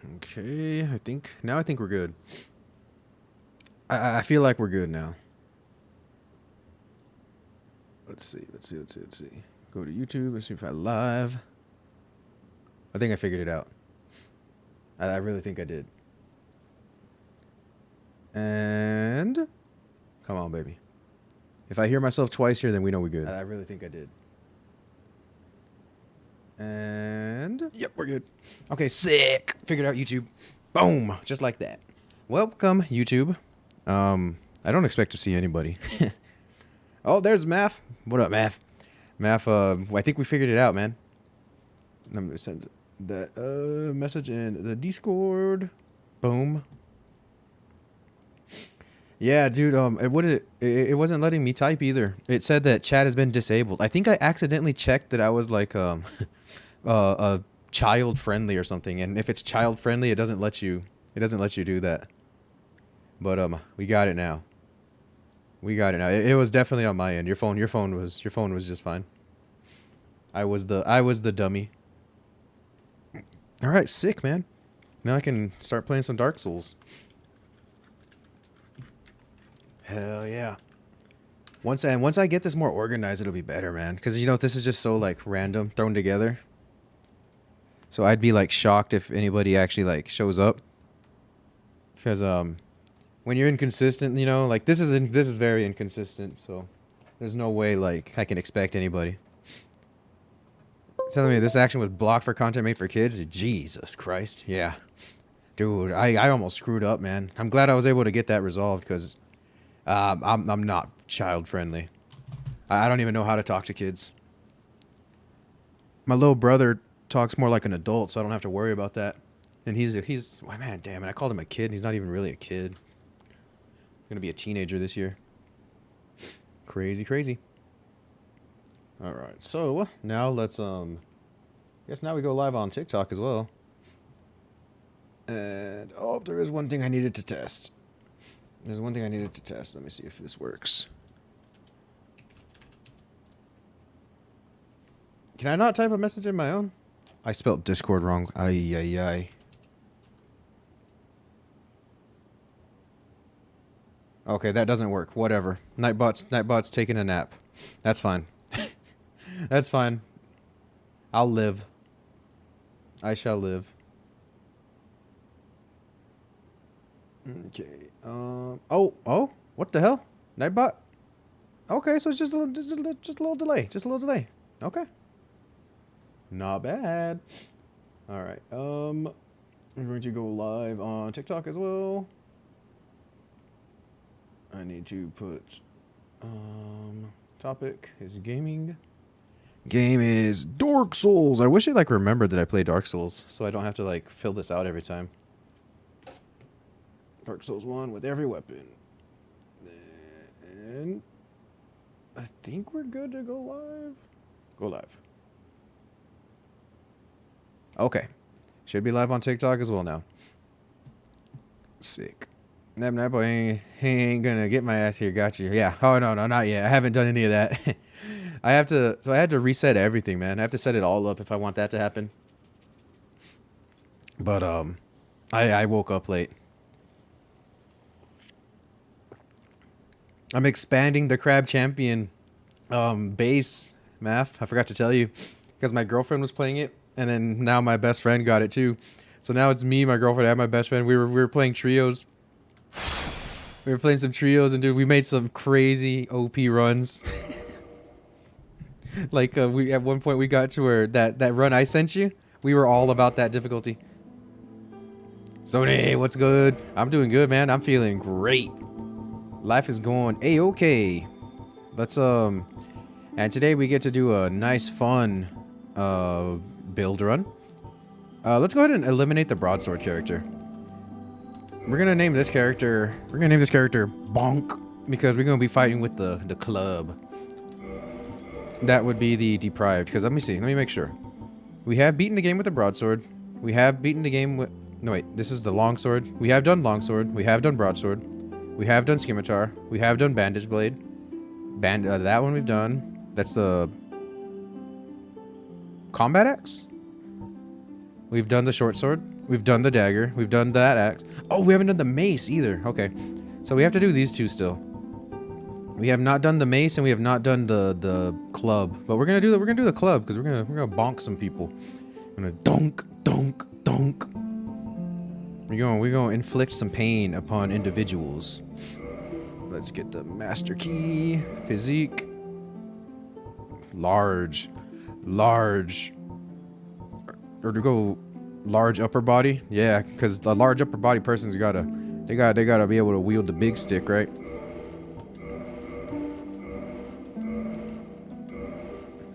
Okay, I think we're good. I feel like we're good now. Let's see. Go to YouTube. Let's see if I live. I think I figured it out. I really think I did. And come on, baby. If I hear myself twice here, then we know we're good. I really think I did. And yep, we're good. Okay, sick. Figured out YouTube. Boom, just like that. Welcome, YouTube. I don't expect to see anybody. Oh, there's Math. What up, Math? Math, I think we figured it out, man. I'm gonna send that message in the Discord. Boom. Yeah, dude. It wasn't letting me type either. It said that chat has been disabled. I think I accidentally checked that I was like child friendly or something. And if it's child friendly, it doesn't let you. It doesn't let you do that. But we got it now. We got it now. It was definitely on my end. Your phone was just fine. I was the dummy. All right, sick, man. Now I can start playing some Dark Souls. Hell yeah. Once I get this more organized, it'll be better, man. Because, you know, this is just so, like, random, thrown together. So I'd be, like, shocked if anybody actually, like, shows up. Because, when you're inconsistent, you know, like, this is very inconsistent, so there's no way, like, I can expect anybody. Telling me this action was blocked for content made for kids? Jesus Christ. Yeah. Dude, I almost screwed up, man. I'm glad I was able to get that resolved, because... I'm not child friendly. I don't even know how to talk to kids. My little brother talks more like an adult, so I don't have to worry about that. And he's oh, man, damn it! I called him a kid. And he's not even really a kid. Gonna be a teenager this year. Crazy, crazy. All right, so now let's guess now we go live on TikTok as well. And oh, there is one thing I needed to test. There's one thing I needed to test. Let me see if this works. Can I not type a message in my own? I spelled Discord wrong. Ay, ay, ay. Okay, that doesn't work. Whatever. Nightbot's taking a nap. That's fine. That's fine. I'll live. I shall live. Okay. Oh, what the hell? Nightbot? Okay, so it's just a little delay. Just a little delay. Okay. Not bad. All right. We're going to go live on TikTok as well. I need to put topic is gaming. Game is Dark Souls. I wish I like remembered that I play Dark Souls, so I don't have to like fill this out every time. Dark Souls 1 with every weapon. And I think we're good to go live. Go live. Okay. Should be live on TikTok as well now. Sick. That boy ain't gonna get my ass here. Got you. Yeah. Oh, no, not yet. I haven't done any of that. I had to reset everything, man. I have to set it all up if I want that to happen. But, I woke up late. I'm expanding the Crab Champion base, Math. I forgot to tell you. Because my girlfriend was playing it. And then now my best friend got it too. So now it's me, my girlfriend, and my best friend. We were playing trios. We were playing some trios. And dude, we made some crazy OP runs. Like we at one point we got to where that run I sent you. We were all about that difficulty. Sony, what's good? I'm doing good, man. I'm feeling great. Life is going a-okay. Let's and today we get to do a nice fun build run. Let's go ahead and eliminate the broadsword character. We're gonna name this character Bonk, because we're gonna be fighting with the club. That would be the deprived, because let me make sure. We have beaten the game with the broadsword. We have beaten the game with no wait, this is the longsword. We have done longsword. We have done broadsword. We have done scimitar. We have done bandage blade. That one we've done. That's the combat axe. We've done the short sword. We've done the dagger. We've done that axe. Oh, we haven't done the mace either. Okay. So we have to do these two still. We have not done the mace and we have not done the club. But we're gonna do the club because we're gonna bonk some people. We're gonna donk, donk, donk. We're gonna inflict some pain upon individuals. Let's get the master key. Physique. Large. Large. Or to go large upper body? Yeah, because the large upper body person's gotta they gotta be able to wield the big stick, right?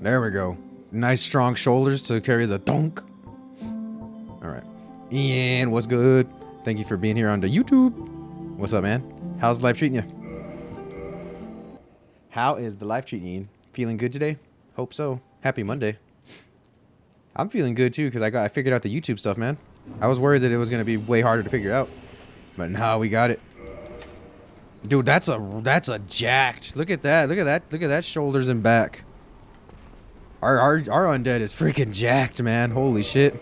There we go. Nice strong shoulders to carry the donk. Alright. Ian, what's good? Thank you for being here on the YouTube. What's up, man? How's life treating you? How is the life treating you? Feeling good today? Hope so. Happy Monday. I'm feeling good too because I figured out the YouTube stuff, man. I was worried that it was gonna be way harder to figure out, but now we got it. Dude, that's a jacked. Look at that. Look at that shoulders and back. Our undead is freaking jacked, man. Holy shit.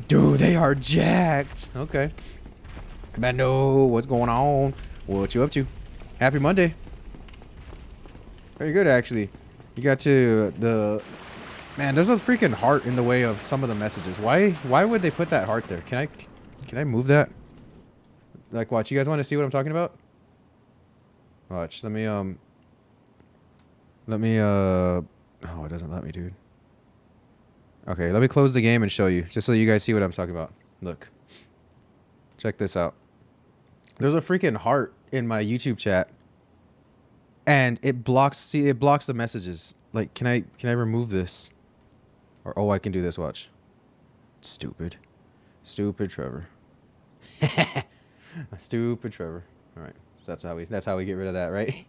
Dude, they are jacked. Okay. Commando, what's going on? What you up to? Happy Monday. Very good, actually. You got to the... Man, there's a freaking heart in the way of some of the messages. Why would they put that heart there? Can I move that? Like, watch. You guys want to see what I'm talking about? Watch. Let me, oh, it doesn't let me, dude. Okay, let me close the game and show you, just so you guys see what I'm talking about. Look. Check this out. There's a freaking heart in my YouTube chat. And it blocks, it blocks the messages. Like, can I remove this? Or, oh, I can do this, watch. Stupid. Stupid Trevor. Stupid Trevor. Alright, so that's how we get rid of that, right?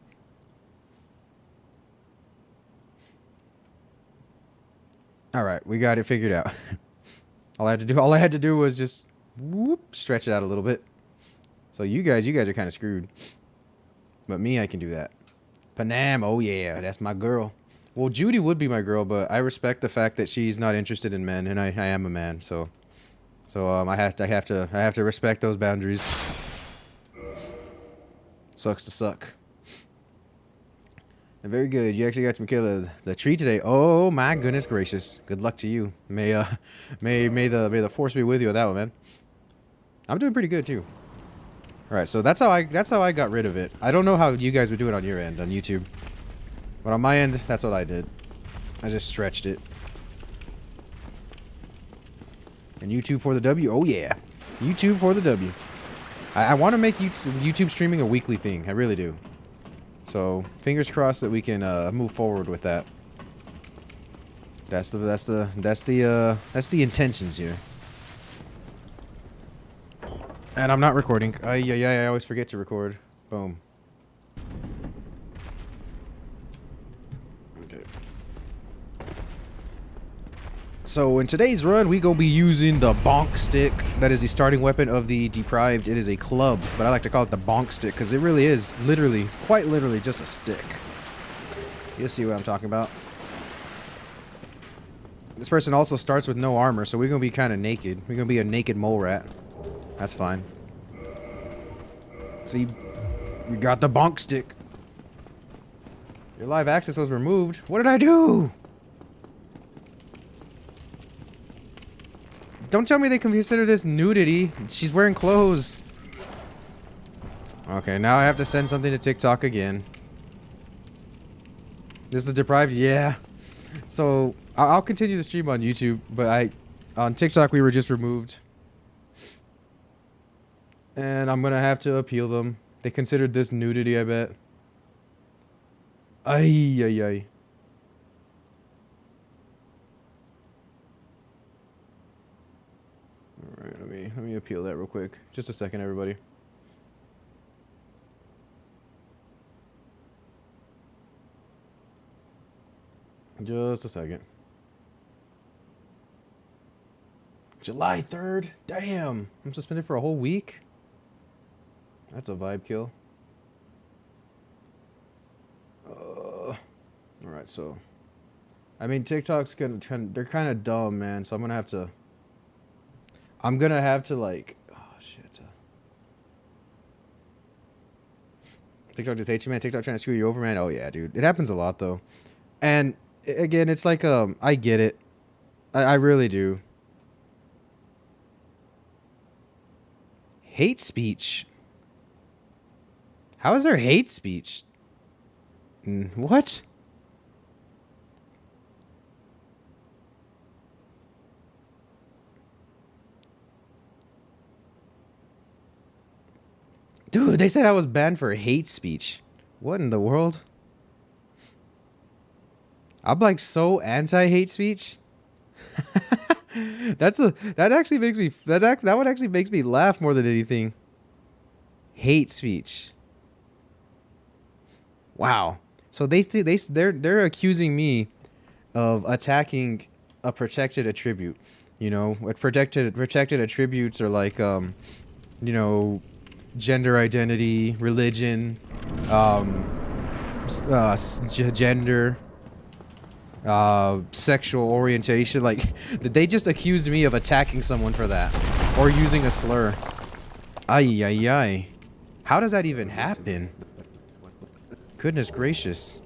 Alright, we got it figured out. all I had to do was just whoop, stretch it out a little bit. So you guys are kind of screwed. But me, I can do that. Panam, oh yeah, that's my girl. Well, Judy would be my girl, but I respect the fact that she's not interested in men, and I am a man, so I have to respect those boundaries. Sucks to suck. And very good. You actually got to kill the tree today. Oh my goodness gracious! Good luck to you. May the force be with you with that one, man. I'm doing pretty good too. All right, so that's how I got rid of it. I don't know how you guys would do it on your end on YouTube. But on my end, that's what I did. I just stretched it. And YouTube for the W? Oh yeah. YouTube for the W. I want to make YouTube streaming a weekly thing. I really do. So, fingers crossed that we can move forward with that. That's the intentions here. And I'm not recording. I always forget to record. Boom. So in today's run, we gonna be using the bonk stick. That is the starting weapon of the deprived. It is a club, but I like to call it the bonk stick because it really is literally, quite literally, just a stick. You'll see what I'm talking about. This person also starts with no armor, so we're gonna be kind of naked. We're gonna be a naked mole rat. That's fine. See, we got the bonk stick. Your live access was removed. What did I do? Don't tell me they can consider this nudity. She's wearing clothes. Okay, now I have to send something to TikTok again. This is the deprived? Yeah. So, I'll continue the stream on YouTube, but on TikTok we were just removed. And I'm gonna have to appeal them. They considered this nudity, I bet. Ay, ay, ay. Alright, let me appeal that real quick. Just a second, everybody. Just a second. July 3rd? Damn! I'm suspended for a whole week? That's a vibe kill. Alright, so... I mean, TikTok's they're kind of dumb, man, so I'm gonna have to... I'm gonna have to like, oh shit. TikTok just hates you, man. TikTok trying to screw you over, man. Oh yeah, dude. It happens a lot though. And again, it's like I get it. I really do. Hate speech. How is there hate speech? What? Dude, they said I was banned for hate speech. What in the world? I'm like so anti-hate speech. That actually makes me that one actually makes me laugh more than anything. Hate speech. Wow. So they're accusing me of attacking a protected attribute. You know, what protected attributes are like you know, gender identity, religion, gender, sexual orientation. Like, they just accused me of attacking someone for that or using a slur. Ay ay ay. How does that even happen? Goodness gracious.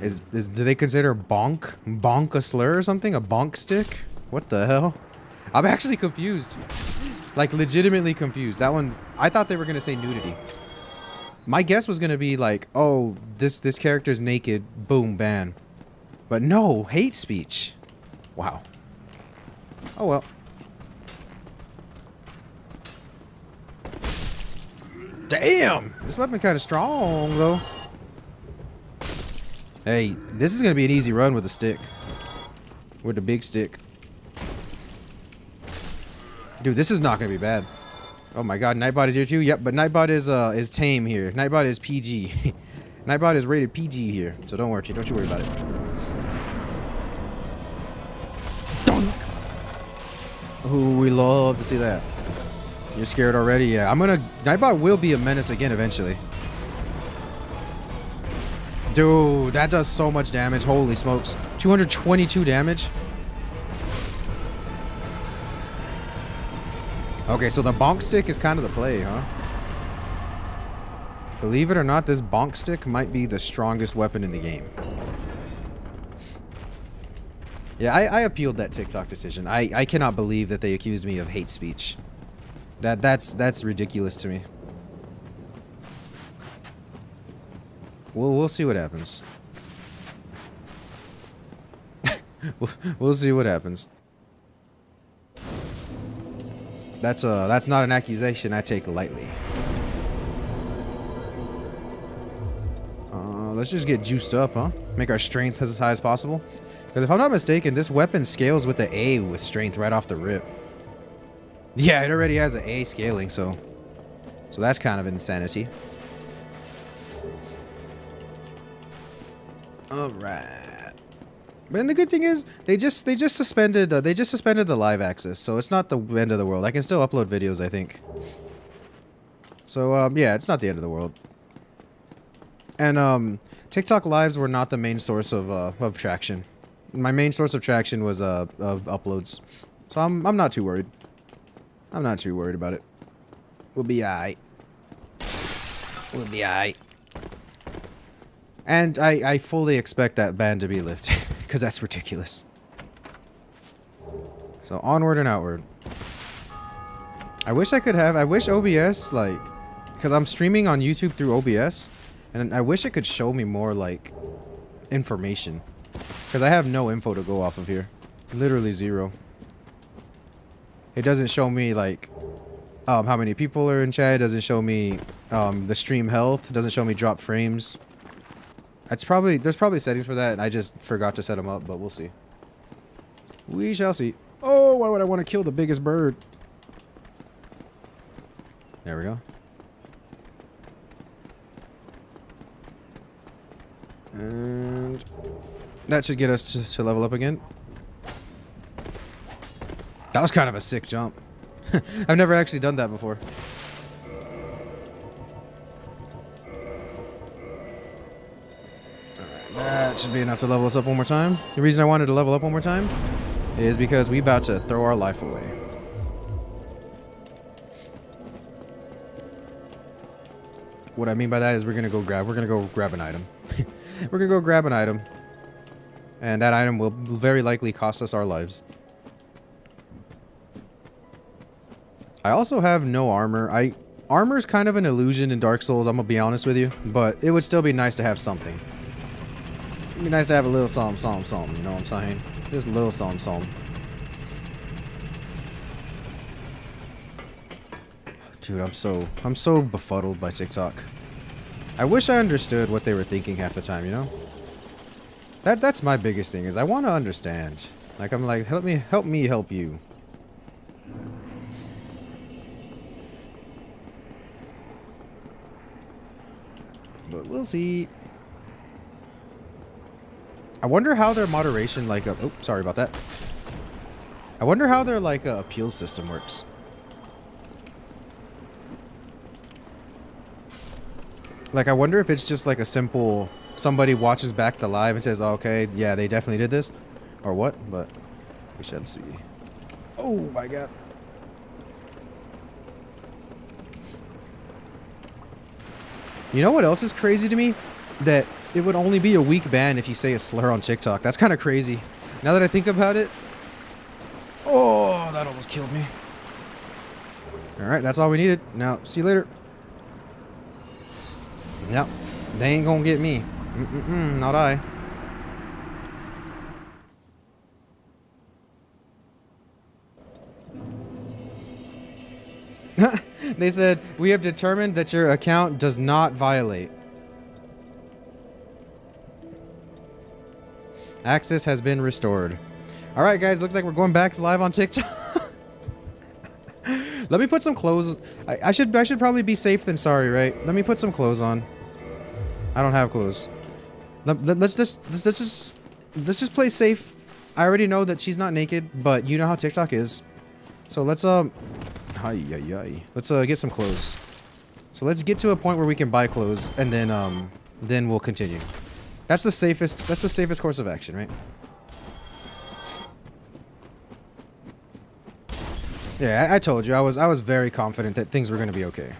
Do they consider bonk a slur or something? A bonk stick? What the hell? I'm actually confused. Like, legitimately confused. That one, I thought they were gonna say nudity. My guess was gonna be like, oh, this character's naked, boom, ban. But no, hate speech. Wow. Oh well. Damn! This weapon kind of strong, though. Hey, this is gonna be an easy run with a stick. With the big stick. Dude, this is not gonna be bad. Oh my god, Nightbot is here too? Yep, but Nightbot is tame here. Nightbot is PG. Nightbot is rated PG here, so don't you worry about it. Dunk! Ooh, we love to see that. You're scared already? Yeah, Nightbot will be a menace again eventually. Dude, that does so much damage. Holy smokes. 222 damage. Okay, so the bonk stick is kind of the play, huh? Believe it or not, this bonk stick might be the strongest weapon in the game. Yeah, I appealed that TikTok decision. I cannot believe that they accused me of hate speech. That's ridiculous to me. We'll see what happens. we'll see what happens. That's not an accusation I take lightly. Let's just get juiced up, huh? Make our strength as high as possible. Because if I'm not mistaken, this weapon scales with the A with strength right off the rip. Yeah, it already has an A scaling, so that's kind of insanity. All right. And the good thing is, they just suspended the live access, so it's not the end of the world. I can still upload videos, I think. So yeah, it's not the end of the world. And TikTok lives were not the main source of traction. My main source of traction was of uploads, so I'm not too worried. I'm not too worried about it. We'll be alright. We'll be alright. And I fully expect that ban to be lifted, because that's ridiculous. So onward and outward. I wish OBS, like, because I'm streaming on YouTube through OBS, and I wish it could show me more, like, information. Because I have no info to go off of here. Literally zero. It doesn't show me, like, how many people are in chat. It doesn't show me the stream health. It doesn't show me drop frames. There's probably settings for that, and I just forgot to set them up, but we'll see. We shall see. Oh, why would I want to kill the biggest bird? There we go. And that should get us to level up again. That was kind of a sick jump. I've never actually done that before. Alright, that should be enough to level us up one more time. The reason I wanted to level up one more time is because we about to throw our life away. What I mean by that is we're gonna go grab an item. We're gonna go grab an item. And that item will very likely cost us our lives. I also have no armor. Armor's kind of an illusion in Dark Souls, I'm gonna be honest with you. But it would still be nice to have something. It'd be nice to have a little something, you know what I'm saying? Just a little something. Dude, I'm so befuddled by TikTok. I wish I understood what they were thinking half the time, you know? That's my biggest thing, is I want to understand. Like, I'm like, help me help you. But we'll see. I wonder how their moderation, like, oh, sorry about that. I wonder how their, like, appeal system works. Like, I wonder if it's just like a simple, somebody watches back the live and says, oh, okay, yeah, they definitely did this. Or what, but we shall see. Oh my god. You know what else is crazy to me? That it would only be a week ban if you say a slur on TikTok. That's kind of crazy. Now that I think about it. Oh, that almost killed me. Alright, that's all we needed. Now, see you later. Yep, they ain't gonna get me. Not I. They said, we have determined that your account does not violate. Access has been restored. Alright guys, looks like we're going back to live on TikTok. Let me put some clothes. I should probably be safe than sorry, right? Let me put some clothes on. I don't have clothes. Let's just play safe. I already know that she's not naked, but you know how TikTok is. So let's let's get some clothes. So let's get to a point where we can buy clothes, and then we'll continue. That's the safest course of action, right? Yeah, I told you I was very confident that things were gonna be okay.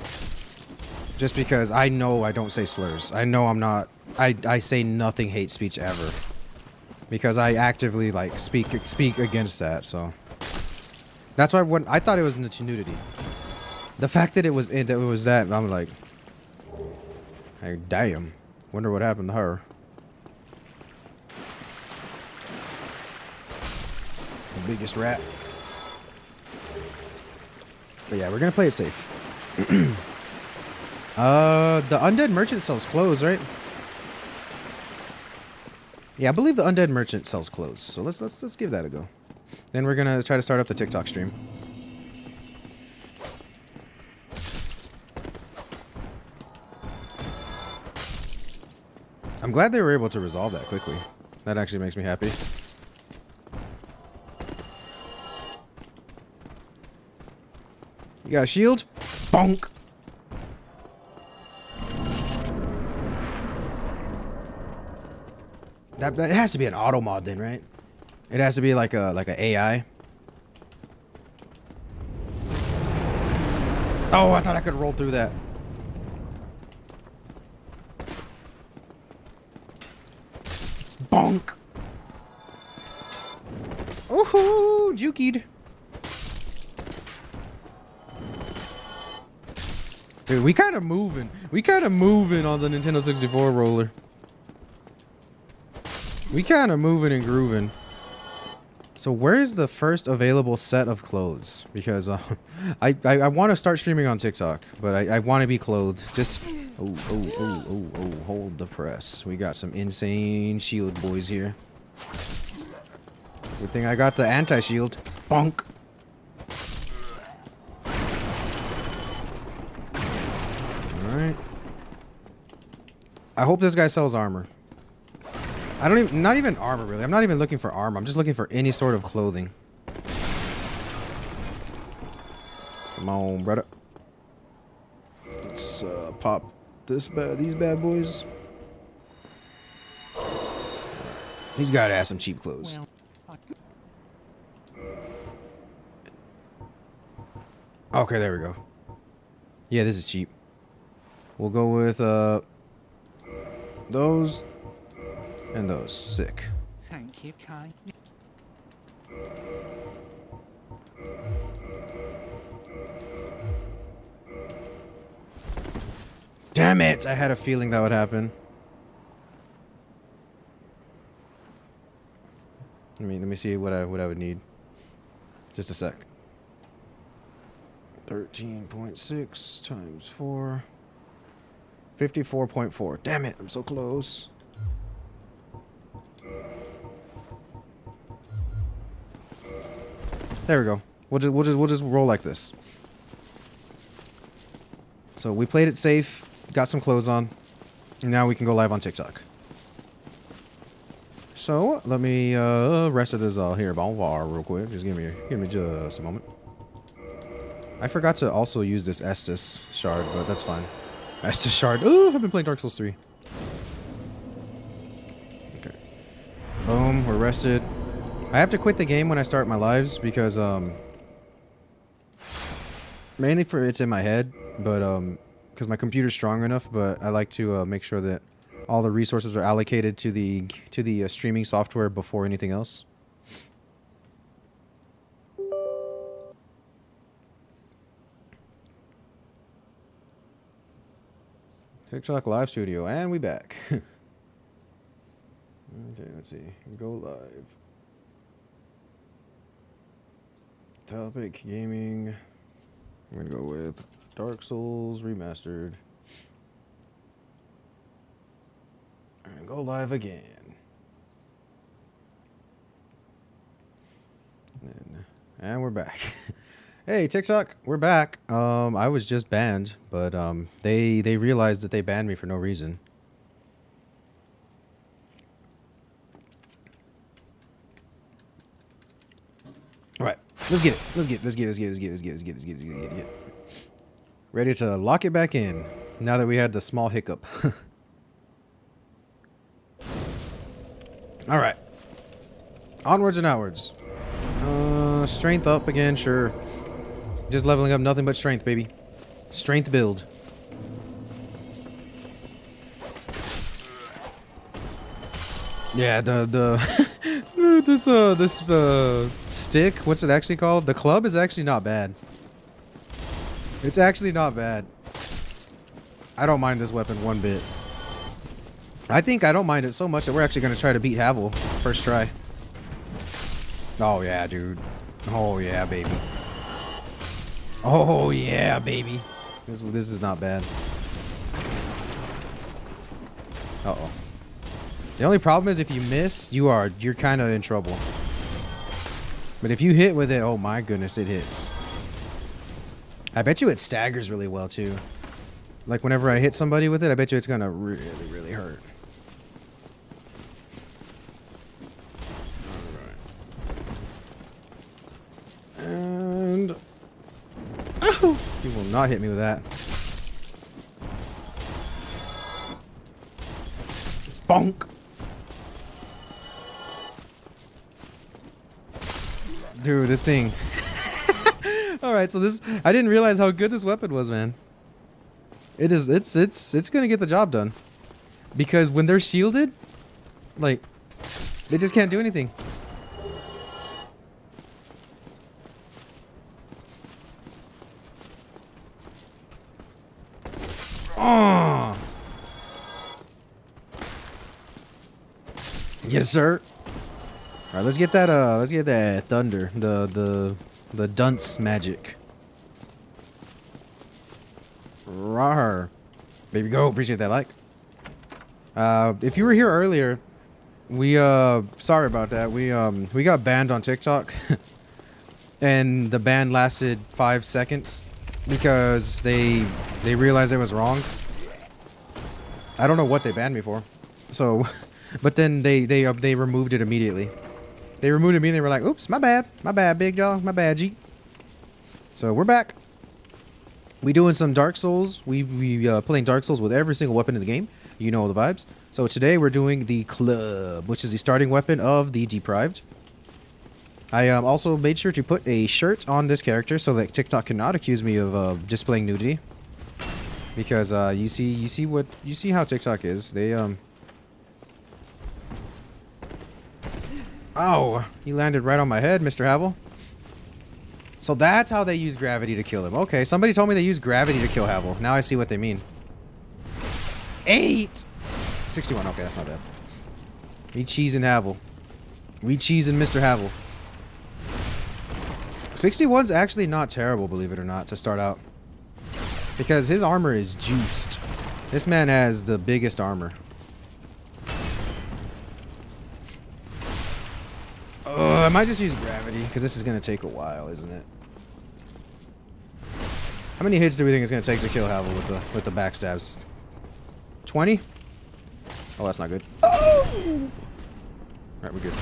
Just because I know I don't say slurs. I know I'm not. I say nothing hate speech ever. Because I actively like speak against that. So that's why when I thought it was nudity. The fact that it was that, I'm like, hey, damn. Wonder what happened to her. The biggest rat. But yeah, we're gonna play it safe. The undead merchant sells clothes, right? Yeah, I believe the undead merchant sells clothes. So let's give that a go. Then we're gonna try to start up the TikTok stream. I'm glad they were able to resolve that quickly. That actually makes me happy. You got a shield? Bonk! That has to be an auto mod then, right? It has to be like a AI. Oh, I thought I could roll through that. Bonk! Ooh, jukeyed. Dude, we kind of moving. We kind of moving on the Nintendo 64 roller. We kind of moving and grooving. So where's the first available set of clothes? Because I want to start streaming on TikTok, but I want to be clothed. Just oh, hold the press. We got some insane shield boys here. Good thing I got the anti-shield. Bonk. Alright. I hope this guy sells armor. I don't even, not even armor really. I'm not even looking for armor. I'm just looking for any sort of clothing. Come on, brother. Let's pop these bad boys. He's got to have some cheap clothes. Okay, there we go. Yeah, this is cheap. We'll go with those and those. Sick. Thank you, Kai. Damn it! I had a feeling that would happen. Let me see what I would need. Just a sec. 13.6 times 4. 54.4. Damn it! I'm so close. There we go. We'll just roll like this. So we played it safe, got some clothes on, and now we can go live on TikTok. So let me rest of this here bonfire real quick. Just give me just a moment. I forgot to also use this Estus shard, but that's fine. Estus shard. Oh, I've been playing Dark Souls 3. Okay. Boom. We're rested. I have to quit the game when I start my lives because mainly for it's in my head, but because my computer's strong enough. But I like to make sure that all the resources are allocated to the streaming software before anything else. TikTok live studio, and we back. Okay, let's see. Go live. Topic gaming. I'm gonna go with Dark Souls Remastered. And go live again. And we're back. Hey TikTok, we're back. I was just banned, but they realized that they banned me for no reason. All right, let's get it. Ready to lock it back in now that we had the small hiccup. All right, onwards and outwards. Strength up again, sure. Just leveling up, nothing but strength, baby. Strength build. Yeah, this stick, what's it actually called? The club is actually not bad. It's actually not bad. I don't mind this weapon one bit. I think I don't mind it so much that we're actually going to try to beat Havel first try. Oh yeah, dude. Oh yeah, baby. Oh yeah, baby. This is not bad. Uh-oh. The only problem is if you miss, you're kind of in trouble. But if you hit with it, oh my goodness, it hits. I bet you it staggers really well too. Like whenever I hit somebody with it, I bet you it's gonna really, really hurt. Alright. And oh, you will not hit me with that. Bonk. Dude, this thing. Alright, so this I didn't realize how good this weapon was, man. It's gonna get the job done. Because when they're shielded, like, they just can't do anything. Oh. Yes, sir. All right, let's get that thunder, the dunce magic. Rawr. Baby go, appreciate that like. If you were here earlier, we sorry about that. We got banned on TikTok. And the ban lasted 5 seconds because they realized it was wrong. I don't know what they banned me for. So, but then they removed it immediately. They removed it immediately. They were like, "Oops, my bad, big dog, my bad, G." So we're back. We doing some Dark Souls. We playing Dark Souls with every single weapon in the game. You know the vibes. So today we're doing the club, which is the starting weapon of the Deprived. I also made sure to put a shirt on this character so that TikTok cannot accuse me of displaying nudity. Because you see how TikTok is. They Oh, he landed right on my head, Mr. Havel. So that's how they use gravity to kill him. Okay, somebody told me they use gravity to kill Havel. Now I see what they mean. 8! 61, okay, that's not bad. We cheesing Havel. We cheesing Mr. Havel. 61's actually not terrible, believe it or not, to start out. Because his armor is juiced. This man has the biggest armor. I might just use gravity, because this is going to take a while, isn't it? How many hits do we think it's going to take to kill Havel with the backstabs? 20? Oh, that's not good. Oh! Alright, we're good.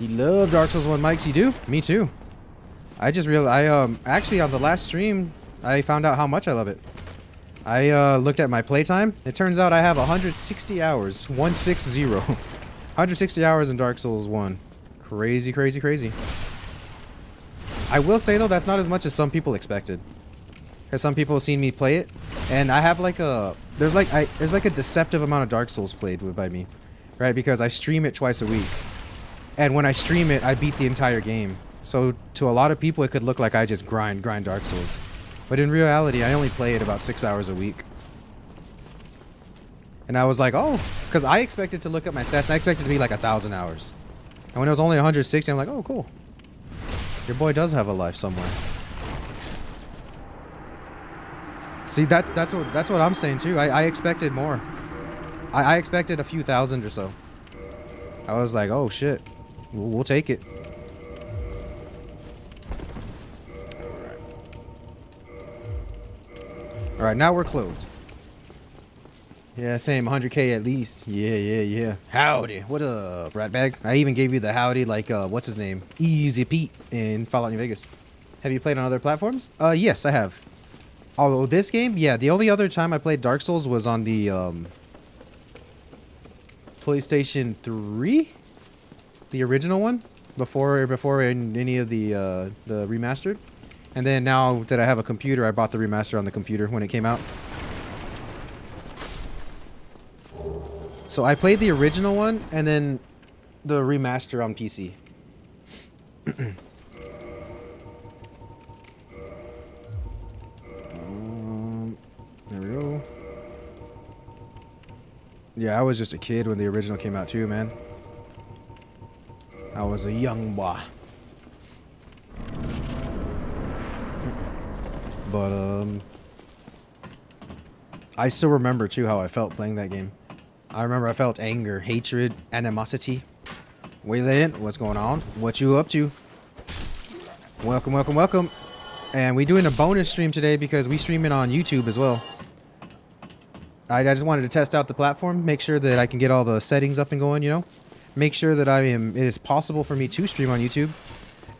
You love Dark Souls 1 mics, you do? Me too. I just realized, actually on the last stream, I found out how much I love it. I looked at my playtime. It turns out I have 160 hours. 160. 160 hours in Dark Souls 1. Crazy, crazy, crazy. I will say though, that's not as much as some people expected. Because some people have seen me play it, and I have like a there's like a deceptive amount of Dark Souls played by me, right? Because I stream it twice a week, and when I stream it, I beat the entire game. So to a lot of people, it could look like I just grind Dark Souls, but in reality, I only play it about 6 hours a week. And I was like, oh, because I expected to look at my stats, and I expected to be like 1,000 hours. And when it was only 160, I'm like, oh, cool. Your boy does have a life somewhere. See, that's what I'm saying too. I expected more. I expected a few thousand or so. I was like, oh shit, we'll take it. All right, now we're closed. Yeah, same 100K at least. Yeah. Howdy. What up, Ratbag? I even gave you the howdy like, what's his name? Easy Pete in Fallout New Vegas. Have you played on other platforms? Yes, I have. Although this game, yeah, the only other time I played Dark Souls was on the, PlayStation 3? The original one? Before any of the remastered. And then now that I have a computer, I bought the remaster on the computer when it came out. So I played the original one and then the remaster on PC. There we go. Yeah, I was just a kid when the original came out too, man. I was a young boy. But I still remember too how I felt playing that game. I remember I felt anger, hatred, animosity. Wayland, what's going on? What you up to? Welcome, welcome, welcome. And we're doing a bonus stream today because we stream it on YouTube as well. I just wanted to test out the platform, make sure that I can get all the settings up and going, you know? Make sure that it is possible for me to stream on YouTube.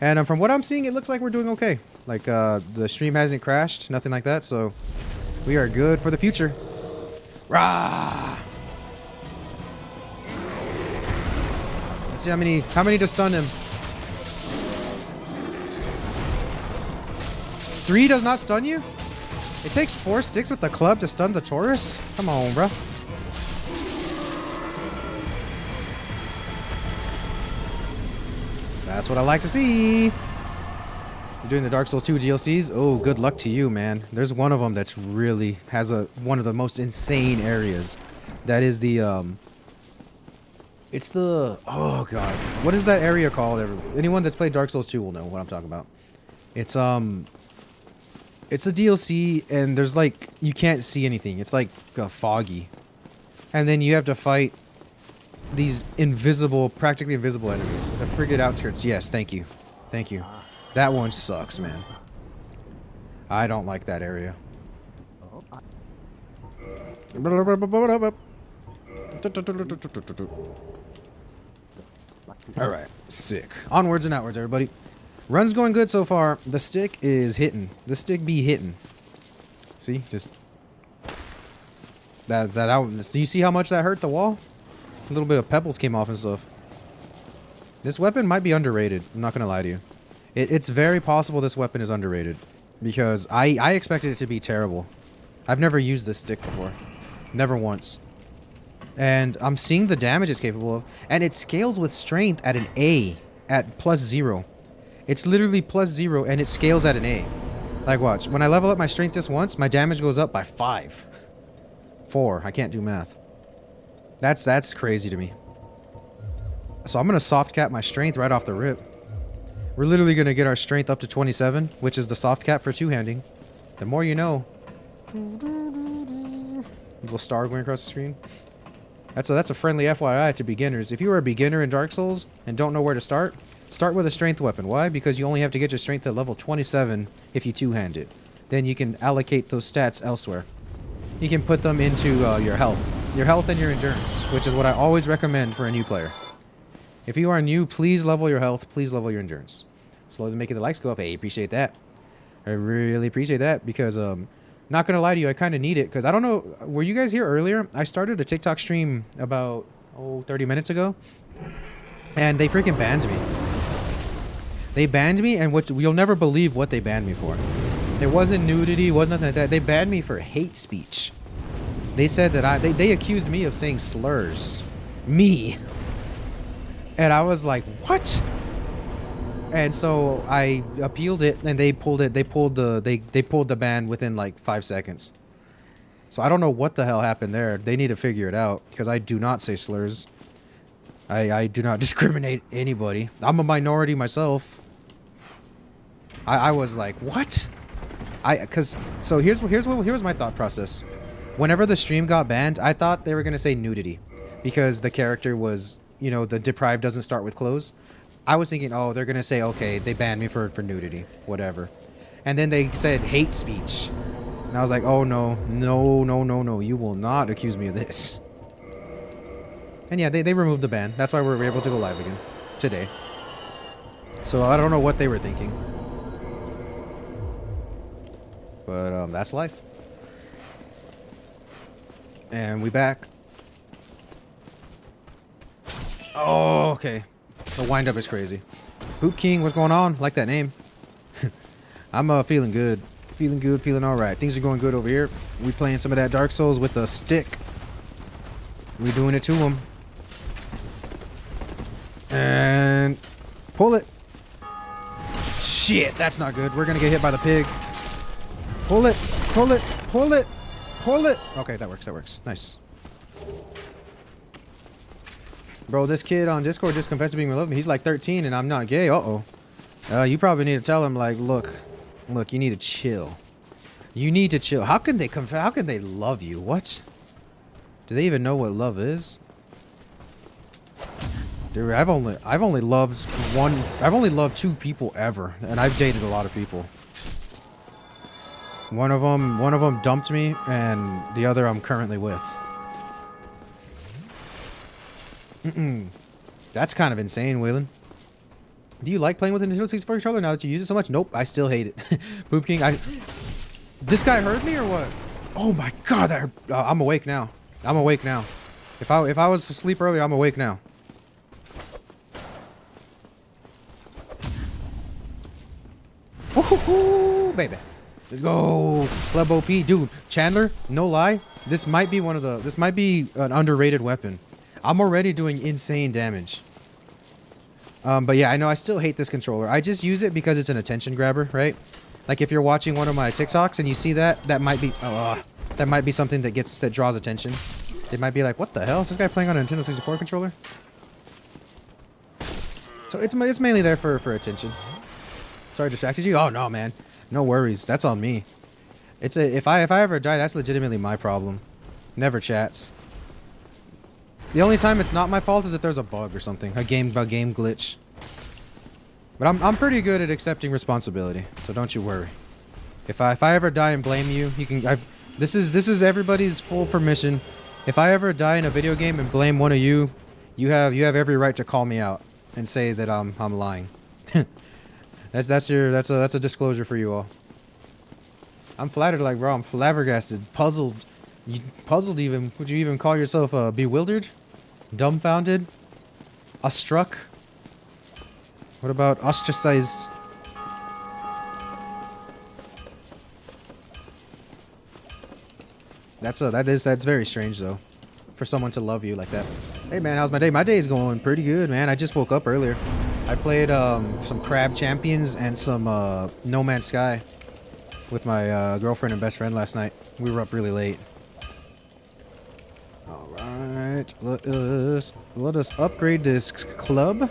And from what I'm seeing, it looks like we're doing okay. Like, the stream hasn't crashed, nothing like that, so we are good for the future. Rah! Let's see how many to stun him. 3 does not stun you? It takes 4 sticks with the club to stun the Taurus? Come on, bro. That's what I like to see. You're doing the Dark Souls 2 DLCs? Oh, good luck to you, man. There's one of them that's really has one of the most insane areas. That is the it's the, oh god, what is that area called? Anyone that's played Dark Souls 2 will know what I'm talking about. It's a DLC and there's like, you can't see anything. It's like foggy. And then you have to fight these practically invisible enemies. The frigate outskirts. Yes, thank you. Thank you. That one sucks, man. I don't like that area. Alright, sick. Onwards and outwards, everybody. Run's going good so far. The stick is hitting. The stick be hitting. See? Just... Do you see how much that hurt the wall? A little bit of pebbles came off and stuff. This weapon might be underrated. I'm not gonna lie to you. It's very possible this weapon is underrated. Because I expected it to be terrible. I've never used this stick before. Never once. And I'm seeing the damage it's capable of. And it scales with strength at an A. At +0. It's literally +0 and it scales at an A. Like watch. When I level up my strength just once, my damage goes up by 5. 4. I can't do math. That's crazy to me. So I'm going to soft cap my strength right off the rip. We're literally going to get our strength up to 27, which is the soft cap for two-handing. The more you know. Little star going across the screen. That's a friendly FYI to beginners. If you are a beginner in Dark Souls and don't know where to start with a strength weapon. Why? Because you only have to get your strength at level 27 if you two-hand it. Then you can allocate those stats elsewhere. You can put them into your health. Your health and your endurance, which is what I always recommend for a new player. If you are new, please level your health. Please level your endurance. Slowly making the likes go up. Hey, appreciate that. I really appreciate that because, not gonna lie to you, I kind of need it because I don't know. Were you guys here earlier? I started a TikTok stream about 30 minutes ago, and they freaking banned me. They banned me, and you'll never believe what they banned me for. It wasn't nudity, wasn't nothing like that. They banned me for hate speech. They said that they accused me of saying slurs. Me. And I was like, what? And so I appealed it, and they pulled it. They pulled the ban within like 5 seconds. So I don't know what the hell happened there. They need to figure it out because I do not say slurs. I do not discriminate anybody. I'm a minority myself. I was like, what? So here's my thought process. Whenever the stream got banned, I thought they were gonna say nudity, because the character was, you know, the deprived doesn't start with clothes. I was thinking, oh, they're gonna say, okay, they banned me for nudity, whatever. And then they said hate speech, and I was like, oh no, you will not accuse me of this. And yeah, they removed the ban. That's why we're able to go live again today. So I don't know what they were thinking, but that's life. And we back. Oh, okay. The wind up is crazy. Poop King, what's going on? Like that name. I'm feeling good. Feeling good, feeling alright. Things are going good over here. We playing some of that Dark Souls with a stick. We doing it to him. And pull it. Shit, that's not good. We're gonna get hit by the pig. Pull it, pull it, pull it, pull it. Okay, that works, nice. Bro, this kid on Discord just confessed to being in love with me. He's like 13 and I'm not gay. Uh-oh. You probably need to tell him, like, look, you need to chill. You need to chill. How can they how can they love you? What? Do they even know what love is? Dude, I've only loved 2 people ever, and I've dated a lot of people. One of them dumped me, and the other I'm currently with. That's kind of insane, Waylon. Do you like playing with the Nintendo 64 controller now that you use it so much? Nope, I still hate it. Poop King, this guy heard me or what? Oh my god, I'm awake now. I'm awake now. If I was asleep earlier, I'm awake now. Woohoo, baby. Let's go. Club OP. Dude, Chandler, no lie. This might be an underrated weapon. I'm already doing insane damage. But yeah, I know I still hate this controller. I just use it because it's an attention grabber, right? Like if you're watching one of my TikToks and you see that might be something that draws attention. They might be like, what the hell? Is this guy playing on a Nintendo 64 controller? So it's mainly there for attention. Sorry, distracted you? Oh no, man. No worries. That's on me. If I ever die, that's legitimately my problem. Never chats. The only time it's not my fault is if there's a bug or something, a game glitch. But I'm pretty good at accepting responsibility, so don't you worry. If I ever die and blame you, you can. This is everybody's full permission. If I ever die in a video game and blame one of you, you have every right to call me out and say that I'm lying. That's a disclosure for you all. I'm flattered, like, bro. I'm flabbergasted, puzzled. Puzzled even. Would you even call yourself bewildered, dumbfounded, awestruck? What about ostracized? That's very strange though, for someone to love you like that. Hey man, how's my day? My day's going pretty good, man. I just woke up earlier. I played some Crab Champions and some No Man's Sky with my girlfriend and best friend last night. We were up really late. All right, let us upgrade this club.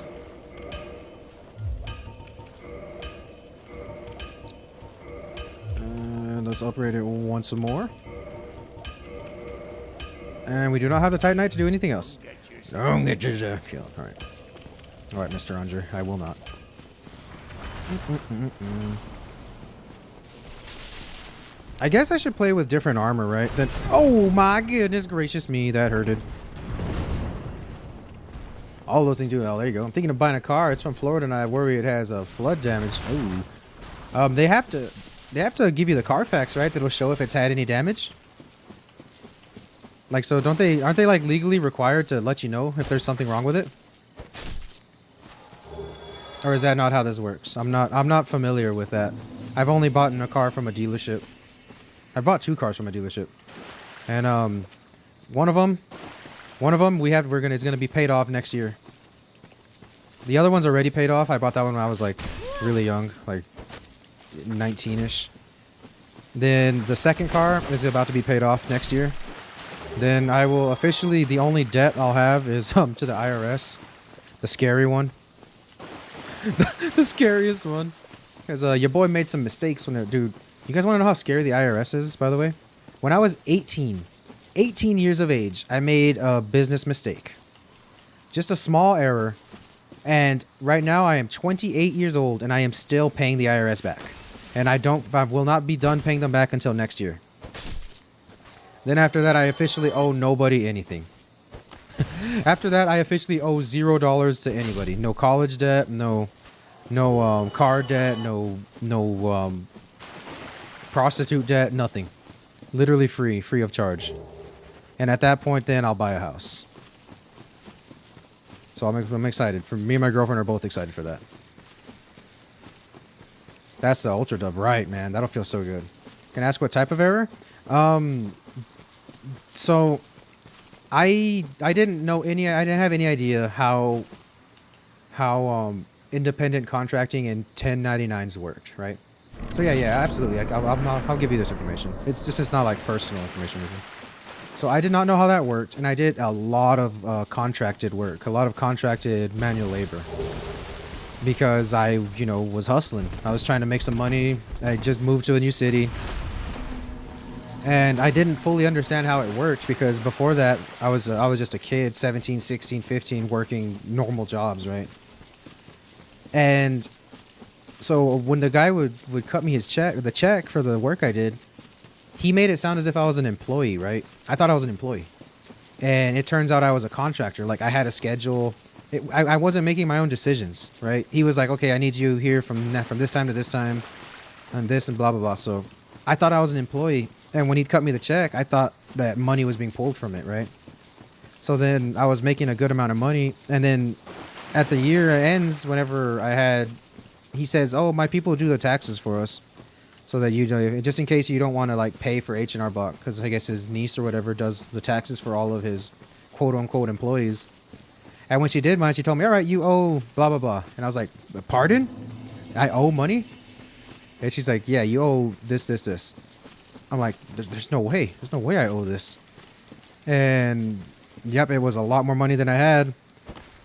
And let's upgrade it once more. And we do not have the Titanite to do anything else. Don't get yourself killed. All right. All right, Mr. Unger. I will not. I guess I should play with different armor, right? Then, oh my goodness gracious me, that hurted. All those things do. Oh, there you go. I'm thinking of buying a car. It's from Florida, and I worry it has flood damage. Ooh. They have to give you the Carfax, right? That'll show if it's had any damage. Like, so aren't they like legally required to let you know if there's something wrong with it? Or is that not how this works? I'm not familiar with that. I've only bought a car from a dealership. I bought 2 cars from a dealership. And one of them is going to be paid off next year. The other one's already paid off. I bought that one when I was like really young, like 19ish. Then the second car is about to be paid off next year. Then I will officially, the only debt I'll have is to the IRS. The scary one. The scariest one. Because your boy made some mistakes when dude, you guys want to know how scary the IRS is, by the way? When I was 18 years of age, I made a business mistake. Just a small error. And right now I am 28 years old and I am still paying the IRS back. And I will not be done paying them back until next year. Then after that, I officially owe nobody anything. After that, I officially owe $0 to anybody. No college debt, no car debt, no prostitute debt, nothing. Literally free of charge. And at that point, then I'll buy a house. So I'm excited. For me and my girlfriend are both excited for that. That's the Ultra Dub, right, man? That'll feel so good. Can I ask what type of error? So I didn't have any idea how independent contracting and 1099s worked, right? So yeah, absolutely. I'll give you this information. It's not like personal information with me. So I did not know how that worked, and I did a lot of contracted work, a lot of contracted manual labor, because I was hustling. I was trying to make some money. I just moved to a new city. And I didn't fully understand how it worked because before that, I was just a kid, 17, 16, 15, working normal jobs, right? And so when the guy would cut me the check for the work I did, he made it sound as if I was an employee, right? I thought I was an employee. And it turns out I was a contractor. Like, I had a schedule. I wasn't making my own decisions, right? He was like, okay, I need you here from this time to this time, and this and blah, blah, blah. So I thought I was an employee. And when he'd cut me the check, I thought that money was being pulled from it, right? So then I was making a good amount of money. And then at the year ends, whenever he says, oh, my people do the taxes for us. So that just in case you don't want to like pay for H&R Block, because I guess his niece or whatever does the taxes for all of his quote unquote employees. And when she did mine, she told me, all right, you owe blah, blah, blah. And I was like, pardon? I owe money? And she's like, yeah, you owe this. I'm like, there's no way. There's no way I owe this. And yep, it was a lot more money than I had.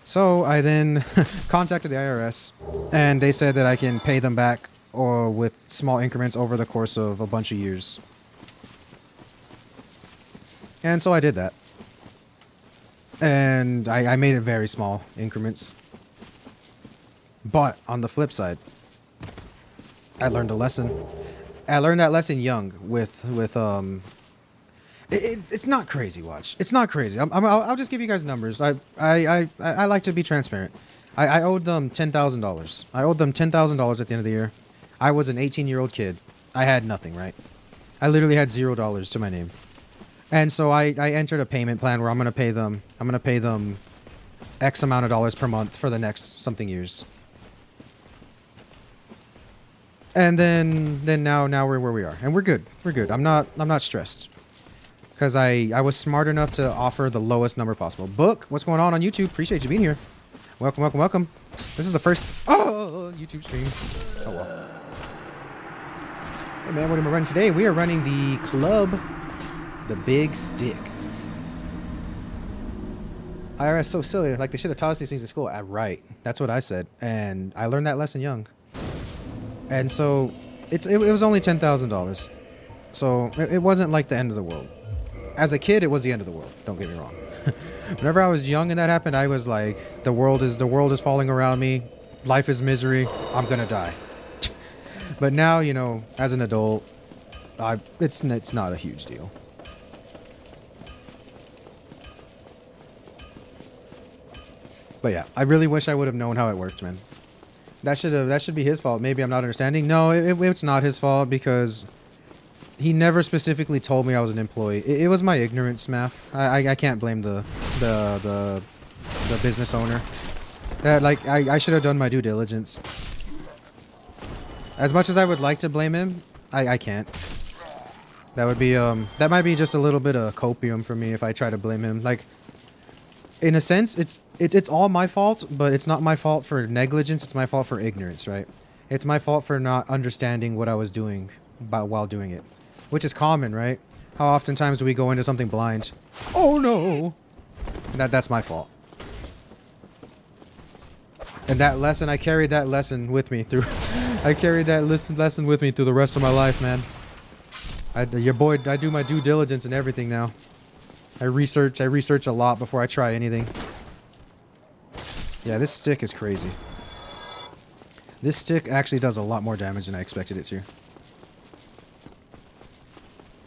So I then contacted the IRS, and they said that I can pay them back or with small increments over the course of a bunch of years. And so I did that. And I made it very small increments. But on the flip side, I learned a lesson. I learned that lesson young with it's not crazy, watch. It's not crazy. I'll just give you guys numbers. I like to be transparent. I owed them $10,000. I owed them $10,000 at the end of the year. I was an 18-year-old kid. I had nothing, right? I literally had $0 to my name. And so I entered a payment plan where I'm gonna pay them X amount of dollars per month for the next something years. And then now we're where we are, and we're good. We're good. I'm not stressed because I was smart enough to offer the lowest number possible. Book, what's going on YouTube? Appreciate you being here. Welcome, welcome, welcome. This is the first YouTube stream. Oh well. Hey man, what am I running today? We are running the club, the big stick. IRS so silly. Like they should have taught us these things in school. Right. That's what I said, and I learned that lesson young. And so it was only $10,000. So it wasn't like the end of the world. As a kid, it was the end of the world. Don't get me wrong. Whenever I was young and that happened, I was like, the world is falling around me. Life is misery. I'm going to die. But now, you know, as an adult, it's not a huge deal. But yeah, I really wish I would have known how it worked, man. That should be his fault. Maybe I'm not understanding. No, it's not his fault because he never specifically told me I was an employee. It was my ignorance, Math. I can't blame the business owner. Like I should have done my due diligence. As much as I would like to blame him, I can't. That would be that might be just a little bit of copium for me if I try to blame him. Like, in a sense, it's all my fault, but it's not my fault for negligence. It's my fault for ignorance, right? It's my fault for not understanding what I was doing while doing it, which is common, right? How oftentimes do we go into something blind? Oh no! That's my fault. And that lesson, I carried that lesson with me through. I carried that lesson with me through the rest of my life, man. I do my due diligence and everything now. I research a lot before I try anything. Yeah, this stick is crazy. This stick actually does a lot more damage than I expected it to.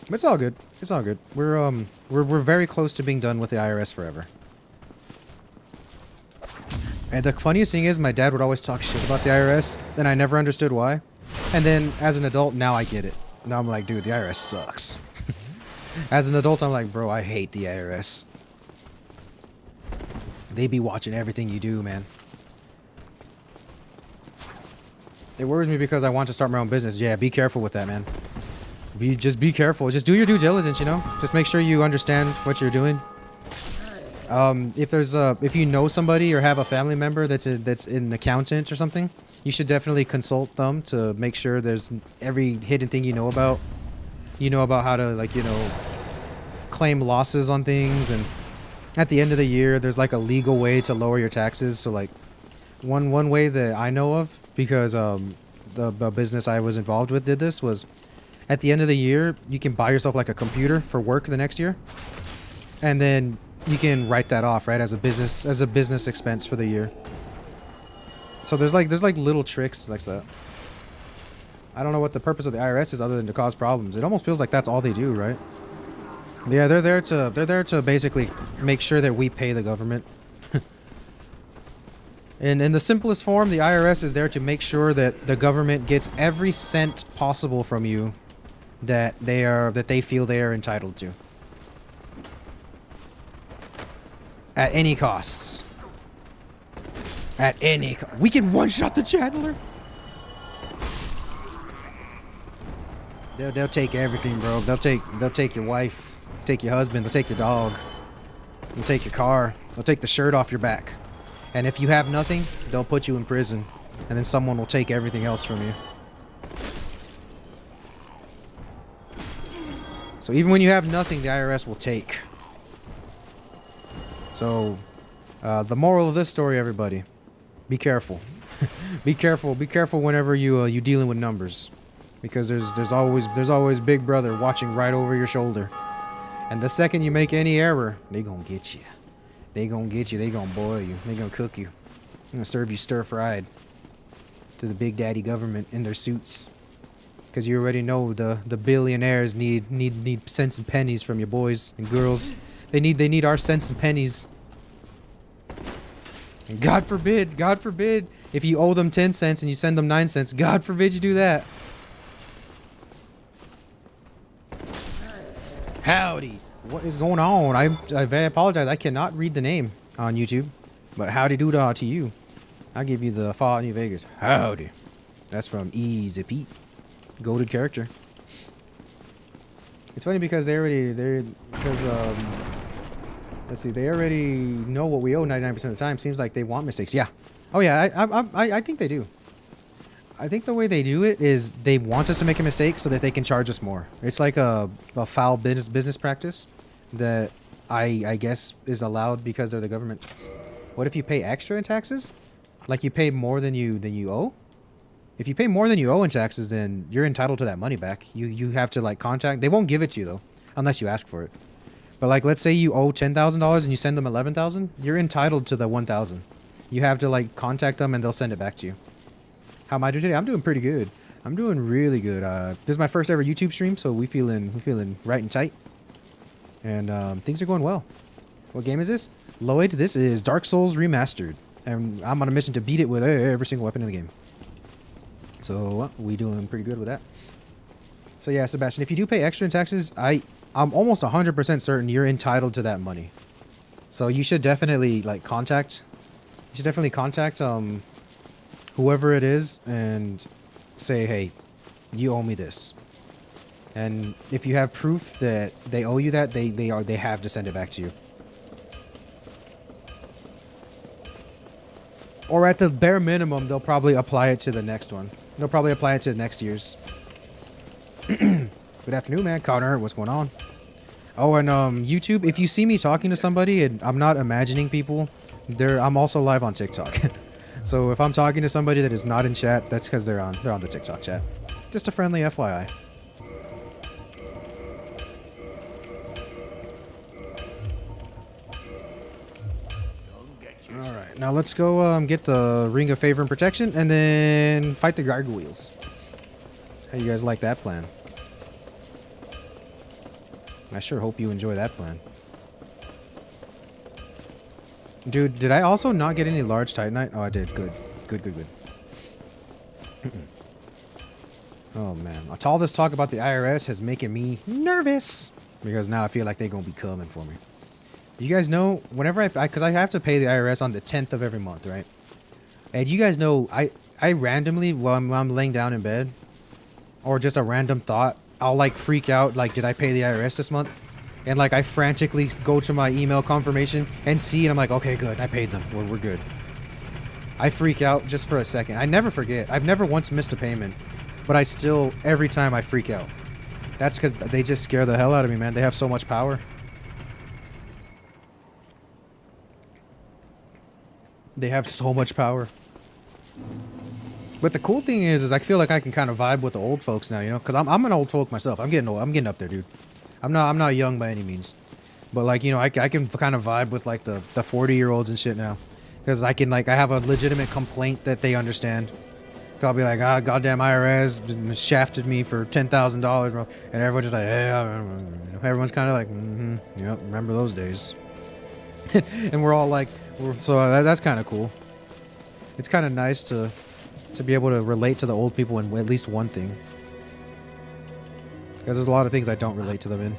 But it's all good. It's all good. We're very close to being done with the IRS forever. And the funniest thing is my dad would always talk shit about the IRS, and I never understood why. And then as an adult, now I get it. Now I'm like, dude, the IRS sucks. As an adult, I'm like, bro, I hate the IRS. They be watching everything you do, man. It worries me because I want to start my own business. Yeah, be careful with that, man. Just be careful. Just do your due diligence, you know? Just make sure you understand what you're doing. If you know somebody or have a family member that's an accountant or something, you should definitely consult them to make sure there's every hidden thing you know about. You know about how to, like, you know, claim losses on things, and at the end of the year there's like a legal way to lower your taxes. So like one way that I know of, because the business I was involved with did this, was at the end of the year you can buy yourself like a computer for work the next year, and then you can write that off, right, as a business expense for the year. So there's like little tricks like that. I don't know what the purpose of the IRS is other than to cause problems. It almost feels like that's all they do, right? Yeah, they're there to basically make sure that we pay the government. And in the simplest form, the IRS is there to make sure that the government gets every cent possible from you that they feel they are entitled to. At any costs. At any we can one-shot the Chandler. They'll take everything, bro. They'll take your wife, take your husband, they'll take your dog, they'll take your car, they'll take the shirt off your back. And if you have nothing, they'll put you in prison, and then someone will take everything else from you. So even when you have nothing, the IRS will take. So the moral of this story, everybody, be careful. Be careful whenever you dealing with numbers. Because there's always Big Brother watching right over your shoulder. And the second you make any error, they gonna get you. They gonna get you. They gonna boil you. They gonna cook you. They're gonna serve you stir-fried to the big daddy government in their suits. Because you already know the billionaires need cents and pennies from your boys and girls. They need our cents and pennies. And God forbid, if you owe them 10 cents and you send them 9 cents, God forbid you do that. Howdy. What is going on? I apologize. I cannot read the name on YouTube. But howdy doo-dah to you. I'll give you the Fallout New Vegas. Howdy. That's from Easy Pete. Goated character. It's funny because let's see, they already know what we owe 99% of the time. Seems like they want mistakes. Yeah. Oh yeah, I think they do. I think the way they do it is they want us to make a mistake so that they can charge us more. It's like a foul business practice that I guess is allowed because they're the government. What if you pay extra in taxes? Like you pay more than you owe? If you pay more than you owe in taxes, then you're entitled to that money back. You have to like contact. They won't give it to you though, unless you ask for it. But like, let's say you owe $10,000 and you send them 11,000, you're entitled to the 1,000. You have to like contact them and they'll send it back to you. How am I doing today? I'm doing pretty good. I'm doing really good. This is my first ever YouTube stream, so we feeling right and tight. And things are going well. What game is this? Lloyd, this is Dark Souls Remastered. And I'm on a mission to beat it with every single weapon in the game. So we doing pretty good with that. So yeah, Sebastian, if you do pay extra in taxes, I'm almost 100% certain you're entitled to that money. So you should definitely like contact. You should definitely contact whoever it is and say, hey, you owe me this. And if you have proof that they owe you that, they have to send it back to you. Or at the bare minimum, they'll probably apply it to the next one. They'll probably apply it to next year's. Good afternoon, man. Connor, what's going on? Oh, and YouTube, if you see me talking to somebody and I'm not imagining people, I'm also live on TikTok. So if I'm talking to somebody that is not in chat, that's because they're on the TikTok chat. Just a friendly FYI. Alright, now let's go get the Ring of Favor and Protection and then fight the gargoyles. How you guys like that plan? I sure hope you enjoy that plan. Dude, did I also not get any large Titanite? Oh, I did. Good. Good. Oh, man. All this talk about the IRS has making me nervous. Because now I feel like they're going to be coming for me. You guys know, whenever because I have to pay the IRS on the 10th of every month, right? And you guys know, I randomly, while I'm laying down in bed, or just a random thought, I'll like freak out, like, did I pay the IRS this month? And like, I frantically go to my email confirmation and see, and I'm like, okay, good, I paid them, we're good. I freak out just for a second. I never forget. I've never once missed a payment, but I still, every time I freak out. That's because they just scare the hell out of me, man. They have so much power. They have so much power. But the cool thing is I feel like I can kind of vibe with the old folks now, you know, because I'm an old folk myself. I'm getting old. I'm getting up there, dude. I'm not young by any means, but like, you know, I can kind of vibe with like the 40-year-olds and shit now, because I have a legitimate complaint that they understand. I'll be like, ah, goddamn IRS shafted me for $10,000, bro, and everyone's just like, yeah, everyone's kind of like, yep, remember those days. And we're all like, that's kind of cool. It's kind of nice to be able to relate to the old people in at least one thing. Because there's a lot of things I don't relate to them in.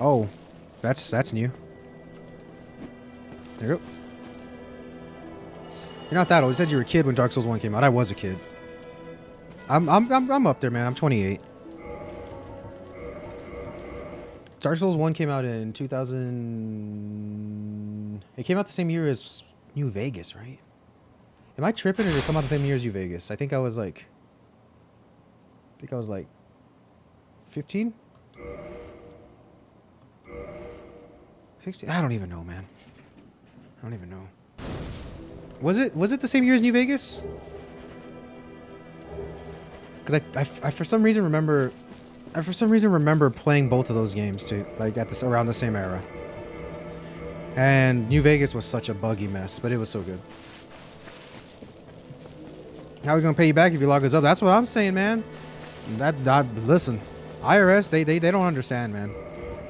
Oh, that's new. There you go. You're not that old. You said you were a kid when Dark Souls 1 came out. I was a kid. I'm up there, man. I'm 28. Dark Souls 1 came out in 2000... It came out the same year as New Vegas, right? Am I tripping, or did it come out the same year as New Vegas? I think I was like 15? 16? I don't even know, man. I don't even know. Was it the same year as New Vegas? Because I for some reason remember playing both of those games too, like around the same era. And New Vegas was such a buggy mess, but it was so good. How are we gonna pay you back if you log us up? That's what I'm saying, man. Listen, IRS, they don't understand, man.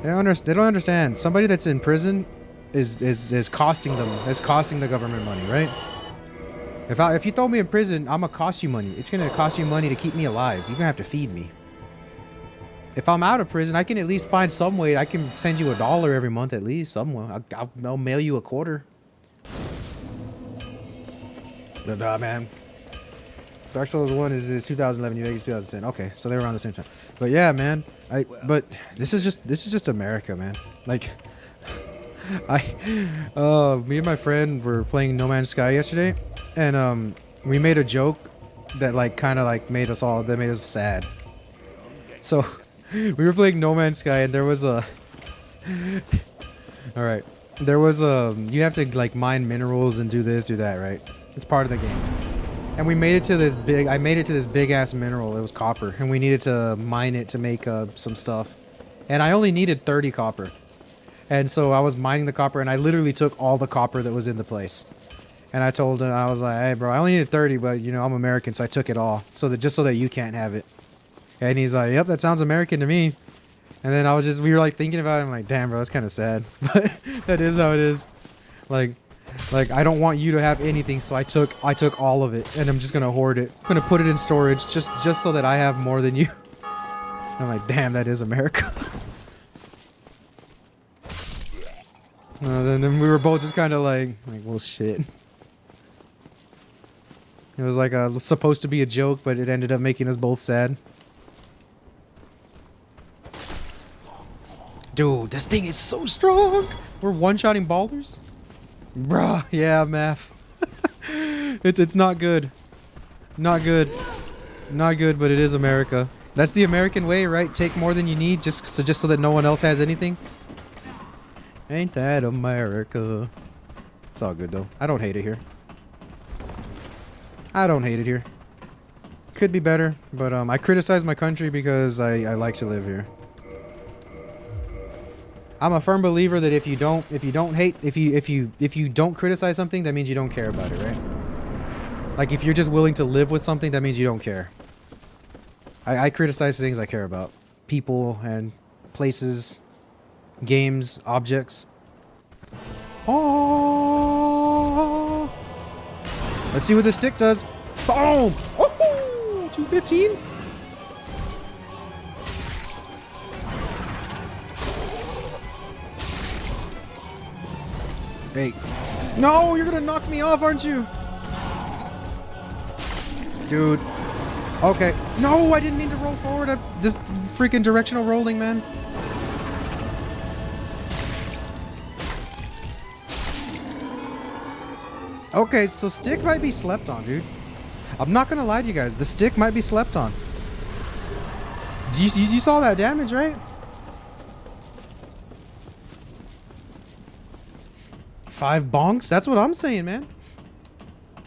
They don't understand. Somebody that's in prison is costing them, is costing the government money, right? If you throw me in prison, I'm gonna cost you money. It's gonna cost you money to keep me alive. You're gonna have to feed me. If I'm out of prison, I can at least find some way. I can send you $1 every month at least. Somewhere. I'll mail you a quarter. But man. Dark Souls 1 is 2011, New Vegas 2010. Okay, so they were around the same time. But yeah, man. But this is just America, man. Like me and my friend were playing No Man's Sky yesterday, and we made a joke that like kind of like made us sad. So we were playing No Man's Sky, and there was a all right, there was a you have to like mine minerals and do this, do that, right? It's part of the game. And we made it to this I made it to this big ass mineral. It was copper, and we needed to mine it to make some stuff. And I only needed 30 copper. And so I was mining the copper, and I literally took all the copper that was in the place. And I told him, I was like, hey bro, I only needed 30, but you know, I'm American, so I took it all. Just so that you can't have it. And he's like, yep, that sounds American to me. And then we were like thinking about it, I'm like, damn bro, that's kind of sad. But that is how it is. Like I don't want you to have anything, so I took all of it, and I'm just gonna hoard it. I'm gonna put it in storage just so that I have more than you. I'm like, damn, that is America. Then we were both just kind of like, well, shit. It was like supposed to be a joke, but it ended up making us both sad. Dude, this thing is so strong. We're one-shotting balders. Bruh, yeah, math. It's not good. Not good. Not good, but it is America. That's the American way, right? Take more than you need just so that no one else has anything. Ain't that America? It's all good though. I don't hate it here. I don't hate it here. Could be better, but I criticize my country because I like to live here. I'm a firm believer that if you don't criticize something, that means you don't care about it, right? Like if you're just willing to live with something, that means you don't care. I criticize things I care about. People and places, games, objects. Oh! Let's see what the stick does. Boom! Woohoo! 215? Hey. No, you're gonna knock me off, aren't you? Dude. Okay. No, I didn't mean to roll forward. This freaking directional rolling, man. Okay, so stick might be slept on, dude. I'm not gonna lie to you guys. The stick might be slept on. You saw that damage, right? 5 bonks? That's what I'm saying, man.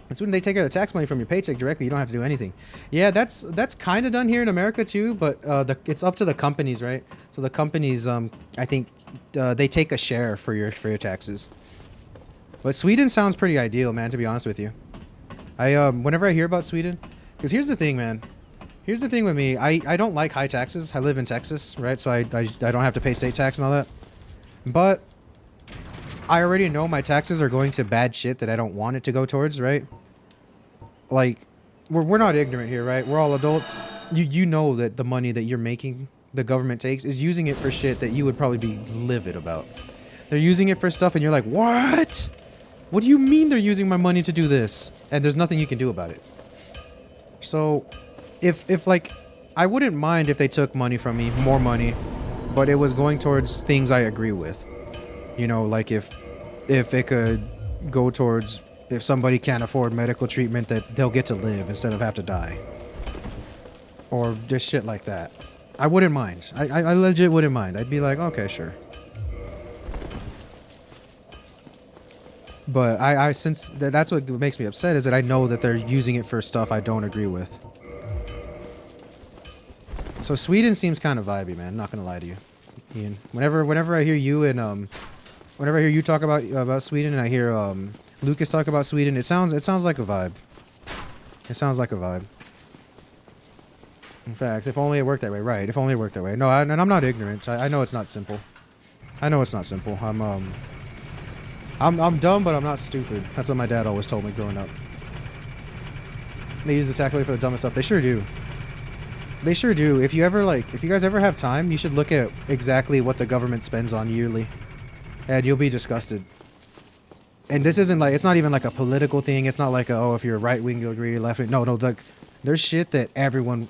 That's when they take out the tax money from your paycheck directly. You don't have to do anything. Yeah, that's kind of done here in America too, but it's up to the companies, right? So the companies, I think, they take a share for your taxes. But Sweden sounds pretty ideal, man, to be honest with you. Whenever I hear about Sweden, because here's the thing, man. Here's the thing with me. I don't like high taxes. I live in Texas, right? So I don't have to pay state tax and all that. But I already know my taxes are going to bad shit that I don't want it to go towards, right? Like, we're not ignorant here, right? We're all adults. You know that the money that you're making, the government takes, is using it for shit that you would probably be livid about. They're using it for stuff and you're like, what? What do you mean they're using my money to do this? And there's nothing you can do about it. So, if like, I wouldn't mind if they took money from me, more money, but it was going towards things I agree with. You know, like if it could go towards, if somebody can't afford medical treatment, that they'll get to live instead of have to die. Or just shit like that. I wouldn't mind. I legit wouldn't mind. I'd be like, okay, sure. But since that's what makes me upset, is that I know that they're using it for stuff I don't agree with. So Sweden seems kind of vibey, man. Not gonna lie to you, Ian. Whenever I hear you and whenever I hear you talk about Sweden, and I hear Lucas talk about Sweden, it sounds like a vibe. It sounds like a vibe. In fact, if only it worked that way, right? If only it worked that way. No, and I'm not ignorant. I know it's not simple. I know it's not simple. I'm dumb, but I'm not stupid. That's what my dad always told me growing up. They use the tax money for the dumbest stuff. They sure do. They sure do. If you ever if you guys ever have time, you should look at exactly what the government spends on yearly, and you'll be disgusted. And this isn't like, it's not even like a political thing. It's not like oh, if you're right wing, you'll agree, left wing. No, like there's shit that everyone,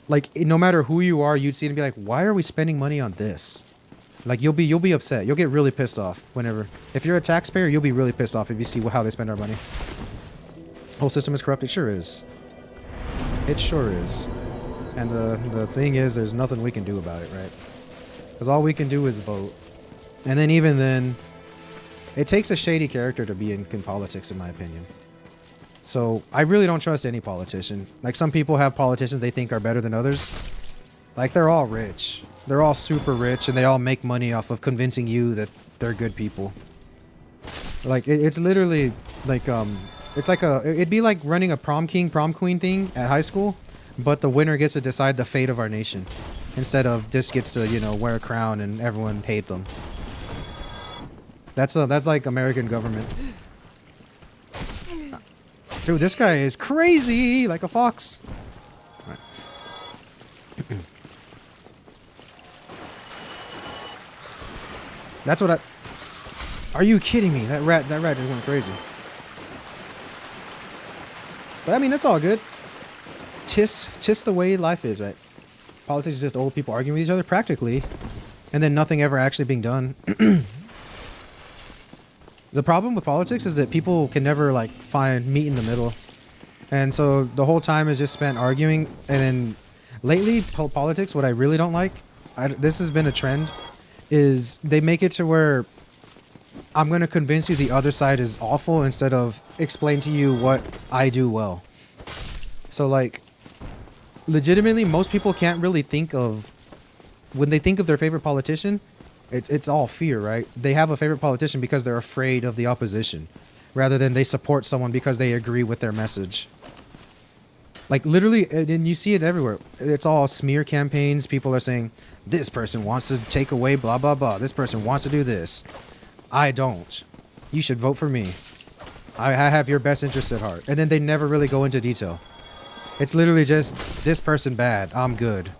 like no matter who you are, you'd see it and be like, why are we spending money on this? Like you'll be upset. You'll get really pissed off whenever. If you're a taxpayer, you'll be really pissed off if you see how they spend our money. Whole system is corrupt. It sure is. It sure is. And the thing is, there's nothing we can do about it, right? Because all we can do is vote. And then even then, it takes a shady character to be in politics, in my opinion. So I really don't trust any politician. Like some people have politicians they think are better than others. Like they're all rich. They're all super rich and they all make money off of convincing you that they're good people. Like it's literally like it's like it'd be like running a prom king, prom queen thing at high school, but the winner gets to decide the fate of our nation instead of just gets to, you know, wear a crown and everyone hate them. That's like American government. Dude, this guy is crazy like a fox. Right. That's what I... Are you kidding me? That rat just went crazy. But I mean, that's all good. Tis the way life is, right? Politics is just old people arguing with each other, practically. And then nothing ever actually being done. The problem with politics is that people can never, like, meet in the middle. And so the whole time is just spent arguing. And then lately, politics, what I really don't like, this has been a trend, is they make it to where I'm going to convince you the other side is awful instead of explain to you what I do well. So, like, legitimately, most people can't really think of, when they think of their favorite politician, it's all fear, right? They have a favorite politician because they're afraid of the opposition, rather than they support someone because they agree with their message. Like, literally, and you see it everywhere. It's all smear campaigns. People are saying, this person wants to take away blah, blah, blah. This person wants to do this. I don't. You should vote for me. I have your best interests at heart. And then they never really go into detail. It's literally just, this person bad, I'm good.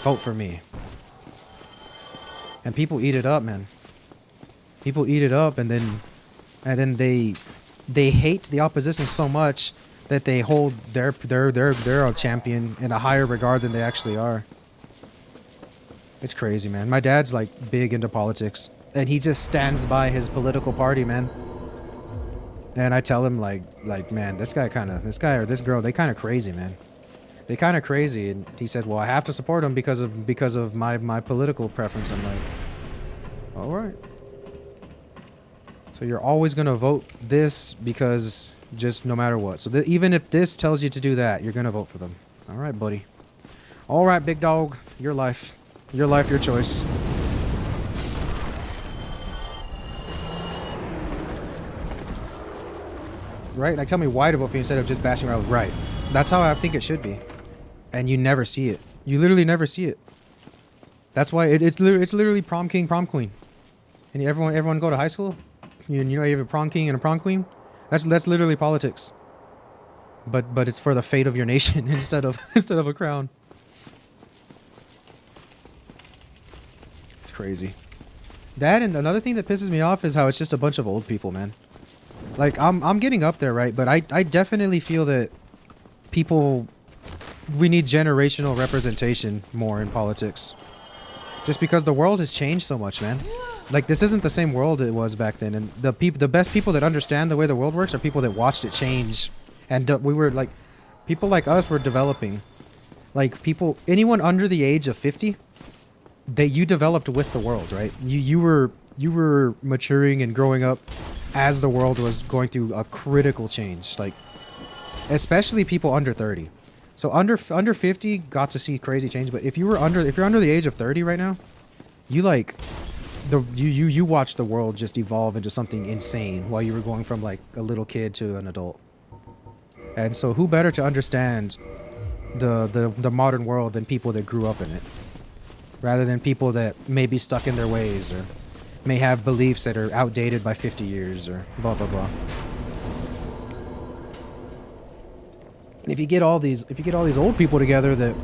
Vote for me. And people eat it up, man. People eat it up, and then they hate the opposition so much that they hold their a champion in a higher regard than they actually are. It's crazy, man. My dad's like big into politics, and he just stands by his political party, man. And I tell him like man, this guy or this girl, they kind of crazy, man. They kind of crazy. And he said, well, I have to support them because of my political preference. I'm like, all right. So you're always gonna vote this because just no matter what. So even if this tells you to do that, you're gonna vote for them. All right, buddy. All right, big dog. Your life. Your life, your choice. Right? Like, tell me why to vote for you instead of just bashing around. Right. That's how I think it should be. And you never see it. You literally never see it. That's why it's literally prom king, prom queen. And everyone go to high school. You know you have a prom king and a prom queen. That's literally politics. But it's for the fate of your nation instead of a crown. It's crazy. That, and another thing that pisses me off is how it's just a bunch of old people, man. Like I'm getting up there, right? But I definitely feel that we need generational representation more in politics. Just because the world has changed so much, man. Like, this isn't the same world it was back then. And the best people that understand the way the world works are people that watched it change. And we were like, people like us were developing. Like, anyone under the age of 50, you developed with the world, right? You were maturing and growing up as the world was going through a critical change. Like, especially people under 30. So under 50 got to see crazy change, but if you're under the age of 30 right now, you watched the world just evolve into something insane while you were going from like a little kid to an adult. And so who better to understand the modern world than people that grew up in it, rather than people that may be stuck in their ways or may have beliefs that are outdated by 50 years or blah blah blah. If you get all these old people together that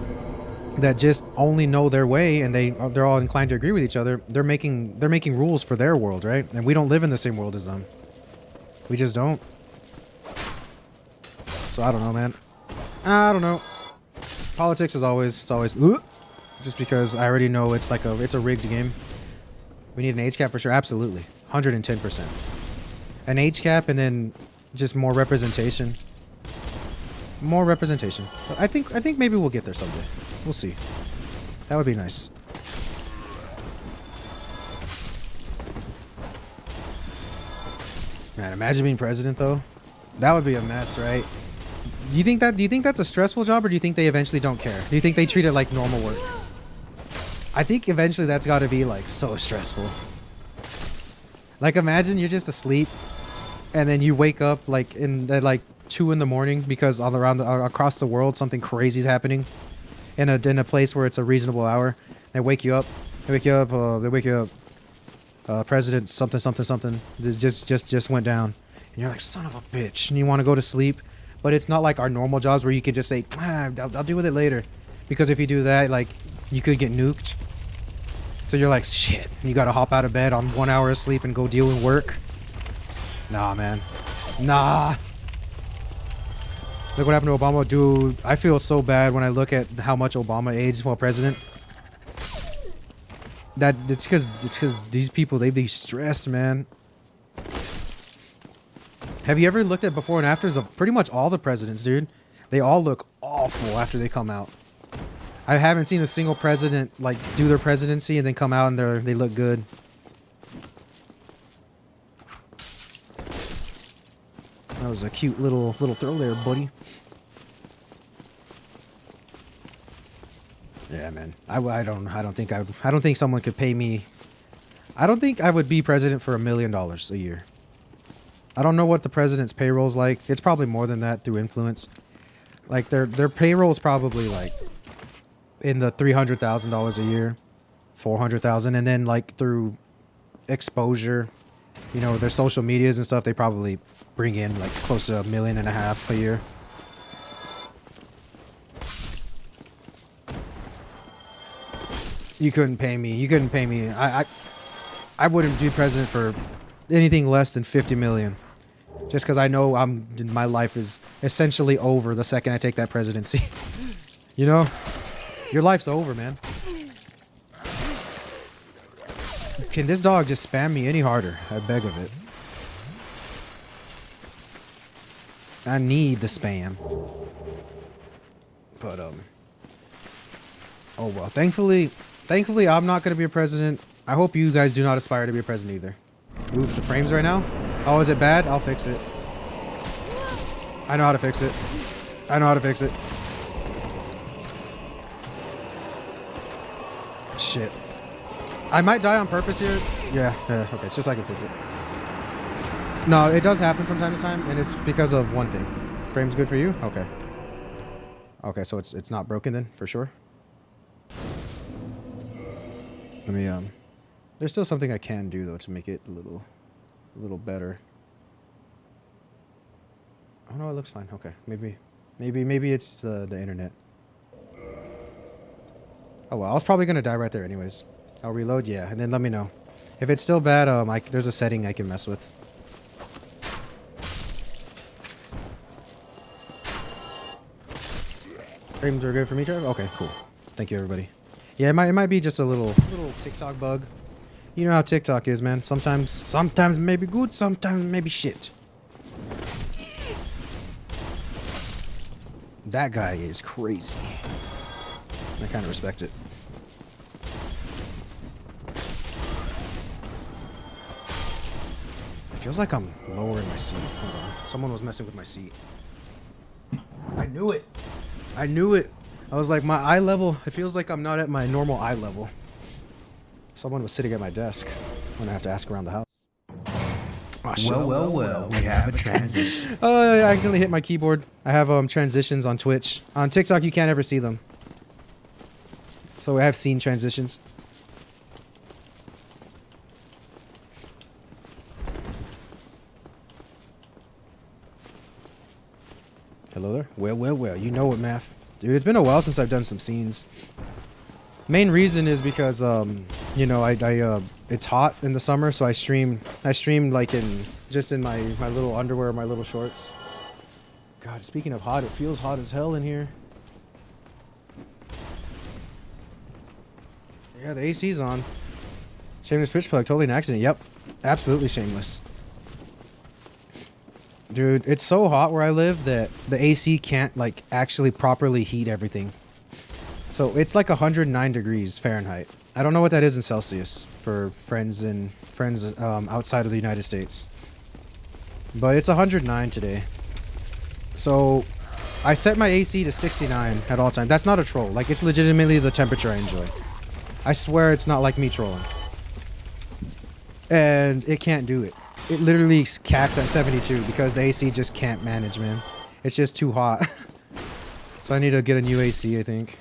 that just only know their way, and they're all inclined to agree with each other. They're making rules for their world, right? And we don't live in the same world as them. We just don't. So I don't know, man. I don't know. Politics is always just because I already know it's a rigged game. We need an age cap for sure. Absolutely, 110%. An age cap, and then just more representation. More representation. I think maybe we'll get there someday. We'll see. That would be nice. Man, imagine being president though. That would be a mess, right? Do you think that's a stressful job, or do you think they eventually don't care? Do you think they treat it like normal work? I think eventually that's got to be like so stressful. Like imagine you're just asleep and then you wake up like at like 2 in the morning because across the world something crazy is happening in a place where it's a reasonable hour. They wake you up. President something this just went down, and you're like, son of a bitch, and you want to go to sleep, but it's not like our normal jobs where you could just say, I'll deal with it later, because if you do that, like, you could get nuked. So you're like, shit, you gotta hop out of bed on 1 hour of sleep and go deal with work. Nah, man, nah. Look what happened to Obama. Dude, I feel so bad when I look at how much Obama aged while president. It's because these people, they be stressed, man. Have you ever looked at before and afters of pretty much all the presidents, dude? They all look awful after they come out. I haven't seen a single president like do their presidency and then come out and they look good. That was a cute little throw there, buddy. Yeah, man. I don't think someone could pay me. I don't think I would be president for $1 million a year. I don't know what the president's payroll's like. It's probably more than that through influence. Like their payroll's probably like in the $300,000 a year, $400,000, and then like through exposure, you know, their social medias and stuff, they probably bring in like close to $1.5 million a year. You couldn't pay me. I wouldn't be president for anything less than 50 million. Just because I know my life is essentially over the second I take that presidency. You know? Your life's over, man. Can this dog just spam me any harder? I beg of it. I need the spam. But, oh well. Thankfully, I'm not going to be a president. I hope you guys do not aspire to be a president either. Move the frames right now. Oh, is it bad? I'll fix it. I know how to fix it. Shit. I might die on purpose here. Yeah, okay. It's just so I can fix it. No, it does happen from time to time, and it's because of one thing. Frame's good for you? Okay. Okay, so it's not broken then, for sure. Let me, there's still something I can do, though, to make it a little better. Oh, no, it looks fine. Okay, maybe it's the internet. Oh, well, I was probably going to die right there anyways. I'll reload, yeah, and then let me know. If it's still bad, there's a setting I can mess with. Frames are good for me, Trevor? Okay, cool. Thank you, everybody. Yeah, it might be just a little TikTok bug. You know how TikTok is, man. Sometimes maybe good, sometimes maybe shit. That guy is crazy. I kind of respect it. It feels like I'm lower in my seat. Hold on. Someone was messing with my seat. I knew it. I was like, my eye level, it feels like I'm not at my normal eye level. Someone was sitting at my desk. I'm gonna have to ask around the house. Oh, well, we have a transition. I accidentally hit my keyboard. I have transitions on Twitch. On TikTok, you can't ever see them. So I have seen transitions. Hello there? Well, you know it, Math. Dude, it's been a while since I've done some scenes. Main reason is because you know, it's hot in the summer, so I stream like in my little underwear, my little shorts. God, speaking of hot, it feels hot as hell in here. Yeah, the AC's on. Shameless Twitch plug, totally an accident. Yep, absolutely shameless. Dude, it's so hot where I live that the AC can't like actually properly heat everything. So it's like 109 degrees Fahrenheit. I don't know what that is in Celsius for friends outside of the United States. But it's 109 today. So I set my AC to 69 at all times. That's not a troll. Like, it's legitimately the temperature I enjoy. I swear it's not like me trolling. And it can't do it. It literally caps at 72 because the AC just can't manage, man. It's just too hot. So I need to get a new AC, I think.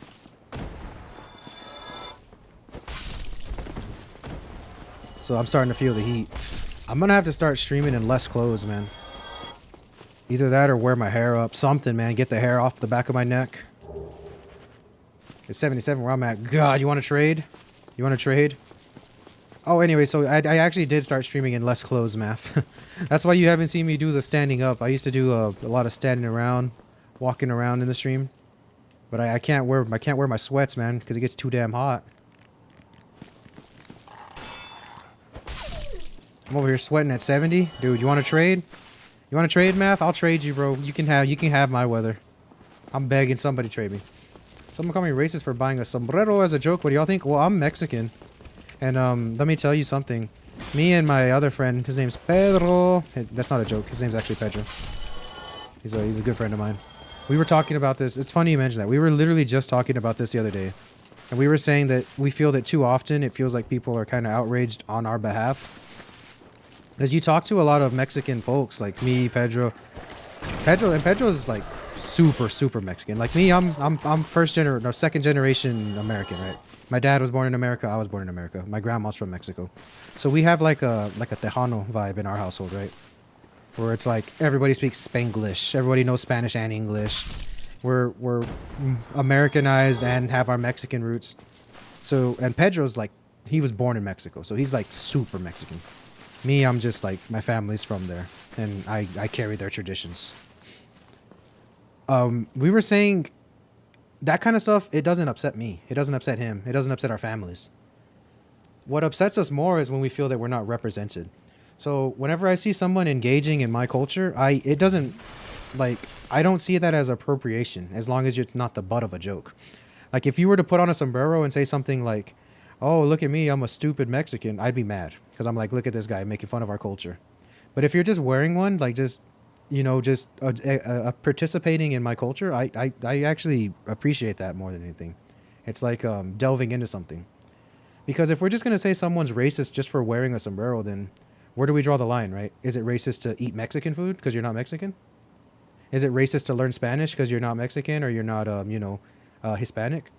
So I'm starting to feel the heat. I'm gonna have to start streaming in less clothes, man. Either that or wear my hair up. Something, man. Get the hair off the back of my neck. It's 77 where I'm at. God, you want to trade? You want to trade? Oh, anyway, so I actually did start streaming in less clothes, math. That's why you haven't seen me do the standing up. I used to do a lot of standing around, walking around in the stream. But I can't wear my sweats, man, because it gets too damn hot. I'm over here sweating at 70. Dude, you want to trade? You want to trade, Math? I'll trade you, bro. You can have my weather. I'm begging somebody trade me. Someone called me racist for buying a sombrero as a joke. What do y'all think? Well, I'm Mexican. And let me tell you something. Me and my other friend, his name's Pedro. That's not a joke. His name's actually Pedro. He's a good friend of mine. We were talking about this. It's funny you mentioned that. We were literally just talking about this the other day. And we were saying that we feel that too often it feels like people are kind of outraged on our behalf. As you talk to a lot of Mexican folks, like me, Pedro, and Pedro's like super Mexican. Like me, I'm second generation American, right? My dad was born in America. I was born in America. My grandma's from Mexico, so we have like a Tejano vibe in our household, right? Where it's like everybody speaks Spanglish, everybody knows Spanish and English. We're Americanized and have our Mexican roots. So, and Pedro's like, he was born in Mexico, so he's like super Mexican. Me, I'm just like, my family's from there, and I carry their traditions. We were saying that kind of stuff, it doesn't upset me. It doesn't upset him. It doesn't upset our families. What upsets us more is when we feel that we're not represented. So whenever I see someone engaging in my culture, I don't see that as appropriation, as long as it's not the butt of a joke. Like, if you were to put on a sombrero and say something like, oh, look at me, I'm a stupid Mexican, I'd be mad. Because I'm like, look at this guy making fun of our culture. But if you're just wearing one, like just participating in my culture, I actually appreciate that more than anything. It's like delving into something. Because if we're just going to say someone's racist just for wearing a sombrero, then where do we draw the line, right? Is it racist to eat Mexican food because you're not Mexican? Is it racist to learn Spanish because you're not Mexican or you're not, Hispanic?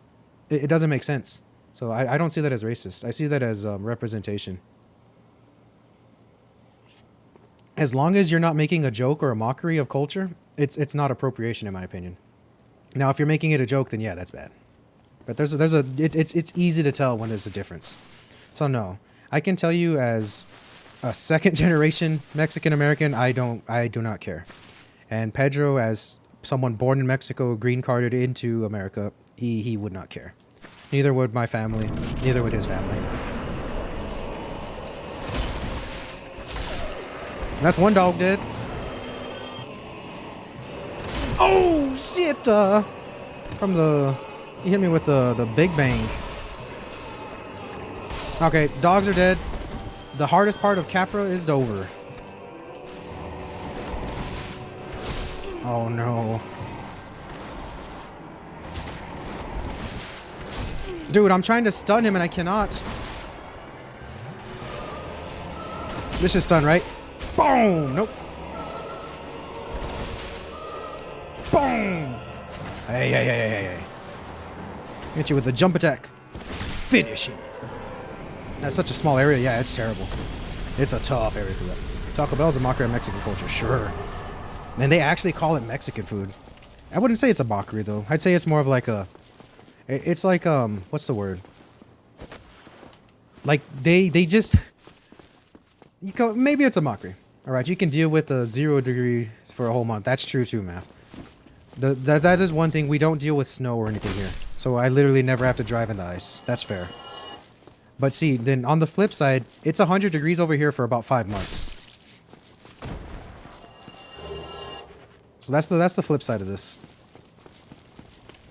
It doesn't make sense. So I don't see that as racist. I see that as representation. As long as you're not making a joke or a mockery of culture, it's not appropriation in my opinion. Now, if you're making it a joke, then yeah, that's bad. But it's easy to tell when there's a difference. So no, I can tell you as a second generation Mexican American, I do not care. And Pedro, as someone born in Mexico, green carded into America, he would not care. Neither would my family. Neither would his family. And that's one dog dead. Oh shit! He hit me with the big bang. Okay, dogs are dead. The hardest part of Capra is over. Oh no. Dude, I'm trying to stun him and I cannot. This is stun, right? Boom! Nope. Boom! Hey. Hit you with the jump attack. Finish him. That's such a small area. Yeah, it's terrible. It's a tough area for that. Taco Bell's a mockery of Mexican culture, sure. And they actually call it Mexican food. I wouldn't say it's a mockery though. I'd say it's more of like a, it's like what's the word? Like they just, maybe it's a mockery. All right, you can deal with a 0 degree for a whole month. That's true too, man. That is one thing. We don't deal with snow or anything here, so I literally never have to drive in the ice. That's fair. But see, then on the flip side, it's 100 degrees over here for about 5 months. So that's the flip side of this.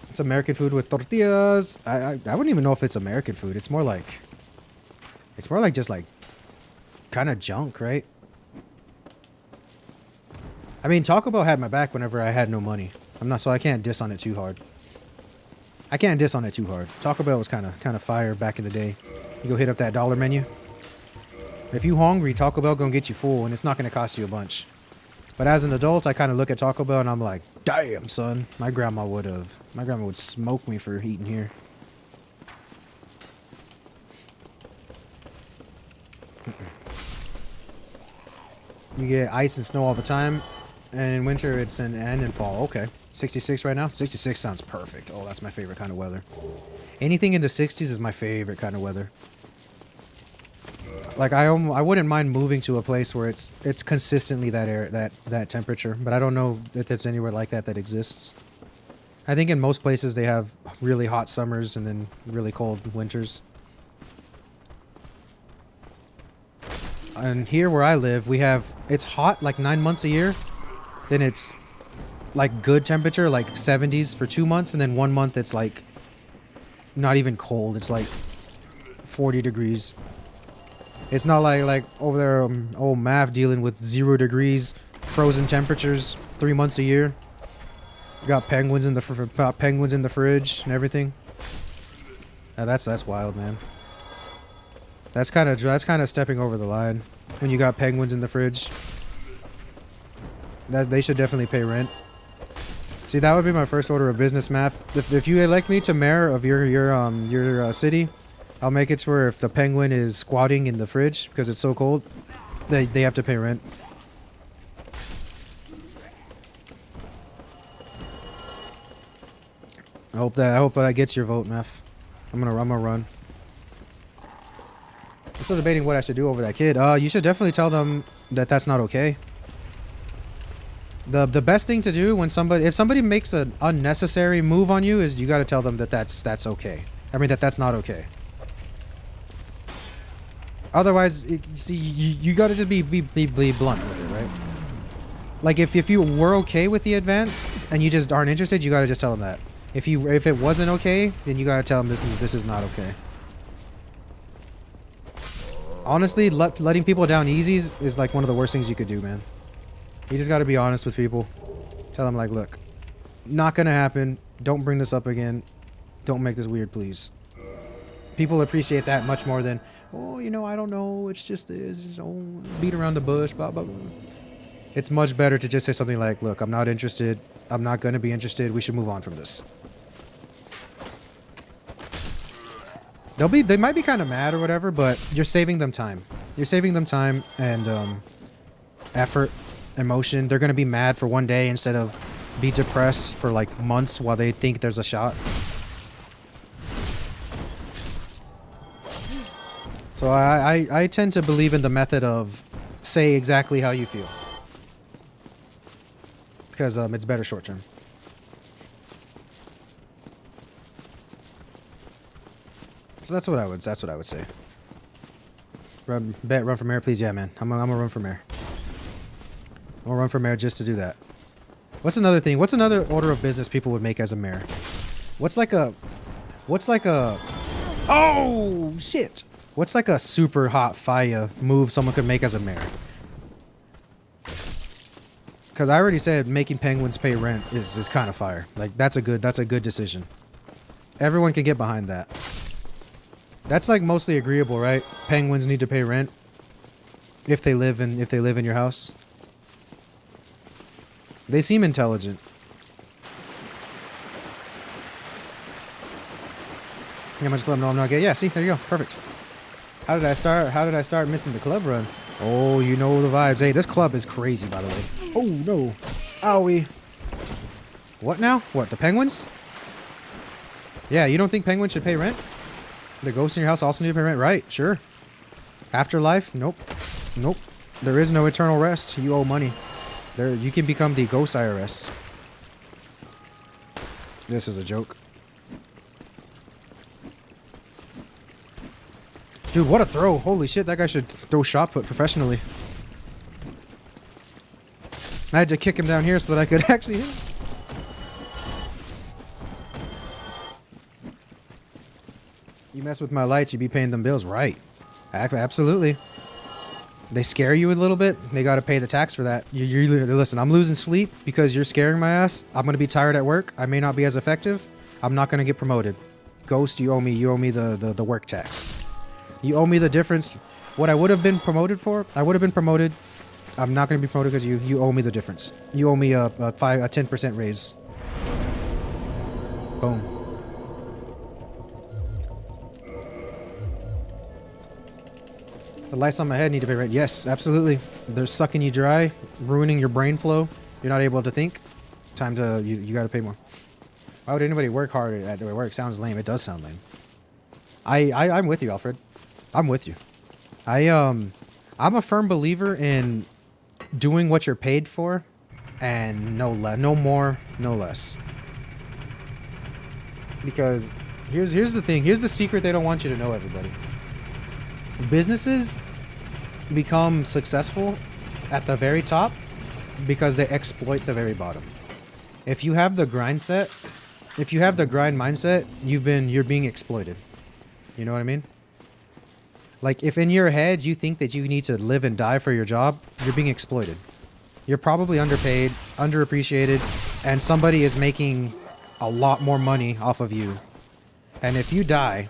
It's American food with tortillas. I wouldn't even know if it's American food. It's more like just like kind of junk, right? I mean, Taco Bell had my back whenever I had no money. So I can't diss on it too hard. Taco Bell was kind of fire back in the day. You go hit up that dollar menu. If you hungry, Taco Bell gonna get you full, and it's not gonna cost you a bunch. But as an adult, I kind of look at Taco Bell and I'm like, damn, son. My grandma would smoke me for eating here. You get ice and snow all the time. And in winter, it's and in fall. Okay. 66 right now? 66 sounds perfect. Oh, that's my favorite kind of weather. Anything in the 60s is my favorite kind of weather. Like, I wouldn't mind moving to a place where it's consistently that temperature. But I don't know if there's anywhere like that exists. I think in most places they have really hot summers and then really cold winters. And here where I live, it's hot like 9 months a year. Then it's like good temperature, like 70s for 2 months, and then 1 month it's like not even cold. It's like 40 degrees. It's not like over there, old Mav dealing with 0 degrees, frozen temperatures 3 months a year. Got penguins in the fridge and everything. Now that's wild, man. That's kind of stepping over the line when you got penguins in the fridge. That they should definitely pay rent. See, that would be my first order of business, Math. If you elect me to mayor of your city, I'll make it to where if the penguin is squatting in the fridge because it's so cold, they have to pay rent. I hope that gets your vote, Math. I'm gonna run. I'm still debating what I should do over that kid. You should definitely tell them that that's not okay. The best thing to do when if somebody makes an unnecessary move on you is you got to tell them that that's okay. I mean that's not okay. Otherwise, you got to just be blunt with it, right? Like if you were okay with the advance and you just aren't interested, you got to just tell them that. If it wasn't okay, then you got to tell them this is not okay. Honestly, letting people down easy is like one of the worst things you could do, man. You just got to be honest with people. Tell them like, look, not gonna happen. Don't bring this up again. Don't make this weird, please. People appreciate that much more than, oh, I don't know. It's just this. Just, beat around the bush, blah, blah, blah. It's much better to just say something like, look, I'm not interested. I'm not going to be interested. We should move on from this. They might be kind of mad or whatever, but you're saving them time. You're saving them time and effort. Emotion. They're gonna be mad for one day instead of be depressed for like months while they think there's a shot. So I tend to believe in the method of say exactly how you feel because it's better short term. So that's what I would say. Run for mayor, please. Yeah, man. I'm gonna run for mayor. I'll run for mayor just to do that. What's another thing? What's another order of business people would make as a mayor? What's like a oh shit. What's like a super hot fire move someone could make as a mayor? Because I already said making penguins pay rent is kind of fire. Like that's a good decision. Everyone can get behind that. That's like mostly agreeable, right? Penguins need to pay rent if they live in your house. They seem intelligent. Yeah, I'm just let them know I'm not gay. Yeah, see, there you go. Perfect. How did I start missing the club run? Oh, you know the vibes. Hey, this club is crazy, by the way. Oh, no. Owie. What now? What, the penguins? Yeah, you don't think penguins should pay rent? The ghosts in your house also need to pay rent? Right, sure. Afterlife? Nope. Nope. There is no eternal rest. You owe money. You can become the ghost IRS. This is a joke. Dude, what a throw. Holy shit, that guy should throw shot put professionally. I had to kick him down here so that I could actually hit him. You mess with my lights, you be paying them bills. Right. Absolutely. They scare you a little bit. They got to pay the tax for that. Listen, I'm losing sleep because you're scaring my ass. I'm going to be tired at work. I may not be as effective. I'm not going to get promoted. Ghost, you owe me the work tax. You owe me the difference. What I would have been promoted for, I would have been promoted. I'm not going to be promoted because you owe me the difference. You owe me a 10% raise. Boom. The lights on my head need to be red. Yes, absolutely. They're sucking you dry, ruining your brain flow. You're not able to think. Time to you got to pay more. Why would anybody work hard at their work? Sounds lame. It does sound lame. I'm with you, Alfred. I'm with you. I'm a firm believer in doing what you're paid for, and no more, no less. Because here's the thing. Here's the secret they don't want you to know, everybody. Businesses become successful at the very top because they exploit the very bottom. If you have the grind mindset, you're being exploited. You know what I mean? Like, if in your head you think that you need to live and die for your job, you're being exploited. You're probably underpaid, underappreciated, and somebody is making a lot more money off of you. And if you die,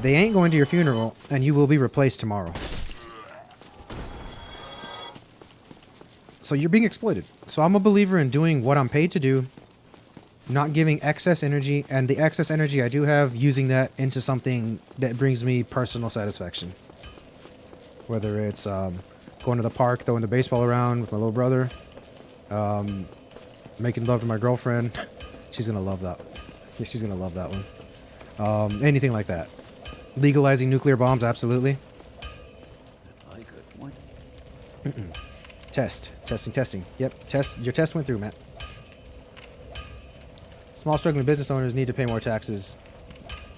they ain't going to your funeral, and you will be replaced tomorrow. So you're being exploited. So I'm a believer in doing what I'm paid to do, not giving excess energy, and the excess energy I do have, using that into something that brings me personal satisfaction. Whether it's going to the park, throwing the baseball around with my little brother, making love to my girlfriend. She's going to love that. Yeah, she's going to love that one. Anything like that. Legalizing nuclear bombs, absolutely. Testing. Yep, your test went through, Matt. Small struggling business owners need to pay more taxes.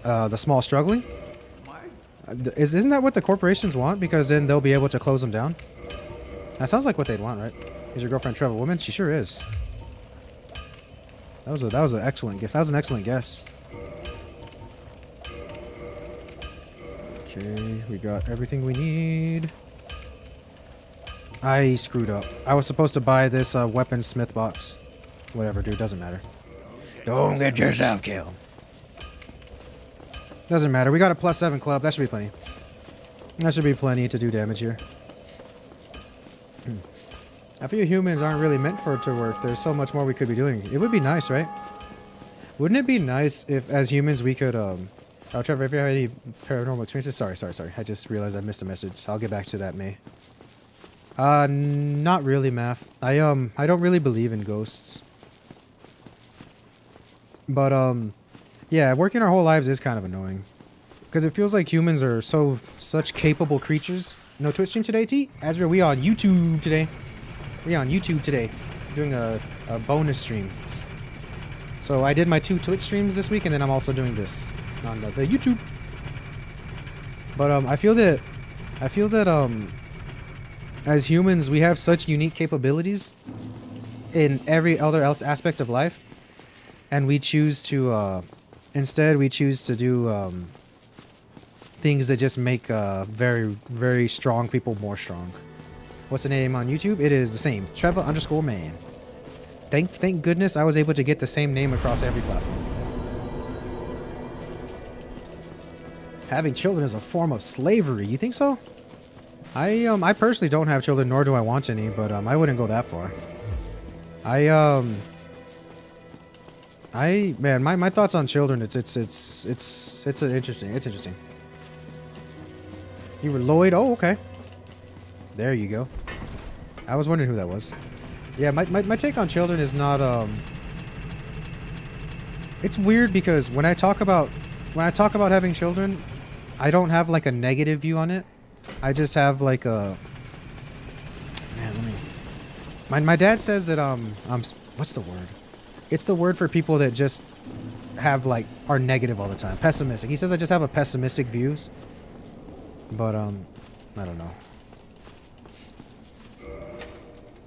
The small struggling? Isn't that what the corporations want? Because then they'll be able to close them down. That sounds like what they'd want, right? Is your girlfriend Trevor woman? She sure is. That was an excellent gift. That was an excellent guess. Okay, we got everything we need. I screwed up. I was supposed to buy this weaponsmith box. Whatever, dude. Doesn't matter. Don't get yourself killed. Doesn't matter. We got a +7 club. That should be plenty. That should be plenty to do damage here. I feel humans aren't really meant for it to work. There's so much more we could be doing. It would be nice, right? Wouldn't it be nice if, as humans, we could, Oh, Trevor, if you have any paranormal experiences... Sorry. I just realized I missed a message. I'll get back to that, May. Not really, Math. I don't really believe in ghosts. But, yeah, working our whole lives is kind of annoying. Because it feels like humans are such capable creatures. No Twitch stream today, T? Azrael, we on YouTube today. Doing a bonus stream. So I did my 2 Twitch streams this week, and then I'm also doing this on the YouTube. But, I feel that, as humans, we have such unique capabilities in every other aspect of life. And we choose to, instead we choose to do, things that just make, very, very strong people more strong. What's the name on YouTube? It is the same. Trevor_man. Thank goodness I was able to get the same name across every platform. Having children is a form of slavery. You think so? I personally don't have children, nor do I want any, but, I wouldn't go that far. Man, my thoughts on children, it's interesting. You were Lloyd? Oh, okay. There you go. I was wondering who that was. Yeah, my take on children is not It's weird because when I talk about having children, I don't have like a negative view on it. I just have like a man. Let me. My dad says that what's the word? It's the word for people that just have like are negative all the time, pessimistic. He says I just have a pessimistic views, but I don't know.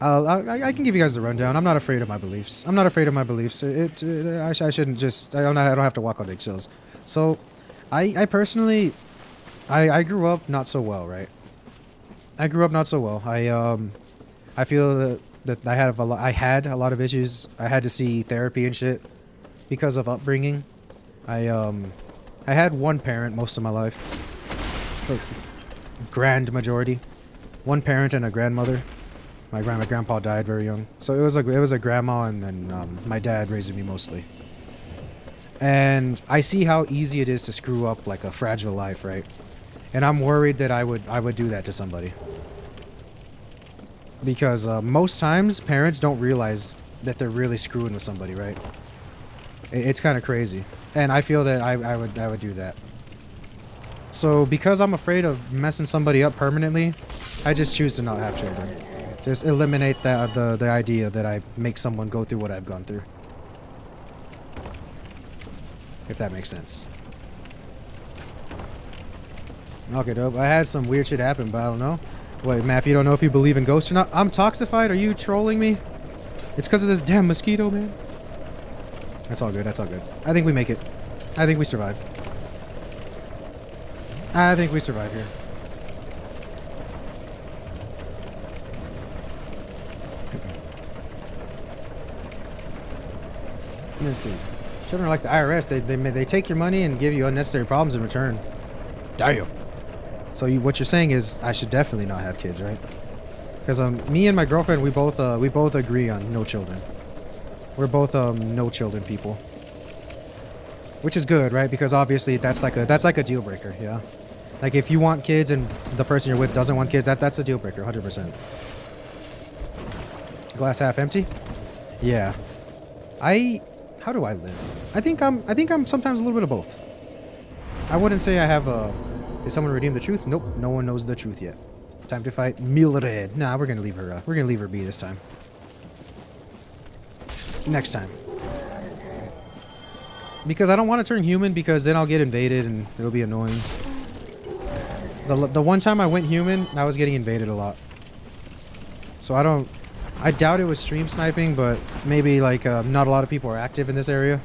I can give you guys the rundown. I'm not afraid of my beliefs. I'm not afraid of my beliefs. I shouldn't just. I don't have to walk on eggshells. So, I personally, I grew up not so well, right? I grew up not so well. I feel that I had a lot of issues. I had to see therapy and shit because of upbringing. I had one parent most of my life, for grand majority, one parent and a grandmother. My grandpa died very young, so it was a grandma and then my dad raising me mostly. And I see how easy it is to screw up like a fragile life, right? And I'm worried that I would do that to somebody. Because most times parents don't realize that they're really screwing with somebody, right? It's kind of crazy, and I feel that I would do that. So because I'm afraid of messing somebody up permanently, I just choose to not have children. Just eliminate the idea that I make someone go through what I've gone through. If that makes sense. Okay, dope. I had some weird shit happen, but I don't know. Wait, Matt, you don't know if you believe in ghosts or not? I'm toxified? Are you trolling me? It's because of this damn mosquito, man. That's all good. That's all good. I think we make it. I think we survive. I think we survive here. Let's see. Children are like the IRS. They take your money and give you unnecessary problems in return. Damn. So what you're saying is I should definitely not have kids, right? Because me and my girlfriend, we both agree on no children. We're both no children people. Which is good, right? Because obviously that's like a deal breaker, yeah. Like if you want kids and the person you're with doesn't want kids, that's a deal breaker, 100%. Glass half empty? Yeah. How do I live? I think I'm sometimes a little bit of both. I wouldn't say I have a. Did someone redeem the truth? Nope, no one knows the truth yet. Time to fight Mildred. Nah, we're gonna leave her. We're gonna leave her be this time. Next time. Because I don't want to turn human because then I'll get invaded and it'll be annoying. The one time I went human, I was getting invaded a lot. So I doubt it was stream sniping, but maybe like not a lot of people are active in this area.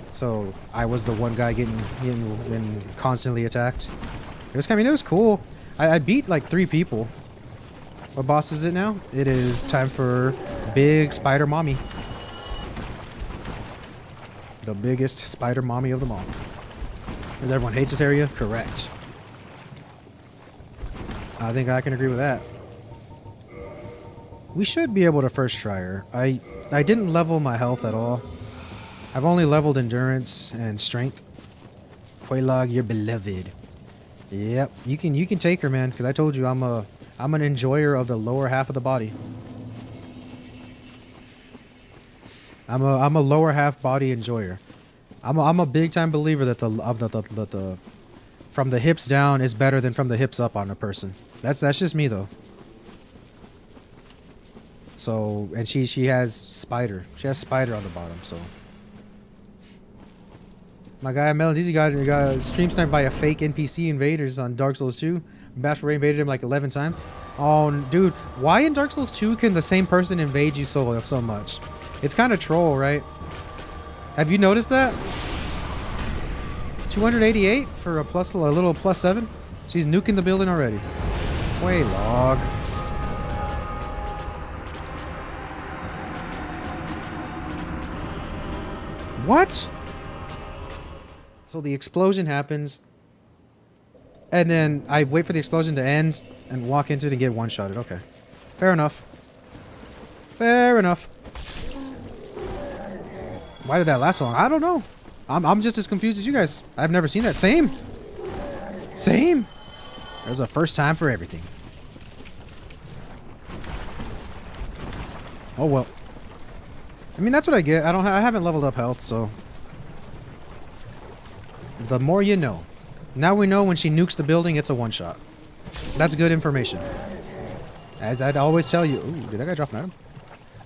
So I was the one guy getting constantly attacked. I mean, it was cool. I beat like 3 people. What boss is it now? It is time for Big Spider Mommy. The biggest Spider Mommy of them all. Because everyone hates this area? Correct. I think I can agree with that. We should be able to first try her. I didn't level my health at all. I've only leveled endurance and strength. Quaylog, you're beloved. Yep, you can take her, man, because I told you I'm an enjoyer of the lower half of the body. I'm a lower half body enjoyer. I'm a big time believer that the from the hips down is better than from the hips up on a person. That's just me though. So, and she has spider. She has spider on the bottom, so. My guy Melon Dizzy got stream sniped by a fake NPC invaders on Dark Souls 2. Bashful Ray invaded him like 11 times. Oh, dude, why in Dark Souls 2 can the same person invade you so much? It's kind of troll, right? Have you noticed that? 288 for a little +7. She's nuking the building already. Way log. What? So the explosion happens, and then I wait for the explosion to end and walk into it and get one-shotted. Okay. Fair enough. Fair enough. Why did that last so long? I don't know. I'm just as confused as you guys. I've never seen that. Same. Same. There's a first time for everything. Oh well. I mean, that's what I get. I haven't leveled up health, so the more you know. Now we know when she nukes the building, it's a one-shot. That's good information. As I'd always tell you. Ooh, did that guy drop an item?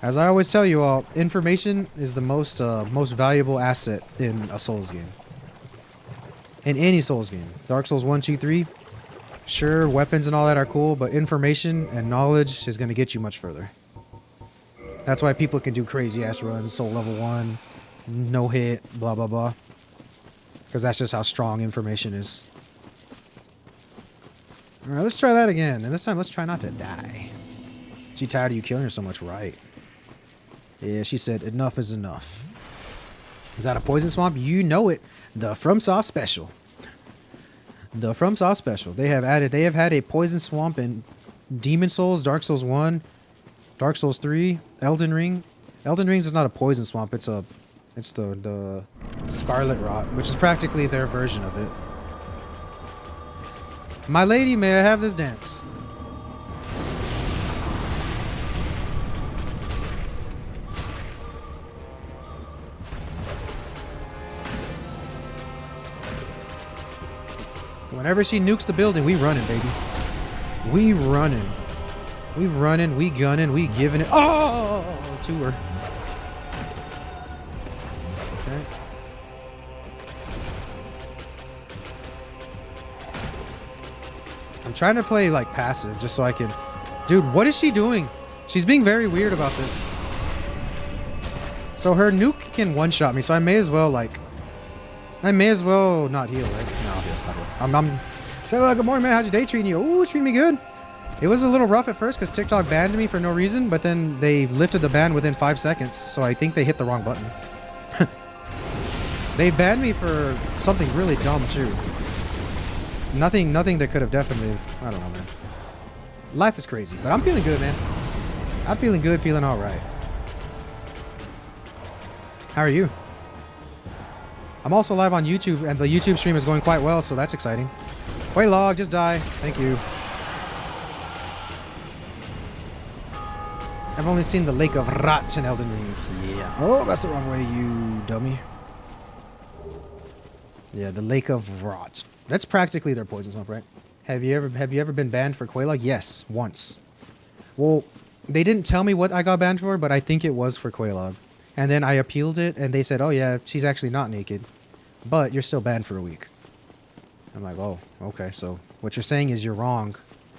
As I always tell you all, information is the most valuable asset in a Souls game. In any Souls game. Dark Souls 1, 2, 3. Sure, weapons and all that are cool, but information and knowledge is going to get you much further. That's why people can do crazy-ass runs, Soul level 1, no hit, blah, blah, blah. Because that's just how strong information is. Alright, let's try that again. And this time, let's try not to die. She tired of you killing her so much, right? Yeah, she said, enough is enough. Is that a poison swamp? You know it. The FromSoft special. The FromSoft special. They have had a poison swamp in Demon Souls, Dark Souls 1, Dark Souls 3, Elden Ring. Elden Ring is not a poison swamp. It's the Scarlet Rot, which is practically their version of it. My lady, may I have this dance? Whenever she nukes the building, we running, baby. We running. We running, we gunning, we giving it. Oh, to her. Okay. I'm trying to play like passive just so I can. Dude, what is she doing? She's being very weird about this. So her nuke can one-shot me, so I may as well not heal, right? No, I'll heal. Good morning, man. How's your day treating you? Ooh, it's treating me good. It was a little rough at first because TikTok banned me for no reason, but then they lifted the ban within 5 seconds, so I think they hit the wrong button. They banned me for something really dumb, too. Nothing that could have definitely... I don't know, man. Life is crazy, but I'm feeling good, man. I'm feeling good, feeling alright. How are you? I'm also live on YouTube, and the YouTube stream is going quite well, so that's exciting. Wait, log, just die. Thank you. I've only seen the Lake of Rats in Elden Ring. Yeah. Oh, that's the wrong way, you dummy. Yeah, the Lake of Rot. That's practically their poison swamp, right? Have you ever been banned for Quelaag? Yes, once. Well, they didn't tell me what I got banned for, but I think it was for Quelaag. And then I appealed it, and they said, oh yeah, she's actually not naked. But you're still banned for a week. I'm like, oh, okay, so what you're saying is you're wrong,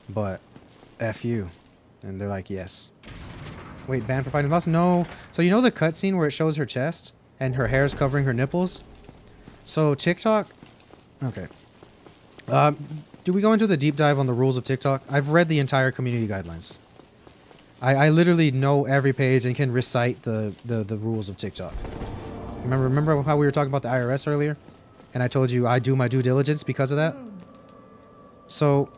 but F you. And they're like, yes. Wait, banned for fighting boss? No. So you know the cutscene where it shows her chest and her hair is covering her nipples? So TikTok... Okay. Do we go into the deep dive on the rules of TikTok? I've read the entire community guidelines. I literally know every page and can recite the rules of TikTok. Remember how we were talking about the IRS earlier? And I told you I do my due diligence because of that? So...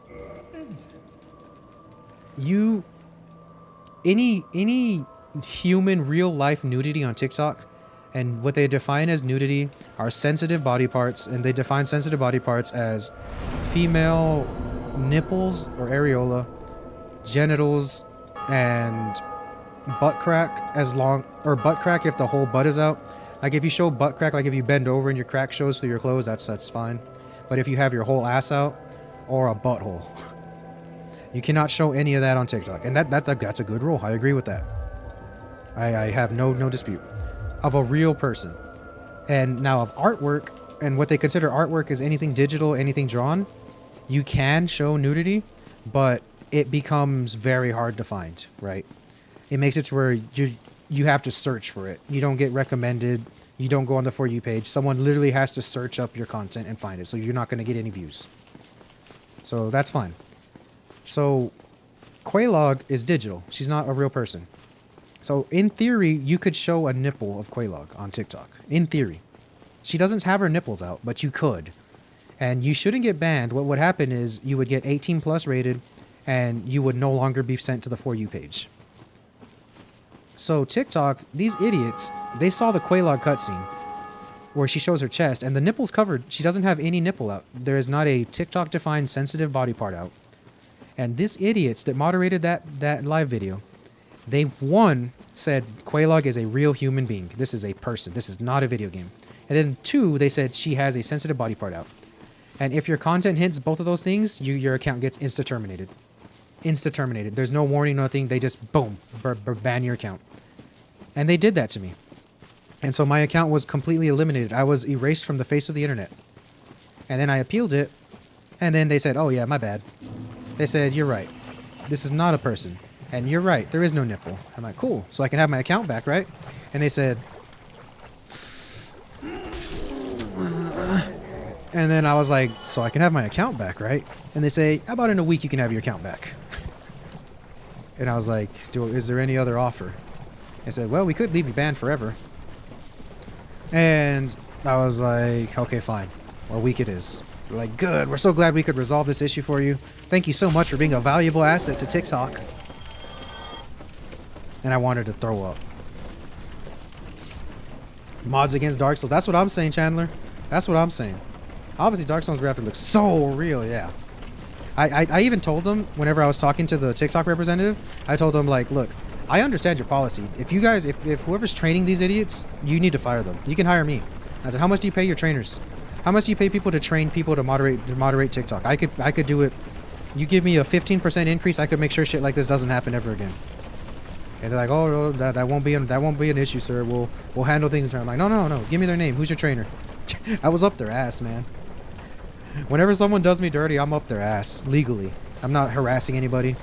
Any human real-life nudity on TikTok, and what they define as nudity are sensitive body parts, and they define sensitive body parts as female nipples or areola, genitals, and butt crack butt crack if the whole butt is out. Like if you show butt crack, like if you bend over and your crack shows through your clothes, that's fine. But if you have your whole ass out or a butthole, you cannot show any of that on TikTok. And that's a good rule. I agree with that. I have no dispute. Of a real person. And now of artwork, and what they consider artwork is anything digital, anything drawn, you can show nudity, but it becomes very hard to find, right? It makes it to where you have to search for it. You don't get recommended. You don't go on the For You page. Someone literally has to search up your content and find it, so you're not going to get any views. So that's fine. So Quelaag is digital. She's not a real person. So in theory, you could show a nipple of Quelaag on TikTok. In theory. She doesn't have her nipples out, but you could. And you shouldn't get banned. What would happen is you would get 18 plus rated, and you would no longer be sent to the For You page. So TikTok, these idiots, they saw the Quelaag cutscene where she shows her chest, and the nipple's covered. She doesn't have any nipple out. There is not a TikTok-defined sensitive body part out. And these idiots that moderated that live video One, said Quelaag is a real human being. This is a person. This is not a video game. And then 2, they said she has a sensitive body part out. And if your content hits both of those things, your account gets insta-terminated. Insta-terminated. There's no warning, nothing. They just, boom, ban your account. And they did that to me. And so my account was completely eliminated. I was erased from the face of the internet. And then I appealed it. And then they said, oh yeah, my bad. They said, you're right. This is not a person. And you're right. There is no nipple. I'm like, cool. So I can have my account back, right? And they said... And then I was like, so I can have my account back, right? And they say, how about in a week you can have your account back? And I was like, is there any other offer? They said, well, we could leave you banned forever. And I was like, okay, fine. A week it is. We're like, good. We're so glad we could resolve this issue for you. Thank you so much for being a valuable asset to TikTok. And I wanted to throw up. Mods against Dark Souls. That's what I'm saying, Chandler. That's what I'm saying. Obviously, Dark Souls graphics look so real, yeah. I even told them, whenever I was talking to the TikTok representative, I told them, like, look, I understand your policy. If you guys, if whoever's training these idiots, you need to fire them. You can hire me. I said, how much do you pay your trainers? How much do you pay people to train people to moderate TikTok? I could do it. You give me a 15% increase, I could make sure shit like this doesn't happen ever again. And they're like, oh, no, that won't be an issue, sir. We'll handle things in turn. I'm like, no. Give me their name. Who's your trainer? I was up their ass, man. Whenever someone does me dirty, I'm up their ass legally. I'm not harassing anybody.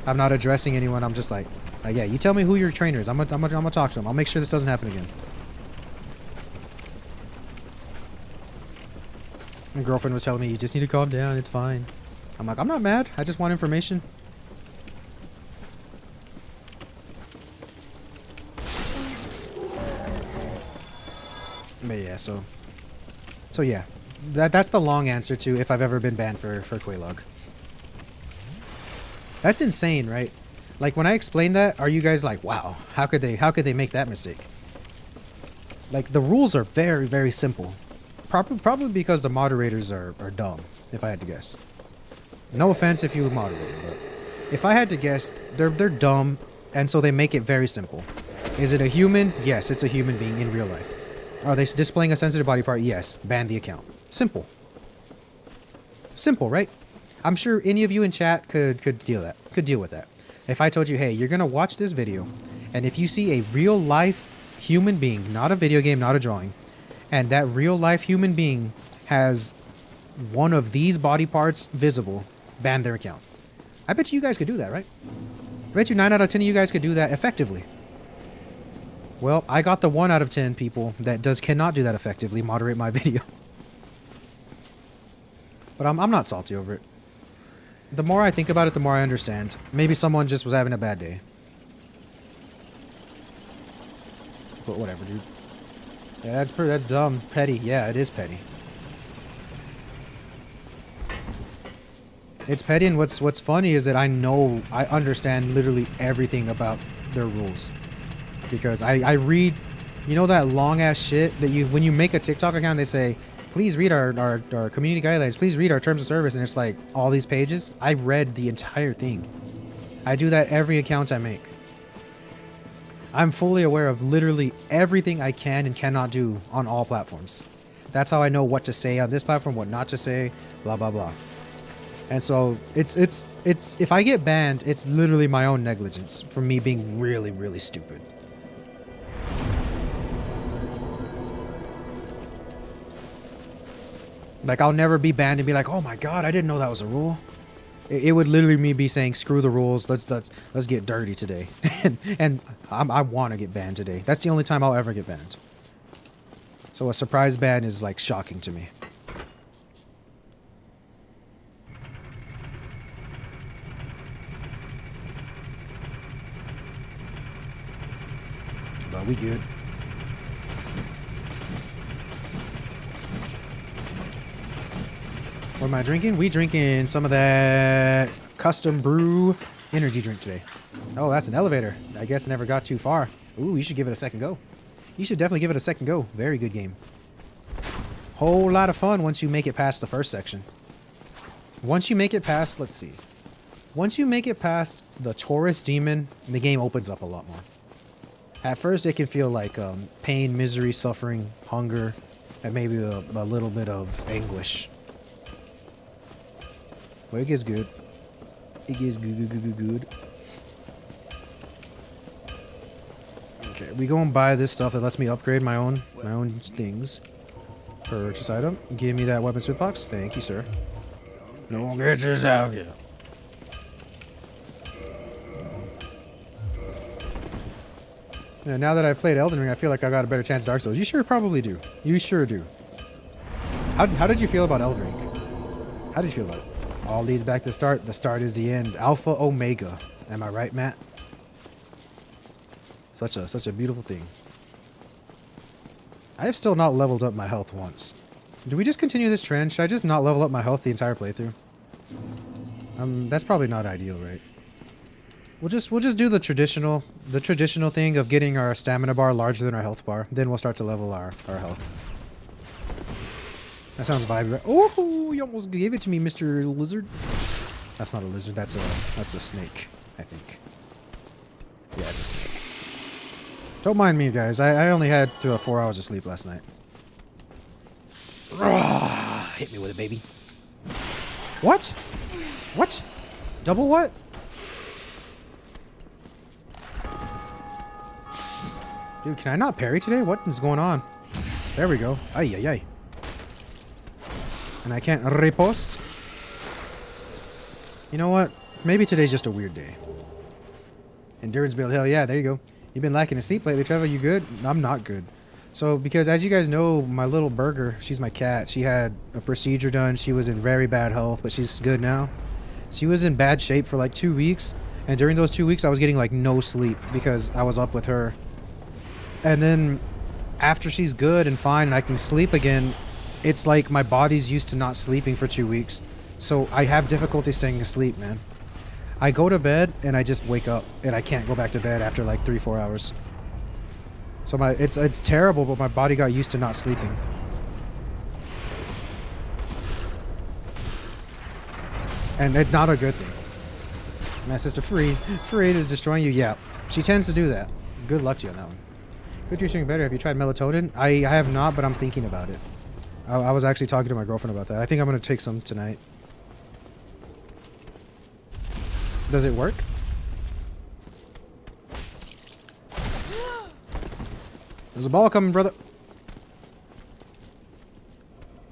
I'm not addressing anyone. I'm just like, yeah, you tell me who your trainer is. I'm gonna talk to them. I'll make sure this doesn't happen again. My girlfriend was telling me, you just need to calm down. It's fine. I'm like, I'm not mad. I just want information. But yeah, so yeah. That's the long answer to if I've ever been banned for Quelaag. That's insane, right? Like, when I explain that, are you guys like, wow, how could they make that mistake? Like, the rules are very, very simple. Probably because the moderators are dumb, if I had to guess. No offense if you moderate, but if I had to guess, they're dumb, and so they make it very simple. Is it a human? Yes, it's a human being in real life. Are they displaying a sensitive body part? Yes. Ban the account. Simple. Simple, right? I'm sure any of you in chat could deal with that. If I told you, hey, you're gonna watch this video, and if you see a real life human being, not a video game, not a drawing, and that real life human being has one of these body parts visible, ban their account. I bet you guys could do that, right? I bet you 9 out of 10 of you guys could do that effectively. Well, I got the 1 out of 10 people that cannot do that effectively moderate my video. But I'm not salty over it. The more I think about it, the more I understand. Maybe someone just was having a bad day. But whatever, dude. Yeah, that's dumb. Petty. Yeah, it is petty. It's petty, and what's funny is that I understand literally everything about their rules. Because I read, you know, that long ass shit that when you make a TikTok account, they say, please read our community guidelines, please read our terms of service, and it's like all these pages. I read the entire thing. I do that every account I make. I'm fully aware of literally everything I can and cannot do on all platforms. That's how I know what to say on this platform, what not to say, blah blah blah. And so it's if I get banned, it's literally my own negligence from me being really, really stupid. Like, I'll never be banned and be like, oh my god, I didn't know that was a rule. It would literally me be saying, screw the rules, let's get dirty today. and I want to get banned today. That's the only time I'll ever get banned. So a surprise ban is like shocking to me. But we good. What am I drinking? We drinking some of that custom brew energy drink today. Oh, that's an elevator. I guess I never got too far. Ooh, you should give it a second go. You should definitely give it a second go. Very good game. Whole lot of fun once you make it past the first section. Once you make it past, let's see. Once you make it past the Taurus demon, the game opens up a lot more. At first, it can feel like pain, misery, suffering, hunger, and maybe a little bit of anguish. But it gets good. It gets good. Okay, we go and buy this stuff that lets me upgrade my own things. Purchase item. Give me that weaponsmith box. Thank you, sir. No get this out here. Yeah, now that I've played Elden Ring, I feel like I got a better chance at Dark Souls. You sure probably do. You sure do. How did you feel about Elden Ring? How did you feel about it? All leads back to the start. The start is the end. Alpha Omega. Am I right, Matt? Such a beautiful thing. I have still not leveled up my health once. Do we just continue this trend? Should I just not level up my health the entire playthrough? That's probably not ideal, right? We'll just do the traditional thing of getting our stamina bar larger than our health bar. Then we'll start to level our health. That sounds vibey, right? Oh, you almost gave it to me, Mr. Lizard. That's not a lizard. That's a snake, I think. Yeah, it's a snake. Don't mind me, guys. I only had 4 hours of sleep last night. Hit me with it, baby. What? What? Double what? Dude, can I not parry today? What is going on? There we go. Ay, ay, ay. And I can't riposte. You know what? Maybe today's just a weird day. Endurance build. Hell yeah, there you go. You've been lacking in sleep lately, Trevor. You good? I'm not good. So, because as you guys know, my little burger, she's my cat. She had a procedure done. She was in very bad health, but she's good now. She was in bad shape for like 2 weeks. And during those 2 weeks, I was getting like no sleep because I was up with her. And then after she's good and fine and I can sleep again, it's like my body's used to not sleeping for 2 weeks. So I have difficulty staying asleep, man. I go to bed and I just wake up and I can't go back to bed after like 3-4 hours. So it's terrible, but my body got used to not sleeping. And it's not a good thing. My sister Fareed is destroying you. Yeah, she tends to do that. Good luck to you on that one. Good, you're doing better. Have you tried melatonin? I have not, but I'm thinking about it. I was actually talking to my girlfriend about that. I think I'm going to take some tonight. Does it work? There's a ball coming, brother.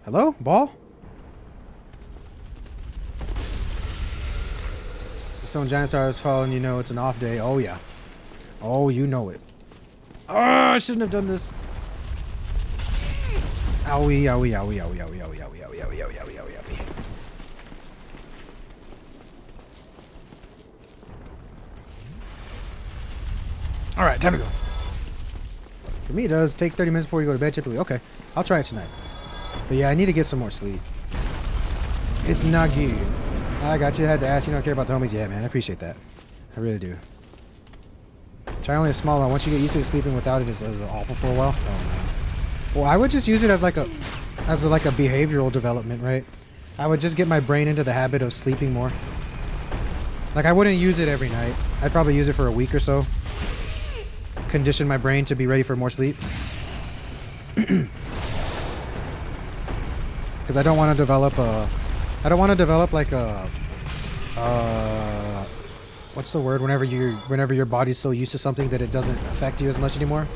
Hello? Ball? The stone giant star is falling. You know it's an off day. Oh, yeah. Oh, you know it. Oh, I shouldn't have done this. Owie, owie, owie, owie, owie, owie, owie, owie, owie, owie, owie, owie, owie. Alright, time to go. For me, it does take 30 minutes before you go to bed, typically. Okay, I'll try it tonight. But yeah, I need to get some more sleep. It's not good. I got you. I had to ask. You don't care about the homies? Yeah, man, I appreciate that. I really do. Try only a small one. Once you get used to it, sleeping without it is awful for a while. Oh, man. Well, I would just use it as like a behavioral development, right? I would just get my brain into the habit of sleeping more. Like, I wouldn't use it every night. I'd probably use it for a week or so. Condition my brain to be ready for more sleep. Because I don't want to develop like a what's the word whenever your body's so used to something that it doesn't affect you as much anymore?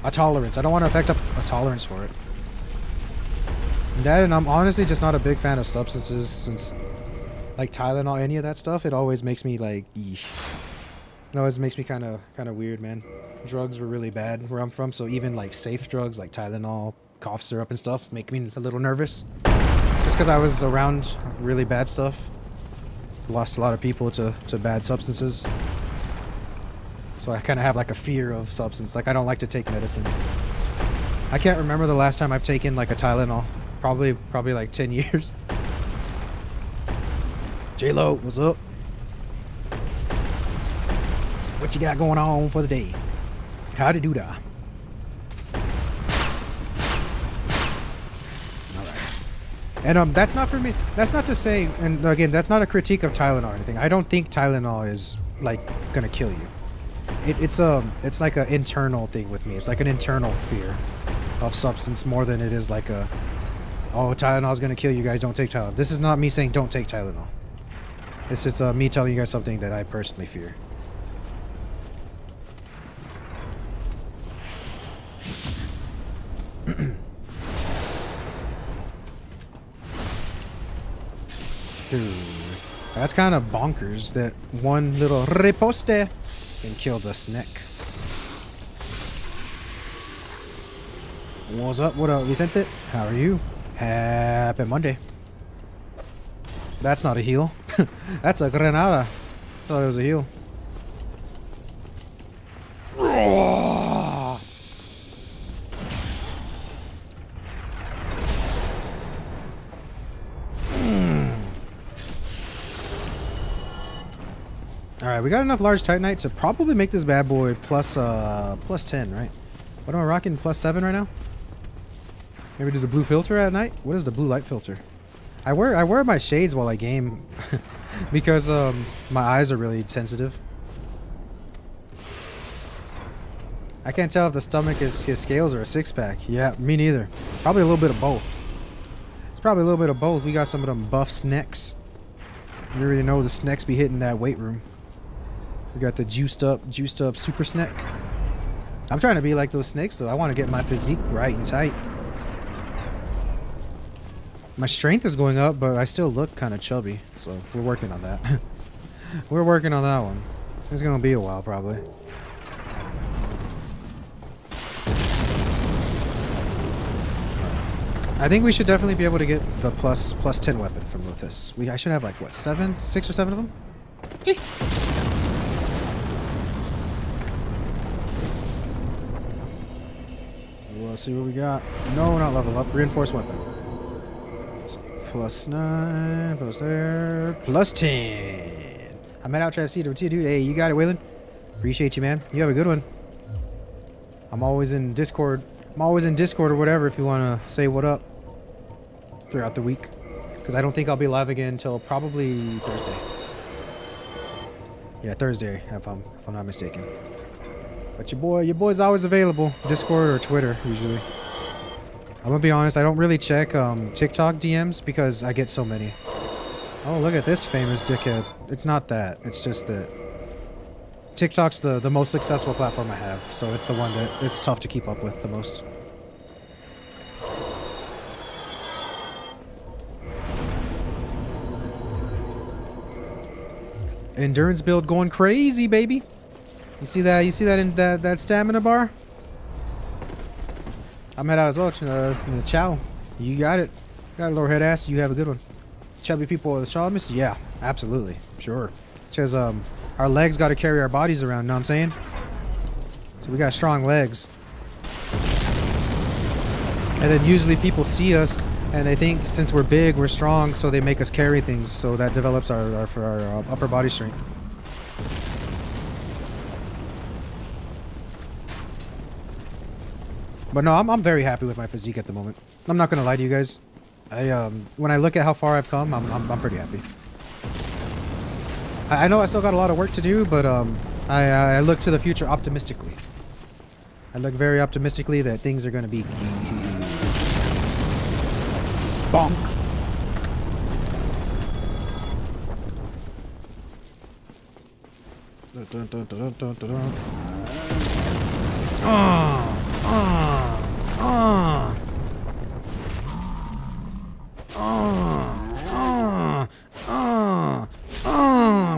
A tolerance. I don't want to affect a tolerance for it. And I'm honestly just not a big fan of substances, since like Tylenol, any of that stuff, it always makes me like, eesh. It always makes me kind of weird, man. Drugs were really bad where I'm from, so even like safe drugs like Tylenol, cough syrup and stuff make me a little nervous. Just because I was around really bad stuff. Lost a lot of people to bad substances. So I kind of have like a fear of substance. Like, I don't like to take medicine. I can't remember the last time I've taken like a Tylenol. Probably like 10 years. J-Lo, what's up? What you got going on for the day? Howdy do da. Alright. And that's not for me. That's not to say, and again, that's not a critique of Tylenol or anything. I don't think Tylenol is like gonna kill you. It's like an internal thing with me. It's like an internal fear of substance more than it is like a, oh, Tylenol's gonna kill you guys, don't take Tylenol. This is not me saying don't take Tylenol. This is me telling you guys something that I personally fear. Dude, that's kind of bonkers that one little riposte can kill the snake. What's up? What up, Vicente? How are you? Happy Monday. That's not a heal. That's a granada. Thought it was a heal. Alright, we got enough large titanite to probably make this bad boy plus 10, right? What am I rocking? Plus 7 right now? Maybe do the blue filter at night? What is the blue light filter? I wear my shades while I game because my eyes are really sensitive. I can't tell if the stomach is his scales or a six-pack. Yeah, me neither. Probably a little bit of both. It's probably a little bit of both. We got some of them buff snacks. You already know the snacks be hitting that weight room. We got the juiced up super snack. I'm trying to be like those snakes though. I want to get my physique right and tight. My strength is going up, but I still look kind of chubby. So we're working on that. We're working on that one. It's going to be a while probably. I think we should definitely be able to get the plus 10 weapon from this. I should have like what, 6 or 7 of them? Let's see what we got. No, not level up. Reinforced weapon. Let's see. Plus 9. Plus there. Plus 10. I'm out trying to see it. Dude, hey, you got it, Waylon. Appreciate you, man. You have a good one. I'm always in Discord. I'm always in Discord or whatever if you want to say what up throughout the week. Because I don't think I'll be live again until probably Thursday. Yeah, Thursday, if I'm not mistaken. But your boy's always available. Discord or Twitter, usually. I'm gonna be honest, I don't really check TikTok DMs because I get so many. Oh, look at this famous dickhead. It's not that. It's just that TikTok's the most successful platform I have, so it's the one that it's tough to keep up with the most. Endurance build going crazy, baby. You see that? You see that in that stamina bar? I'm head out as well. Ciao. You got it. Got a lower head ass. You have a good one. Chubby people with Charlemagne? Yeah, absolutely. Sure. Because our legs got to carry our bodies around, know what I'm saying? So we got strong legs. And then usually people see us and they think since we're big, we're strong, so they make us carry things. So that develops our upper body strength. But no, I'm very happy with my physique at the moment. I'm not gonna lie to you guys. When I look at how far I've come, I'm pretty happy. I know I still got a lot of work to do, but I look to the future optimistically. I look very optimistically that things are gonna be bonk. Dun, dun, dun, dun, dun, dun.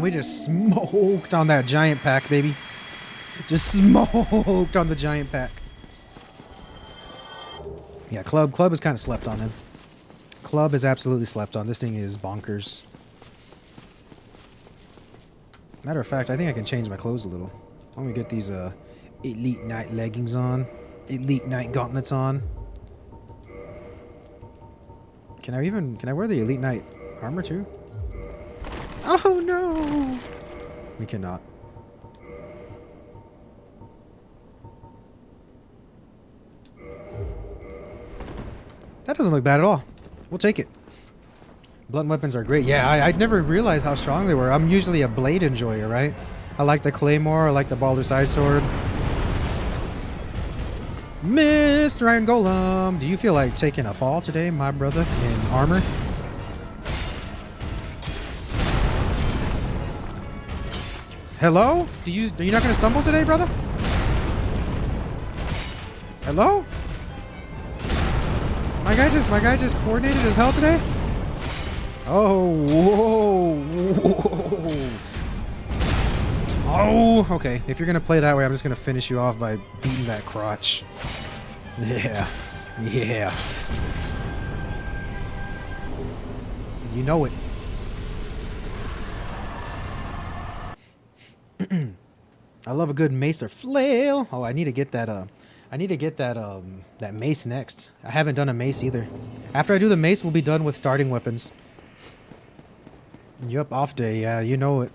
We just smoked on that giant pack, baby. Just smoked on the giant pack. Yeah, Club is kind of slept on him. Club is absolutely slept on. This thing is bonkers. Matter of fact, I think I can change my clothes a little. Let me get these Elite Knight leggings on. Elite Knight gauntlets on. Can I wear the Elite Knight armor too? Oh no! We cannot. That doesn't look bad at all. We'll take it. Blunt weapons are great. Yeah, I'd never realized how strong they were. I'm usually a blade enjoyer, right? I like the claymore. I like the Balder side sword. Mr. Iron Golem, do you feel like taking a fall today, my brother, in armor? Hello? Are you not gonna stumble today, brother? Hello? My guy just coordinated as hell today? Oh, whoa, whoa. Oh, okay. If you're gonna play that way, I'm just gonna finish you off by beating that crotch. Yeah. Yeah. You know it. I love a good mace or flail. Oh, I need to get that that mace next. I haven't done a mace either. After I do the mace, we'll be done with starting weapons. Yup, off day. Yeah, you know it.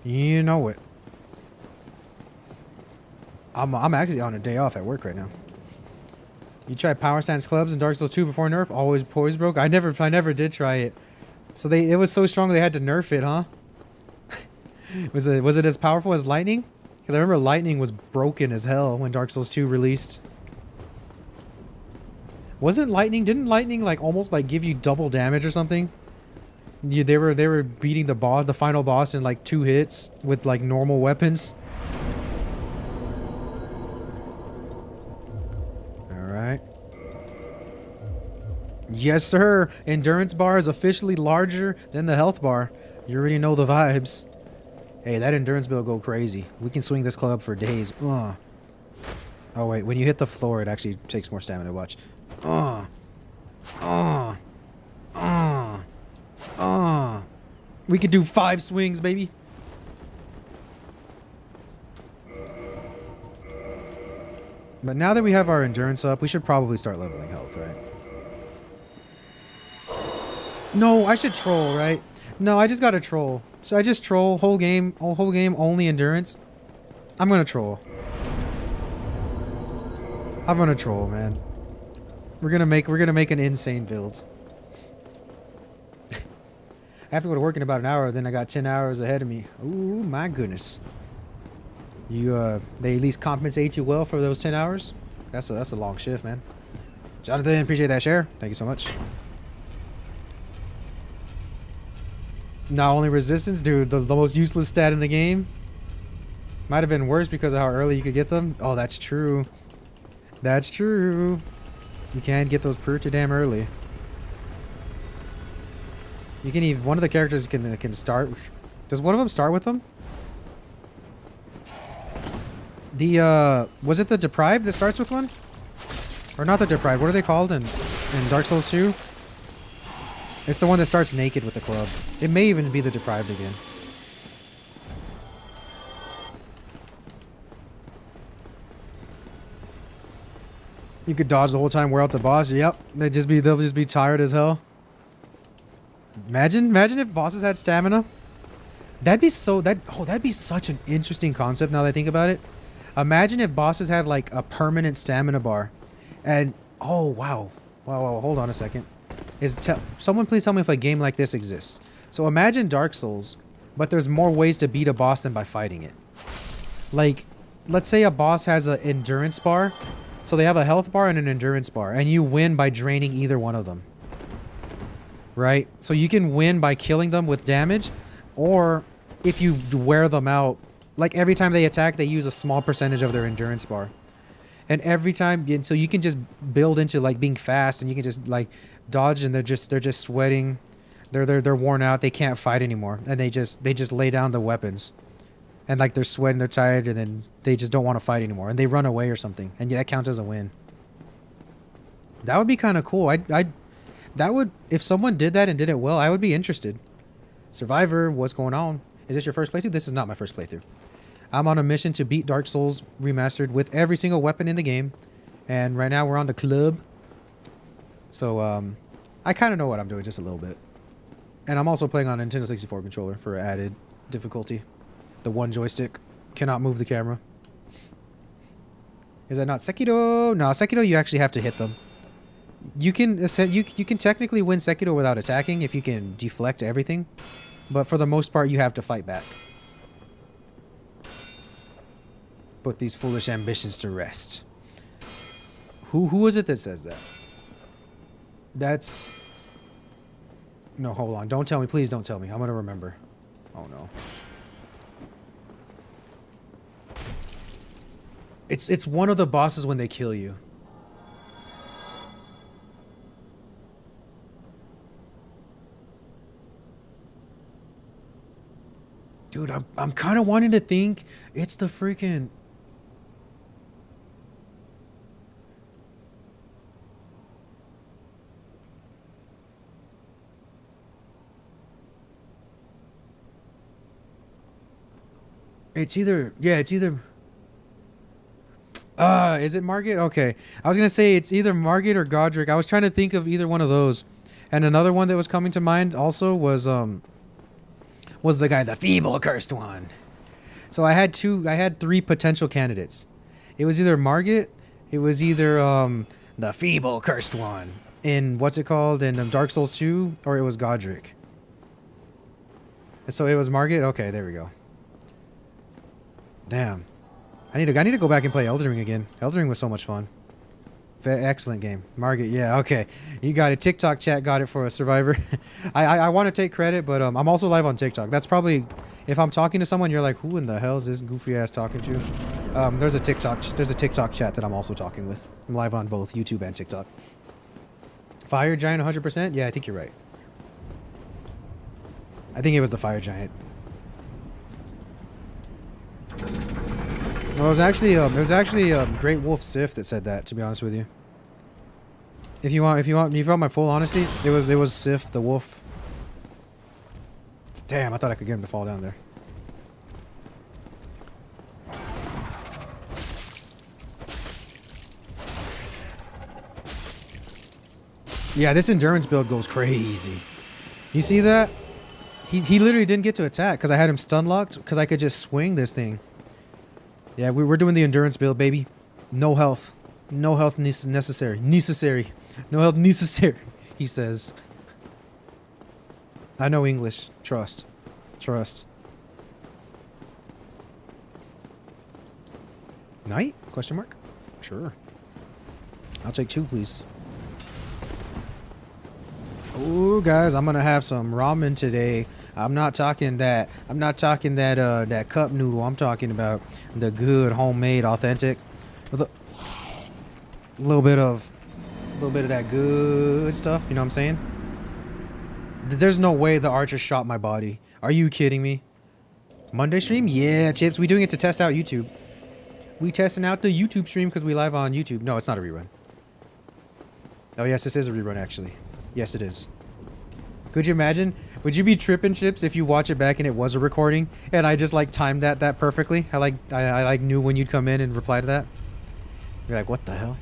You know it. I'm actually on a day off at work right now. You tried power stance clubs in Dark Souls 2 before nerf? Always poise broke? I never did try it. So it was so strong they had to nerf it, huh? Was it as powerful as lightning? Because I remember lightning was broken as hell when Dark Souls 2 released. Didn't lightning like almost like give you double damage or something? They were beating the final boss in like 2 hits with like normal weapons. Alright. Yes, sir! Endurance bar is officially larger than the health bar. You already know the vibes. Hey, that endurance build go crazy. We can swing this club for days. Oh wait, when you hit the floor, it actually takes more stamina. Watch. We could do 5 swings, baby. But now that we have our endurance up, we should probably start leveling health, right? No, I should troll, right? No, I just gotta troll. So I just troll whole game only endurance. I'm gonna troll. I'm gonna troll, man. We're gonna make an insane build. I have to go to work in about an hour, then I got 10 hours ahead of me. Ooh, my goodness. You they at least compensate you well for those 10 hours? That's a long shift, man. Jonathan, appreciate that share. Thank you so much. Not only resistance, dude, the most useless stat in the game. Might have been worse because of how early you could get them. Oh, that's true. That's true. You can't get those pretty damn early. You can even one of the characters can start. Does one of them start with them? The was it the deprived that starts with one? Or not the deprived? What are they called in Dark Souls 2? It's the one that starts naked with the club. It may even be the deprived again. You could dodge the whole time, wear out the boss. Yep, they'll just be tired as hell. Imagine if bosses had stamina. That'd be such an interesting concept now that I think about it. Imagine if bosses had like a permanent stamina bar. And oh wow. Wow, hold on a second. Someone please tell me if a game like this exists. So imagine Dark Souls, but there's more ways to beat a boss than by fighting it. Like, let's say a boss has an endurance bar. So they have a health bar and an endurance bar, and you win by draining either one of them. Right? So you can win by killing them with damage, or if you wear them out, like every time they attack, they use a small percentage of their endurance bar. And every time, so you can just build into like being fast, and you can just like dodge, and they're just sweating, they're worn out, they can't fight anymore, and they just lay down the weapons, and like they're sweating, they're tired, and then they just don't want to fight anymore, and they run away or something, and that counts as a win. That would be kind of cool. That would, if someone did that and did it well, I would be interested. Survivor, what's going on? Is this your first playthrough? This is not my first playthrough. I'm on a mission to beat Dark Souls Remastered with every single weapon in the game. And right now we're on the club. So, I kind of know what I'm doing just a little bit. And I'm also playing on a Nintendo 64 controller for added difficulty. The one joystick. Cannot move the camera. Is that not Sekiro? No, Sekiro you actually have to hit them. You can you can technically win Sekiro without attacking if you can deflect everything, but for the most part you have to fight back. Put these foolish ambitions to rest. Who is it that says that? That's... No, hold on. Don't tell me. Please don't tell me. I'm gonna remember. Oh no. It's one of the bosses when they kill you. Dude, I'm kind of wanting to think it's the freaking... It's either... Yeah, it's either... is it Margit? Okay. I was going to say it's either Margit or Godric. I was trying to think of either one of those. And another one that was coming to mind also was the guy, the feeble cursed one. So I had three potential candidates. It was either Margit, it was either the feeble cursed one in what's it called in Dark Souls 2, or it was Godric. So it was Margit. Okay, there we go. Damn. I need to go back and play Elden Ring again. Elden Ring was so much fun. Excellent game. Margit, yeah, okay. You got it. TikTok chat got it for a Survivor. I want to take credit, but I'm also live on TikTok. That's probably... If I'm talking to someone, you're like, who in the hell is this goofy ass talking to? There's a TikTok chat that I'm also talking with. I'm live on both YouTube and TikTok. Fire Giant 100%? Yeah, I think you're right. I think it was the Fire Giant. Well, it was actually Great Wolf Sif that said that, to be honest with you. If you want my full honesty, it was Sif the wolf. Damn, I thought I could get him to fall down there. Yeah, this endurance build goes crazy. You see that? He literally didn't get to attack because I had him stun locked because I could just swing this thing. Yeah, we're doing the endurance build, baby. No health. No health necessary. Necessary. No health necessary, he says. I know English. Trust. Trust. Knight? Question mark? Sure. I'll take 2, please. Oh, guys, I'm gonna have some ramen today. I'm not talking that that cup noodle. I'm talking about the good homemade authentic with a little bit of that good stuff, you know what I'm saying? There's no way the archer shot my body. Are you kidding me? Monday stream? Yeah, Chips, we doing it to test out YouTube. We testing out the YouTube stream because we live on YouTube. No, it's not a rerun. Oh yes, this is a rerun actually. Yes, it is. Could you imagine? Would you be tripping, Chips, if you watch it back and it was a recording and I just like timed that perfectly? I like knew when you'd come in and reply to that. You're like, what the hell?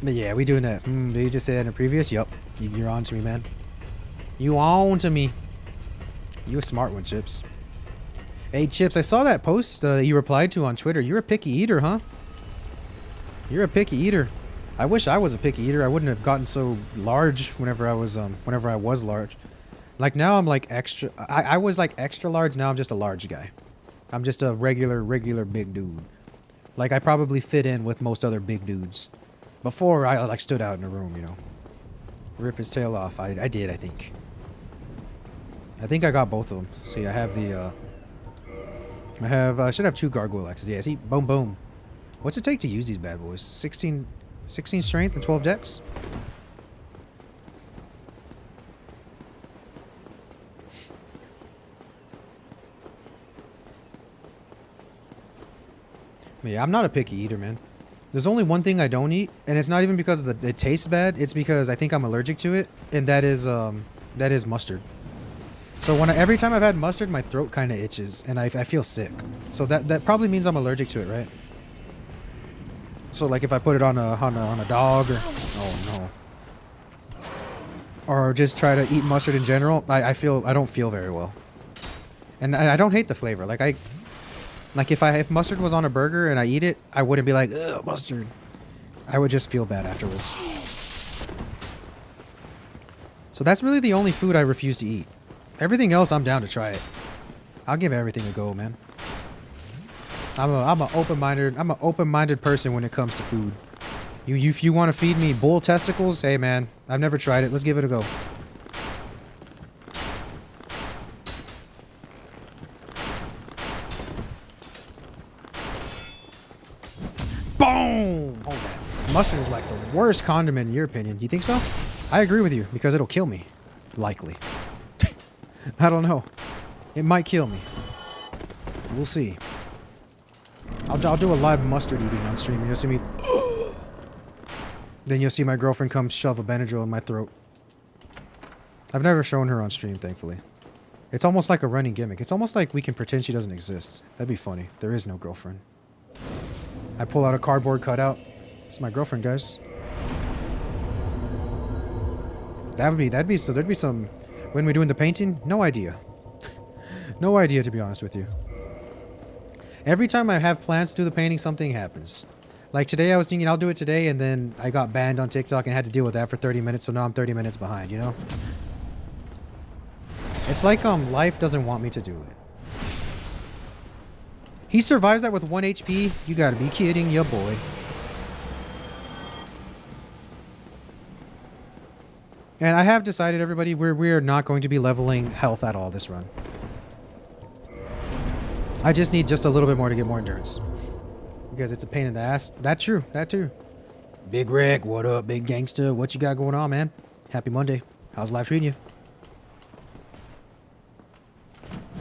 But yeah, we doing that. Did you just say that in a previous? Yup. You're on to me, man. You on to me. You a smart one, Chips. Hey, Chips, I saw that post you replied to on Twitter. You're a picky eater, huh? You're a picky eater. I wish I was a picky eater. I wouldn't have gotten so large whenever I was large. Like now I'm like extra. I was like extra large. Now I'm just a large guy. I'm just a regular big dude. Like I probably fit in with most other big dudes. Before I like stood out in a room, you know. Rip his tail off. I did, I think. I think I got both of them. See, I have the I should have 2 gargoyle axes. Yeah, see, boom boom. What's it take to use these bad boys? 16 strength and 12 dex? Yeah, I'm not a picky eater, man. There's only one thing I don't eat, and it's not even because it tastes bad. It's because I think I'm allergic to it, and that is mustard. So every time I've had mustard, my throat kind of itches, and I feel sick. So that probably means I'm allergic to it, right? So like if I put it on a dog or oh no, or just try to eat mustard in general, I don't feel very well. And I don't hate the flavor. Like if mustard was on a burger and I eat it, I wouldn't be like, ugh, mustard. I would just feel bad afterwards. So that's really the only food I refuse to eat. Everything else, I'm down to try it. I'll give everything a go, man. I'm an open-minded person when it comes to food. If you want to feed me bull testicles, hey man, I've never tried it. Let's give it a go. Boom! Oh man, mustard is like the worst condiment in your opinion. Do you think so? I agree with you because it'll kill me, likely. I don't know. It might kill me. We'll see. I'll do a live mustard eating on stream. You'll see me. Then you'll see my girlfriend come shove a Benadryl in my throat. I've never shown her on stream, thankfully. It's almost like a running gimmick. It's almost like we can pretend she doesn't exist. That'd be funny. There is no girlfriend. I pull out a cardboard cutout. It's my girlfriend, guys. There'd be some. When we're doing the painting, no idea. No idea, to be honest with you. Every time I have plans to do the painting, something happens. Like today, I was thinking I'll do it today, and then I got banned on TikTok and had to deal with that for 30 minutes, so now I'm 30 minutes behind, you know? It's like life doesn't want me to do it. He survives that with 1 HP? You gotta be kidding, ya boy. And I have decided, everybody, we're not going to be leveling health at all this run. I just need just a little bit more to get more endurance. Because it's a pain in the ass. That true. That too. Big Rick, what up, big gangster? What you got going on, man? Happy Monday. How's life treating you?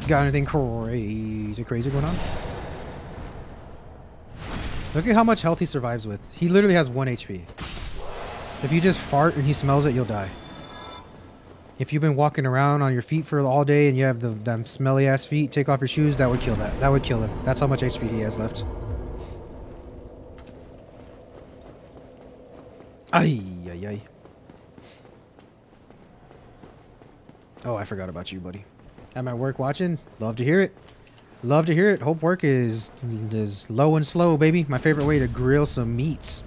Got anything crazy going on? Look at how much health he survives with. He literally has 1 HP. If you just fart and he smells it, you'll die. If you've been walking around on your feet for all day and you have the damn smelly ass feet, take off your shoes, that would kill that. That would kill him. That's how much HP he has left. Ay, ay, ay. Oh, I forgot about you, buddy. I'm at work watching. Love to hear it. Love to hear it. Hope work is low and slow, baby. My favorite way to grill some meats.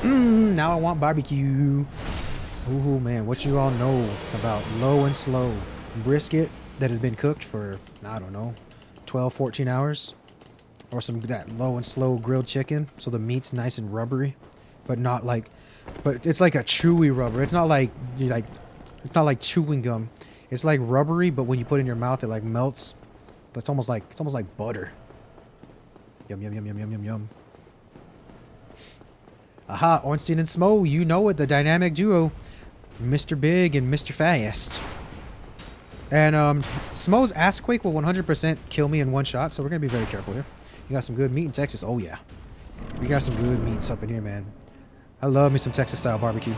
Now I want barbecue. Ooh, man, what you all know about low and slow brisket that has been cooked for, I don't know, 12, 14 hours? Or some that low and slow grilled chicken, so the meat's nice and rubbery, but not like, but it's like a chewy rubber. It's not like, it's not like chewing gum. It's like rubbery, but when you put it in your mouth, it like melts. It's almost like butter. Yum, yum, yum, yum, yum, yum, yum. Aha, Ornstein and Smo, you know it, the dynamic duo. Mr. Big and Mr. Fast. And Smo's Assquake will 100% kill me in one shot, so we're going to be very careful here. You got some good meat in Texas. Oh, yeah. We got some good meats up in here, man. I love me some Texas-style barbecue.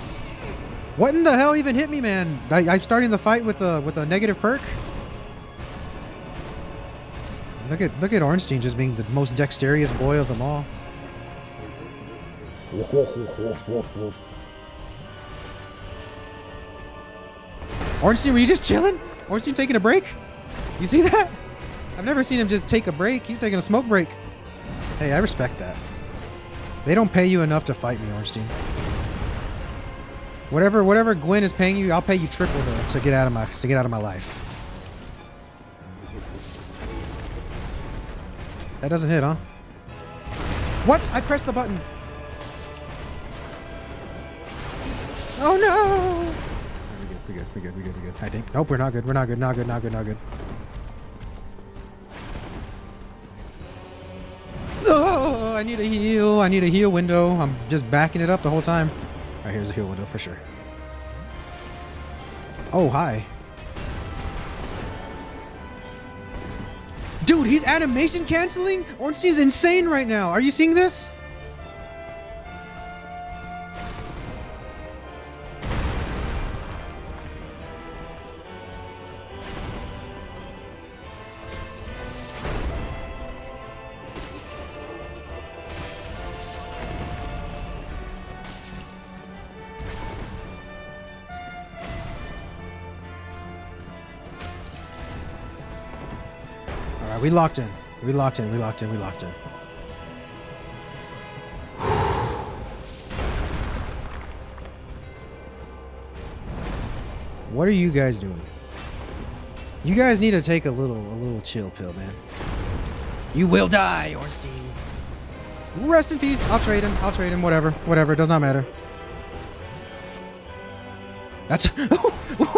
What in the hell even hit me, man? I'm starting the fight with a negative perk. Look at Ornstein just being the most dexterous boy of them all. Ornstein, were you just chilling? Ornstein taking a break? You see that? I've never seen him just take a break. He's taking a smoke break. Hey, I respect that. They don't pay you enough to fight me, Ornstein. Whatever Gwen is paying you, I'll pay you triple to get out of my life. That doesn't hit, huh? What? I pressed the button. Oh no! We're good. I think. Nope, we're not good. Not good. Oh, I need a heal window. I'm just backing it up the whole time. Alright, here's a heal window for sure. Oh, hi. Dude, he's animation canceling? Ornstein's insane right now. Are you seeing this? We locked in. What are you guys doing? You guys need to take a little chill pill, man. You will die, Ornstein. Rest in peace. I'll trade him. I'll trade him. Whatever. Whatever. It does not matter. That's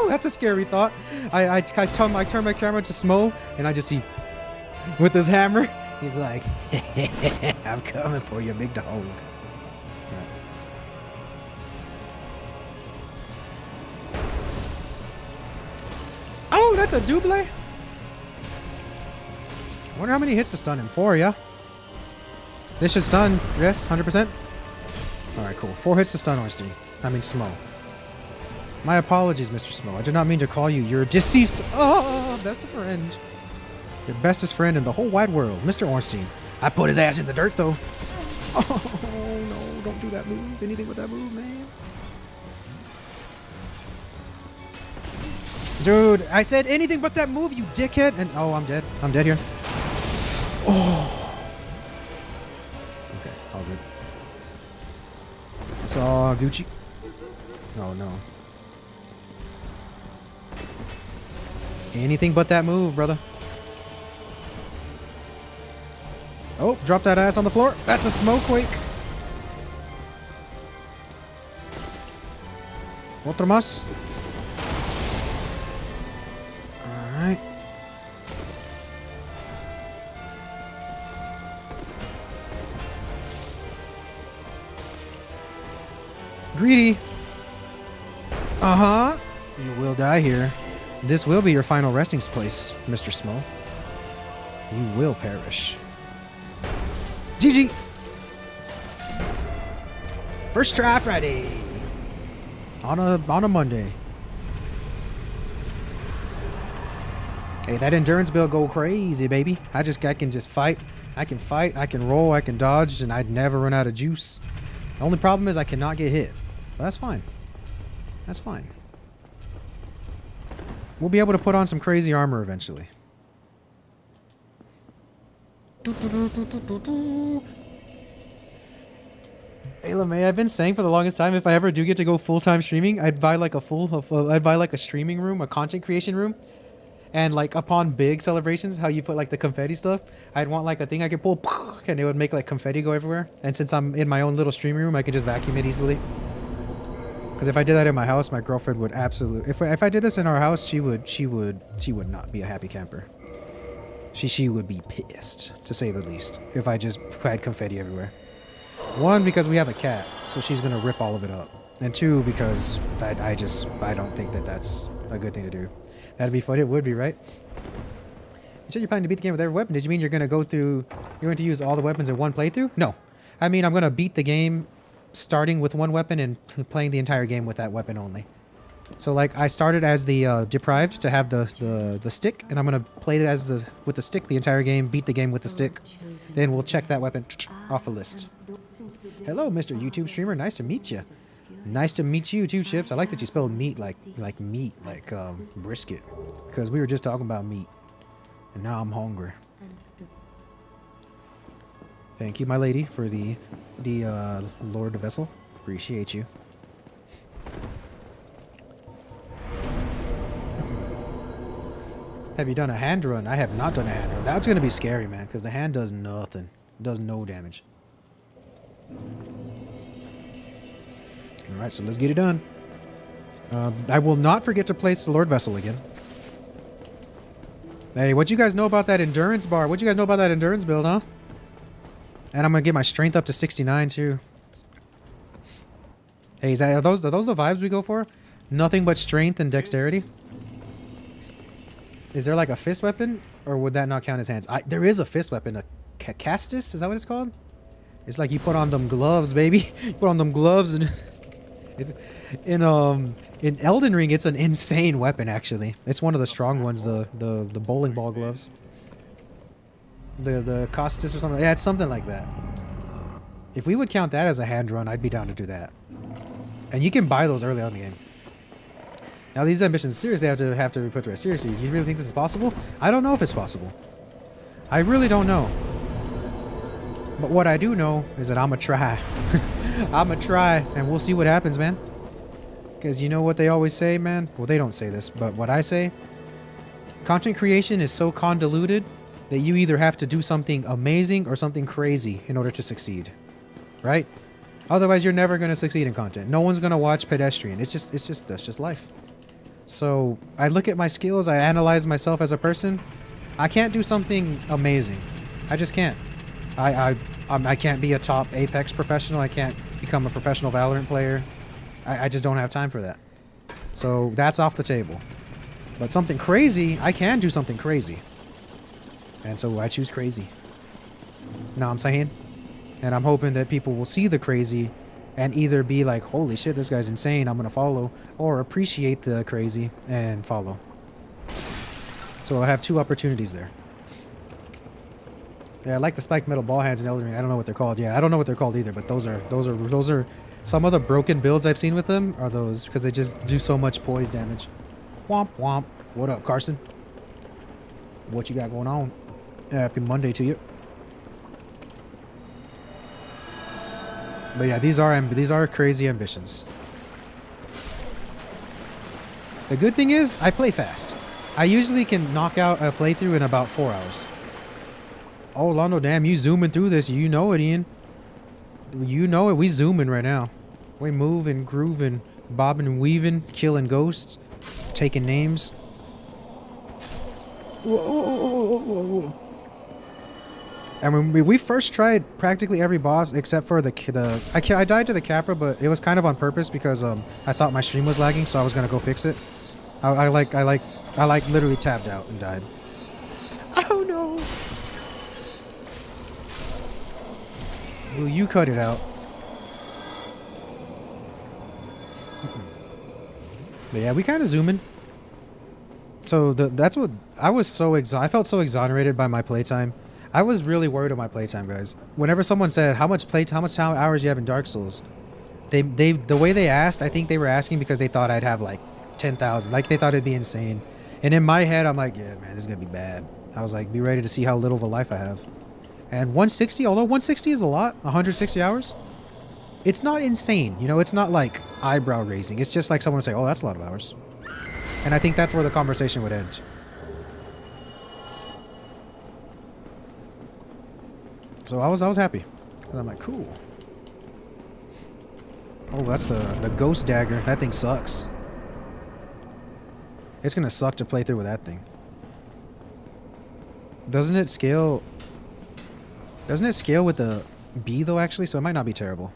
that's a scary thought. I turn my camera to Smo, and I just see with his hammer. He's like, I'm coming for you, big dog. Right. Oh, that's a double. I wonder how many hits to stun him. 4, yeah? This should stun. Yes, 100%. Alright, cool. 4 hits to stun Ornstein. I mean, Smo. My apologies, Mr. Smo. I did not mean to call you your deceased... Oh, best of friend. Your bestest friend in the whole wide world, Mr. Ornstein. I put his ass in the dirt, though. Oh, no. Don't do that move. Anything with that move, man. Dude, I said anything but that move, you dickhead. And oh, I'm dead. I'm dead here. Oh. Okay, all good. It's all Gucci. Oh, no. Anything but that move, brother. Oh, drop that ass on the floor. That's a smoke quake. Otro más. Alright. Greedy. Uh-huh. You will die here. This will be your final resting place, Mr. Smo. You will perish. GG! First try Friday! On a Monday. Hey, that endurance build go crazy, baby. I can just fight. I can fight, I can roll, I can dodge, and I'd never run out of juice. The only problem is I cannot get hit. But that's fine. That's fine. We'll be able to put on some crazy armor eventually. Hey LeMay, I've been saying for the longest time, if I ever do get to go full-time streaming, I'd buy like a streaming room, a content creation room, and like upon big celebrations, how you put like the confetti stuff, I'd want like a thing I could pull, and it would make like confetti go everywhere. And since I'm in my own little streaming room, I could just vacuum it easily. Because if I did that in my house, my girlfriend would absolutely. If I did this in our house, she would not be a happy camper. She would be pissed, to say the least, if I just had confetti everywhere. 1, because we have a cat, so she's gonna rip all of it up. And 2, because I don't think that that's a good thing to do. That'd be fun. It would be, right? You said you're planning to beat the game with every weapon. Did you mean you're going to use all the weapons in one playthrough? No. I mean, I'm going to beat the game starting with one weapon and playing the entire game with that weapon only. So, like, I started as the deprived to have the stick, and I'm going to play it as with the stick the entire game, beat the game with the stick. Then we'll check that weapon off a list. Hello, Mr. YouTube streamer. Nice to meet you. Nice to meet you too, Chips. I like that you spelled meat like meat, like brisket. Because we were just talking about meat. And now I'm hungry. Thank you, my lady, for the Lord Vessel. Appreciate you. Have you done a hand run? I have not done a hand run. That's going to be scary, man, because the hand does nothing. It does no damage. Alright, so let's get it done. I will not forget to place the Lord Vessel again. Hey, what you guys know about that endurance bar? What you guys know about that endurance build, huh? And I'm going to get my strength up to 69, too. Hey, are those the vibes we go for? Nothing but strength and dexterity? Is there like a fist weapon? Or would that not count as hands? There is a fist weapon. A castus? Is that what it's called? It's like you put on them gloves, baby. You put on them gloves and... It's, in Elden Ring, it's an insane weapon, actually. It's one of the strong ones, the bowling ball gloves. The castus or something. Yeah, it's something like that. If we would count that as a hand run, I'd be down to do that. And you can buy those early on in the game. Now, these ambitions seriously have to be put to rest. Seriously, do you really think this is possible? I don't know if it's possible. I really don't know. But what I do know is that I'm gonna try. I'm gonna try, and we'll see what happens, man. Because you know what they always say, man? Well, they don't say this, but what I say, content creation is so convoluted that you either have to do something amazing or something crazy in order to succeed, right? Otherwise, you're never going to succeed in content. No one's going to watch pedestrian. That's just life. So I look at my skills. I analyze myself as a person. I can't do something amazing. I just can't. I can't be a top Apex professional. I can't become a professional Valorant player. I just don't have time for that. So that's off the table. But something crazy, I can do something crazy. And so I choose crazy. Know what I'm saying? And I'm hoping that people will see the crazy and either be like, holy shit, this guy's insane, I'm gonna follow, or appreciate the crazy and follow. So I have two opportunities there. Yeah, I like the spiked metal ball hands in Elden Ring. I don't know what they're called. Yeah, I don't know what they're called either, but those are some of the broken builds I've seen with them are those, because they just do so much poise damage. Womp womp. What up, Carson? What you got going on? Happy Monday to you. But yeah, these are crazy ambitions. The good thing is, I play fast. I usually can knock out a playthrough in about 4 hours. Oh, Londo, damn, you zooming through this. You know it, Ian. You know it. We zooming right now. We moving, grooving, bobbing and weaving, killing ghosts, taking names. And when we first tried practically every boss except for I died to the Capra, but it was kind of on purpose because I thought my stream was lagging, so I was gonna go fix it. I literally tabbed out and died. Oh no! Will you cut it out? But yeah, we kind of zooming. So that's what I was I felt so exonerated by my playtime. I was really worried of my playtime, guys. Whenever someone said how much hours you have in Dark Souls, the way they asked, I think they were asking because they thought I'd have like 10,000. Like they thought it'd be insane. And in my head, I'm like, yeah, man, this is gonna be bad. I was like, be ready to see how little of a life I have. And 160, although 160 is a lot, 160 hours, it's not insane. You know, it's not like eyebrow raising. It's just like someone would say, oh, that's a lot of hours. And I think that's where the conversation would end. So I was happy. And I'm like, cool. Oh, that's the ghost dagger. That thing sucks. It's gonna suck to play through with that thing. Doesn't it scale with the B though, actually? So it might not be terrible.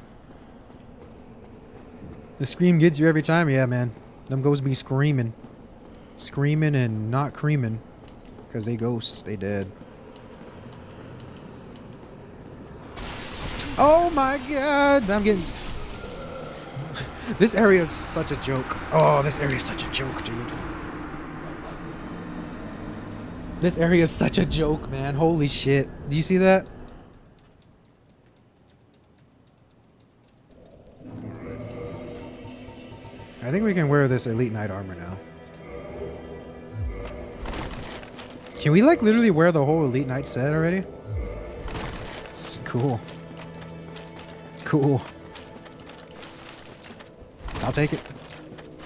The scream gets you every time? Yeah, man. Them ghosts be screaming. Screaming and not creaming. Because they ghosts. They dead. Oh my god! I'm getting... This area is such a joke. Oh, this area is such a joke, dude. This area is such a joke, man. Holy shit. Do you see that? I think we can wear this Elite Knight armor now. Can we like literally wear the whole Elite Knight set already? It's cool. Cool. I'll take it.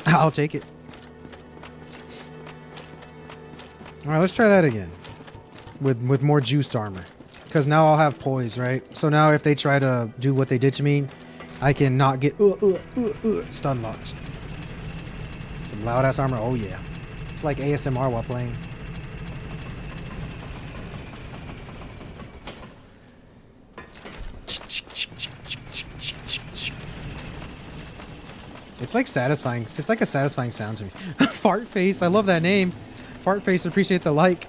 I'll take it. Alright, let's try that again. With more juiced armor. Because now I'll have poise, right? So now if they try to do what they did to me, I can not get stun locked. Some loud ass armor. Oh yeah. It's like ASMR while playing. It's like satisfying. It's like a satisfying sound to me. Fart face. I love that name. Fart face. Appreciate the like.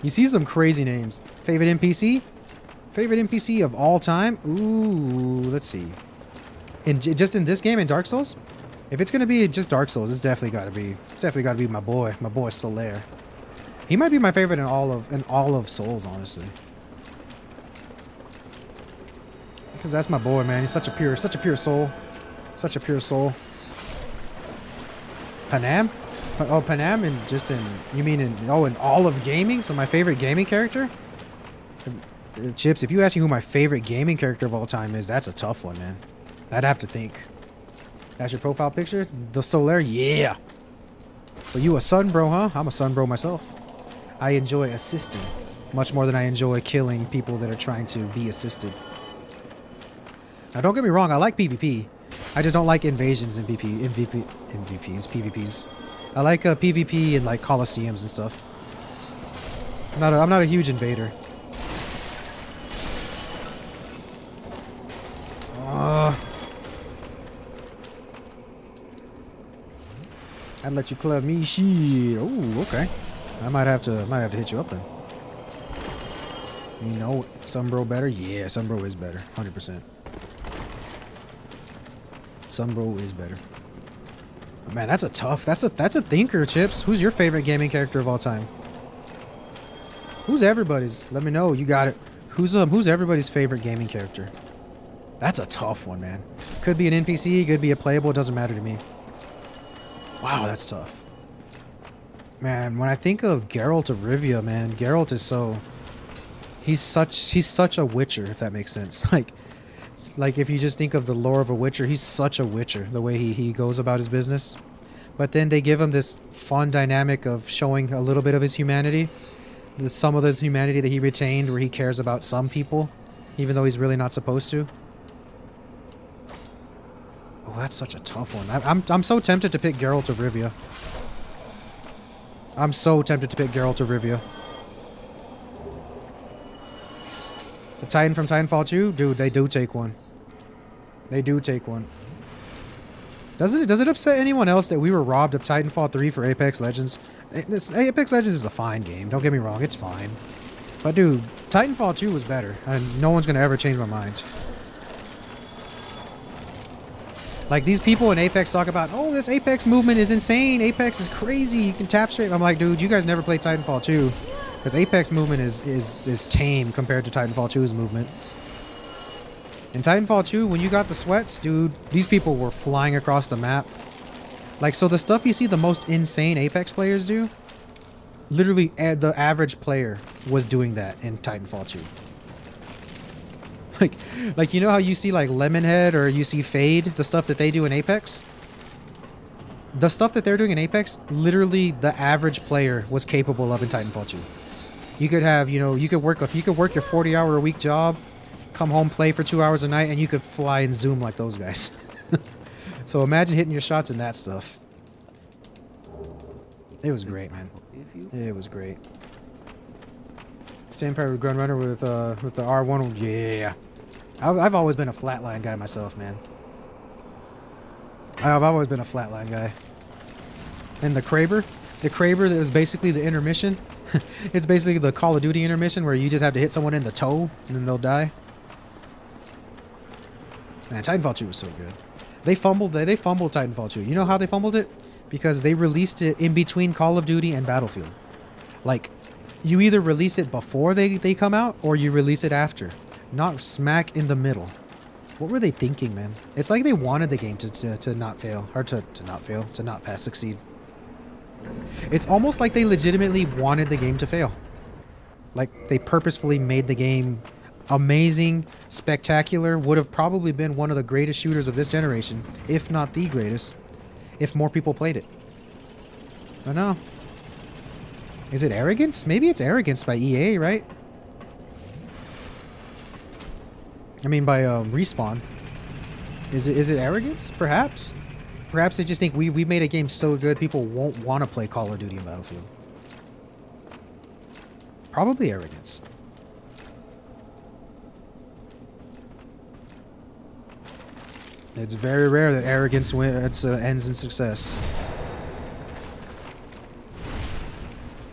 You see some crazy names. Favorite NPC? Favorite NPC of all time? Ooh, let's see. Just in this game, in Dark Souls? If it's gonna be just Dark Souls, it's definitely gotta be my boy. My boy Solaire. He might be my favorite in all of Souls, honestly. Because that's my boy, man. He's such a pure soul. Such a pure soul. Panam? Oh, Panam you mean in all of gaming? So my favorite gaming character? Chips, if you ask me who my favorite gaming character of all time is, that's a tough one, man. I'd have to think. That's your profile picture? The Solaire? Yeah. So you a sun bro, huh? I'm a sun bro myself. I enjoy assisting much more than I enjoy killing people that are trying to be assisted. Now don't get me wrong, I like PvP. I just don't like invasions in PvPs. I like PvP in like Colosseums and stuff. I'm not a huge invader. I'd let you club me, shit. Oh, okay. I might have to hit you up then. You know, Sunbro better? Yeah, Sunbro is better, 100%. Sunbro is better. But man, that's a thinker, Chips. Who's your favorite gaming character of all time? Who's everybody's? Let me know. You got it. Who's everybody's favorite gaming character? That's a tough one, man. Could be an NPC, could be a playable, it doesn't matter to me. Wow, that's tough. Man, when I think of Geralt of Rivia, man, Geralt is so... He's such a Witcher, if that makes sense. Like if you just think of the lore of a Witcher, he's such a Witcher, the way he goes about his business. But then they give him this fun dynamic of showing a little bit of his humanity. Some of his humanity that he retained, where he cares about some people, even though he's really not supposed to. Oh, that's such a tough one. I'm so tempted to pick Geralt of Rivia. I'm so tempted to pick Geralt of Rivia. The Titan from Titanfall 2? Dude, they do take one. They do take one. Does it upset anyone else that we were robbed of Titanfall 3 for Apex Legends? Apex Legends is a fine game. Don't get me wrong. It's fine. But dude, Titanfall 2 was better. And no one's going to ever change my mind. Like, these people in Apex talk about, oh, this Apex movement is insane. Apex is crazy. You can tap straight. I'm like, dude, you guys never played Titanfall 2. Because Apex movement is tame compared to Titanfall 2's movement. In Titanfall 2, when you got the sweats, dude, these people were flying across the map. Like, so the stuff you see the most insane Apex players do, literally the average player was doing that in Titanfall 2. Like you know how you see like Lemonhead or you see Fade, the stuff that they do in Apex? The stuff that they're doing in Apex, literally the average player was capable of in Titanfall 2. You could have, you could work your 40-hour a week job, come home, play for 2 hours a night, and you could fly and zoom like those guys. So imagine hitting your shots in that stuff. It was great, man. It was great. Stand paired with Gunrunner with the R1. Yeah. I've always been a flatline guy myself, man. I've always been a flatline guy. And the Kraber that was basically the intermission. It's basically the Call of Duty intermission where you just have to hit someone in the toe and then they'll die. Man, Titanfall 2 was so good. They fumbled Titanfall 2. You know how they fumbled it? Because they released it in between Call of Duty and Battlefield. Like, you either release it before they come out or you release it after. Not smack in the middle. What were they thinking, man? It's like they wanted the game to not fail. Or to not fail. To not succeed. It's almost like they legitimately wanted the game to fail. Like, they purposefully made the game amazing, spectacular, would have probably been one of the greatest shooters of this generation, if not the greatest, if more people played it. I don't know. Is it arrogance? Maybe it's arrogance by EA, right? I mean, by Respawn. Is it arrogance? Perhaps. Perhaps they just think we've made a game so good people won't want to play Call of Duty and Battlefield. Probably arrogance. It's very rare that arrogance ends in success.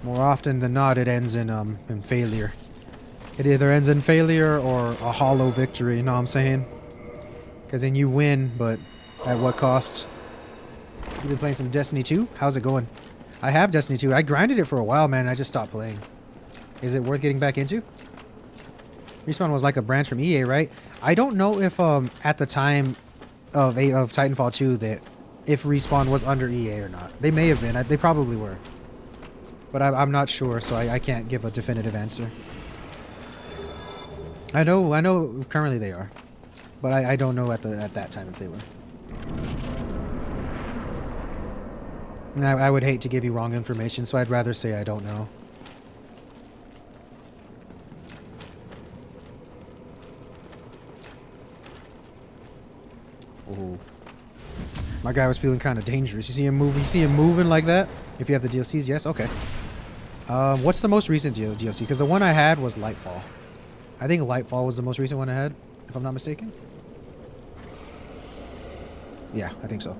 More often than not, it ends in failure. It either ends in failure or a hollow victory, you know what I'm saying? Because then you win, but at what cost? You've been playing some Destiny 2? How's it going? I have Destiny 2. I grinded it for a while, man. I just stopped playing. Is it worth getting back into? Respawn was like a branch from EA, right? I don't know if at the time of Titanfall 2 that if Respawn was under EA or not. They may have been. They probably were. But I'm not sure, so I can't give a definitive answer. I know currently they are. But I don't know at that time if they were. And I would hate to give you wrong information, so I'd rather say I don't know. Oh. My guy was feeling kind of dangerous. You see him moving? You see him moving like that? If you have the DLCs, yes? Okay. What's the most recent DLC? Because the one I had was Lightfall. I think Lightfall was the most recent one I had, if I'm not mistaken. Yeah, I think so.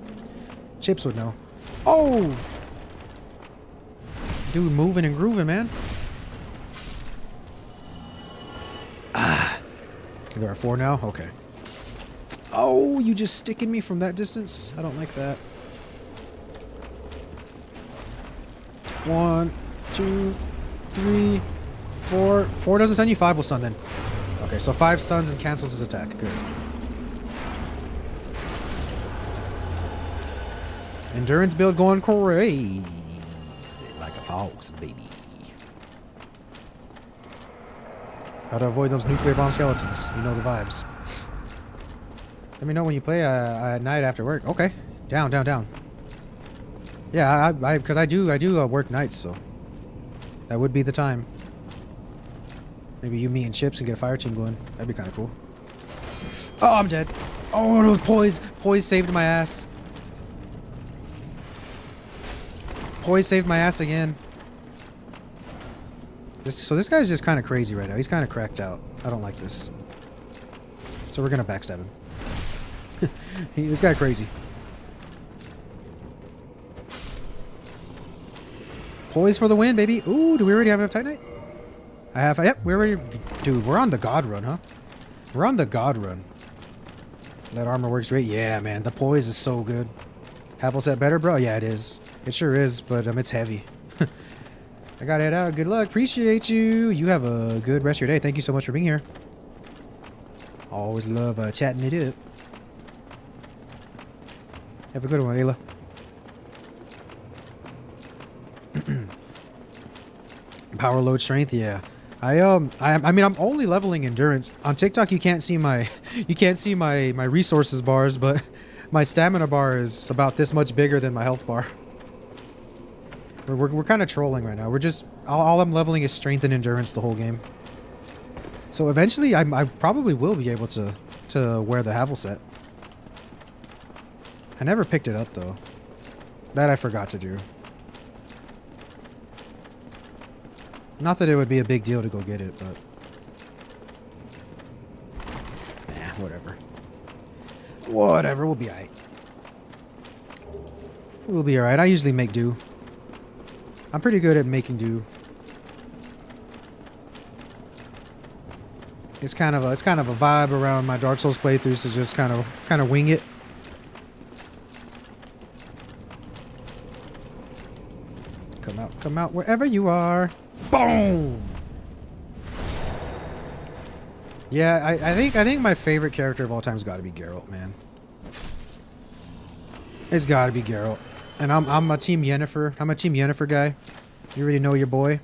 Chips would know. Oh! Dude, moving and grooving, man. Ah. There are 4 now? Okay. Oh, you just sticking me from that distance? I don't like that. 1, 2, 3, 4. 4 doesn't stun you, 5 will stun then. Okay, so 5 stuns and cancels his attack. Good. Endurance build going crazy. Like a fox, baby. How to avoid those nuclear bomb skeletons. You know the vibes. Let me know when you play at night after work. Okay. Down, down, down. Yeah, because I do work nights, so that would be the time. Maybe you, me, and Chips and get a fire team going. That'd be kind of cool. Oh, I'm dead. Oh no, Poise saved my ass. Poise saved my ass again. So this guy's just kind of crazy right now. He's kind of cracked out. I don't like this. So we're gonna backstab him. He's got crazy. Poise for the win, baby. Ooh, do we already have enough Titanite? I have. Yep, we already. Dude, we're on the God run, huh? We're on the God run. That armor works great. Yeah, man. The poise is so good. Apple set better, bro? Yeah, it is. It sure is, but it's heavy. I gotta head out. Good luck. Appreciate you. You have a good rest of your day. Thank you so much for being here. Always love chatting it up. Have a good one, Ayla. Power load strength, yeah. I mean I'm only leveling endurance. On TikTok you can't see my my resources bars, but my stamina bar is about this much bigger than my health bar. We're kind of trolling right now. We're just all I'm leveling is strength and endurance the whole game. So eventually I probably will be able to wear the Havel set. I never picked it up though. That I forgot to do. Not that it would be a big deal to go get it, but whatever. Whatever, we'll be alright. We'll be alright. I usually make do. I'm pretty good at making do. It's kind of a vibe around my Dark Souls playthroughs to just kind of wing it. Come out wherever you are. Boom. Yeah, I think my favorite character of all time's got to be Geralt, man. It's got to be Geralt. And I'm a Team Yennefer. I'm a Team Yennefer guy. You already know your boy.